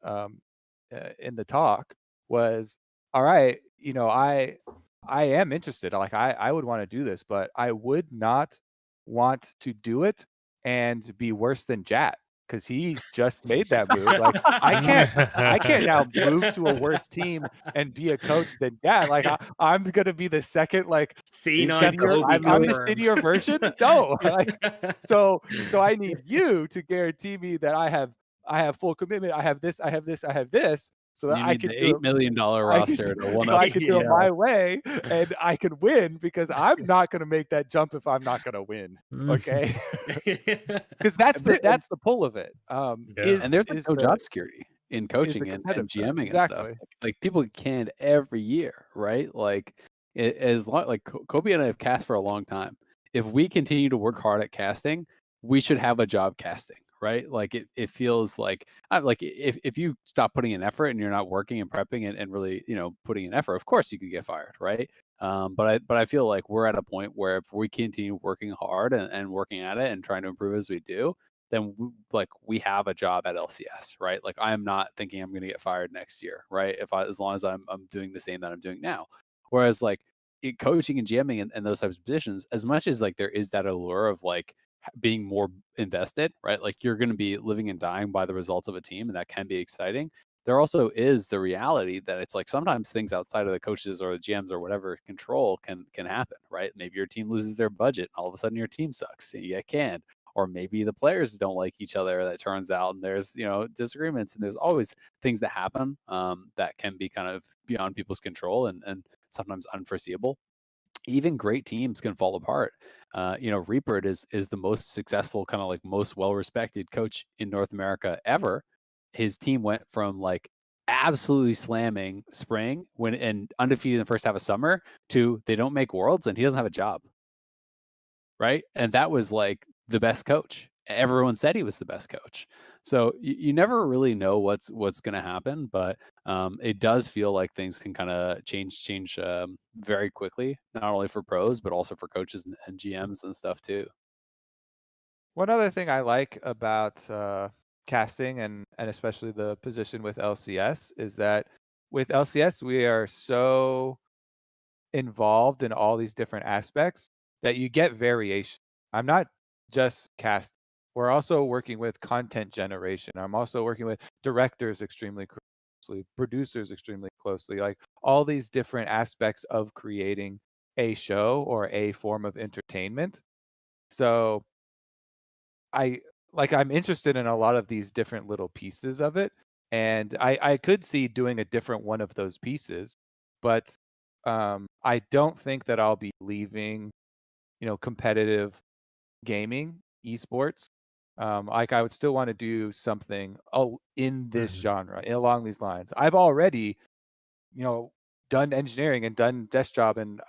[SPEAKER 3] talk was, all right, I am interested. Like I would want to do this, but I would not want to do it and be worse than Jat, because he just made that move. Like I can't now move to a worse team and be a coach than Jat. Like I'm gonna be the second like
[SPEAKER 4] C9
[SPEAKER 3] shittier.
[SPEAKER 4] Kobe
[SPEAKER 3] I'm the
[SPEAKER 4] confirmed.
[SPEAKER 3] shittier version. No, like so I need you to guarantee me that I have full commitment. I have this. I have this. I have this. So that
[SPEAKER 2] You
[SPEAKER 3] I
[SPEAKER 2] need
[SPEAKER 3] can
[SPEAKER 2] the
[SPEAKER 3] do
[SPEAKER 2] $8 million roster to one
[SPEAKER 3] so
[SPEAKER 2] up.
[SPEAKER 3] I can do it
[SPEAKER 2] Yeah.
[SPEAKER 3] my way, and I can win, because I'm not going to make that jump if I'm not going to win. Okay, because that's the pull of it.
[SPEAKER 2] And there's like no job security in coaching and
[SPEAKER 3] competitiveness.
[SPEAKER 2] GMing and stuff.
[SPEAKER 3] Exactly.
[SPEAKER 2] Like people get canned every year, right? Like as long like Kobe and I have cast for a long time. If we continue to work hard at casting, we should have a job casting, right? Like it feels like if you stop putting in effort and you're not working and prepping and really putting in effort, of course you could get fired, right? But I feel like we're at a point where if we continue working hard and working at it and trying to improve as we do, then we have a job at LCS, right? Like I'm not thinking I'm going to get fired next year, right? As long as I'm doing the same that I'm doing now. Whereas like coaching and GMing and those types of positions, as much as like there is that allure of like being more invested, right? Like you're going to be living and dying by the results of a team, and that can be exciting. There also is the reality that it's like sometimes things outside of the coaches or the GMs or whatever control can happen, right? Maybe your team loses their budget, and all of a sudden your team sucks. Yeah, it can. Or maybe the players don't like each other, that turns out, and there's disagreements, and there's always things that happen that can be kind of beyond people's control and sometimes unforeseeable. Even great teams can fall apart. Reaper is the most successful, kind of like most well-respected coach in North America ever. His team went from like absolutely slamming spring and undefeated in the first half of summer to they don't make worlds and he doesn't have a job. Right. And that was like the best coach. Everyone said he was the best coach. So you never really know what's going to happen, but it does feel like things can kind of change very quickly, not only for pros, but also for coaches and GMs and stuff too.
[SPEAKER 3] One other thing I like about casting and especially the position with LCS is that with LCS we are so involved in all these different aspects that you get variation. I'm not just cast. We're also working with content generation. I'm also working with directors extremely closely, producers extremely closely, like all these different aspects of creating a show or a form of entertainment. So I'm interested in a lot of these different little pieces of it. And I could see doing a different one of those pieces, but I don't think that I'll be leaving, competitive gaming, esports. Like I would still want to do something in this genre along these lines. I've already, done engineering and done desk job, and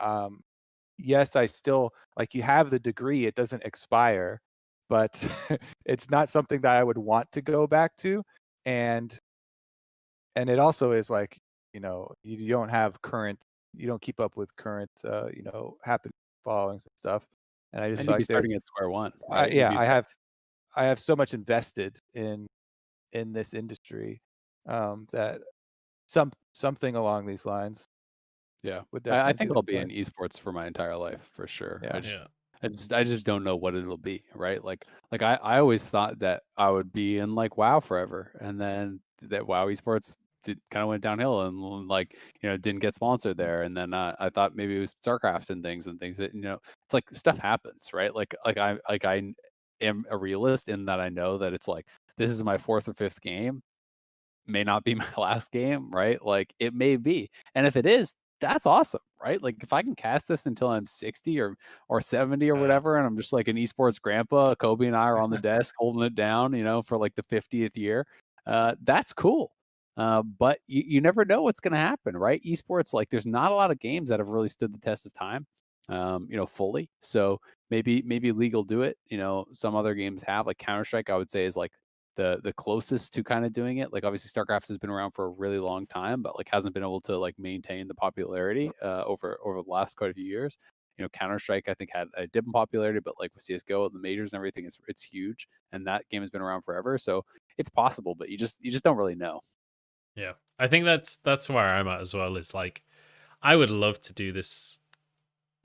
[SPEAKER 3] yes, I still like you have the degree, it doesn't expire, but it's not something that I would want to go back to. And it also is like, you don't have you don't keep up with current happening followings and stuff. And I just
[SPEAKER 2] And
[SPEAKER 3] feel
[SPEAKER 2] you'd be
[SPEAKER 3] like
[SPEAKER 2] starting at square one, right?
[SPEAKER 3] yeah, have so much invested in this industry that something along these lines.
[SPEAKER 2] Yeah,
[SPEAKER 3] would
[SPEAKER 2] I
[SPEAKER 3] definitely
[SPEAKER 2] think
[SPEAKER 3] be
[SPEAKER 2] I'll
[SPEAKER 3] the
[SPEAKER 2] be in
[SPEAKER 3] play.
[SPEAKER 2] esports for my entire life for sure.
[SPEAKER 3] Yeah.
[SPEAKER 2] I just don't know what it'll be, right? Like I always thought that I would be in like WoW forever, and then that WoW esports kind of went downhill and like didn't get sponsored there, and then I thought maybe it was StarCraft and things that it's like stuff happens, right? I am a realist in that I know that it's like this is my 4th or 5th game, may not be my last game, right? Like it may be, and if it is, that's awesome, right? Like if I can cast this until I'm 60 or 70 or whatever, and I'm just like an esports grandpa, Kobe and I are on the desk holding it down, for like the 50th year, that's cool. But you never know what's going to happen, right? Esports, like there's not a lot of games that have really stood the test of time, fully. So maybe League will do it. Some other games have, like Counter-Strike, I would say is like the closest to kind of doing it. Like obviously StarCraft has been around for a really long time, but like hasn't been able to like maintain the popularity over the last quite a few years. Counter-Strike I think had a dip in popularity, but like with CS:GO, the majors and everything, it's huge, and that game has been around forever. So it's possible, but you just don't really know.
[SPEAKER 1] Yeah, I think that's where I'm at as well. Is like I would love to do this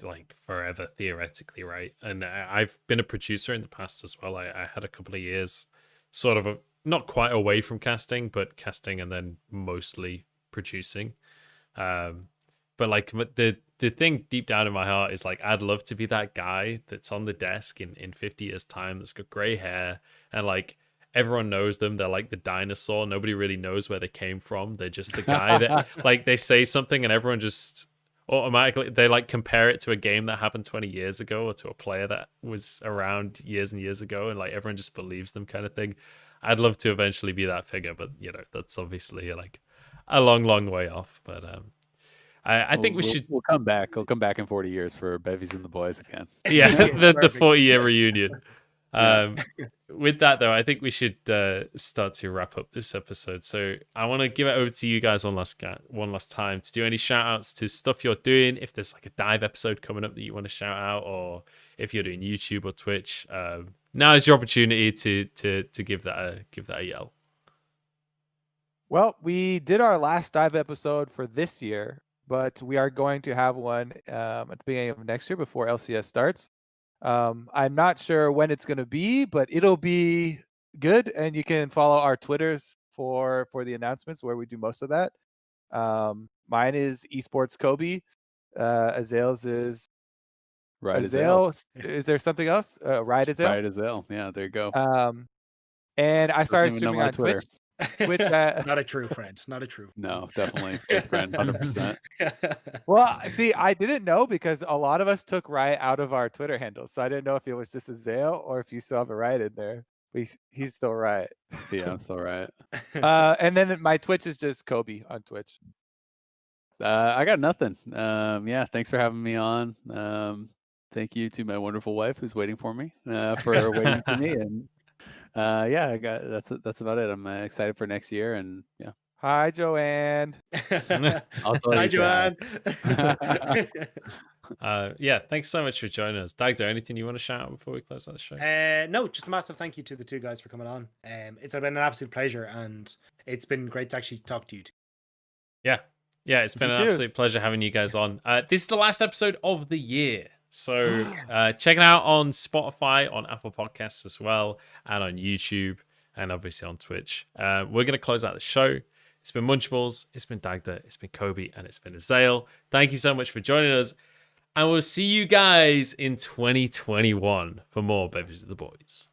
[SPEAKER 1] like forever theoretically, right? And I've been a producer in the past as well. I had a couple of years sort of not quite away from casting, but casting and then mostly producing. But like the thing deep down in my heart is like I'd love to be that guy that's on the desk in 50 years time that's got gray hair, and like everyone knows them. They're like the dinosaur. Nobody really knows where they came from. They're just the guy that like they say something and everyone just automatically they like compare it to a game that happened 20 years ago or to a player that was around years and years ago, and like everyone just believes them kind of thing. I'd love to eventually be that figure, but that's obviously like a long way off. But I think we'll
[SPEAKER 2] come back. We'll come back in 40 years for Bevvies and the boys again.
[SPEAKER 1] Yeah, the 40-year reunion.
[SPEAKER 2] Yeah.
[SPEAKER 1] With that though, I think we should start to wrap up this episode. So I want to give it over to you guys one last time to do any shout outs to stuff you're doing. If there's like a dive episode coming up that you want to shout out, or if you're doing YouTube or Twitch, now is your opportunity to give that a yell.
[SPEAKER 3] Well, we did our last dive episode for this year, but we are going to have one at the beginning of next year before LCS starts. I'm not sure when it's going to be, but it'll be good, and you can follow our Twitters for the announcements where we do most of that. Mine is Esports Kobe. Azael's is
[SPEAKER 2] Right
[SPEAKER 3] Azael. Is there something else? Right Azael.
[SPEAKER 2] Right Azael. Yeah, there you go.
[SPEAKER 3] And I started streaming on Twitch. Twitch,
[SPEAKER 4] not a true friend. Not a true.
[SPEAKER 2] No, definitely fake friend, 100%.
[SPEAKER 3] Well, see, I didn't know because a lot of us took Riot out of our Twitter handles, so I didn't know if it was just Azael or if you still have a Riot in there. He's still Riot.
[SPEAKER 2] Yeah, I'm still Riot.
[SPEAKER 3] And then my Twitch is just Kobe on Twitch.
[SPEAKER 2] I got nothing. Yeah, thanks for having me on. Thank you to my wonderful wife who's waiting for me for waiting for me, and yeah, that's about it. I'm excited for next year, and yeah.
[SPEAKER 3] Hi, Joanne.
[SPEAKER 4] Hi, Joanne.
[SPEAKER 1] Yeah, thanks so much for joining us. Dagdo, anything you want to shout out before we close out the show?
[SPEAKER 4] No, just a massive thank you to the two guys for coming on. It's been an absolute pleasure, and it's been great to actually talk to you two.
[SPEAKER 1] Yeah, it's been an absolute pleasure having you guys on. This is the last episode of the year. So check it out on Spotify, on Apple Podcasts as well, and on YouTube, and obviously on Twitch. We're going to close out the show. It's been Munchables, it's been Dagda, it's been Kobe, and it's been Azael. Thank you so much for joining us, and we'll see you guys in 2021 for more Bevvies of the Boys.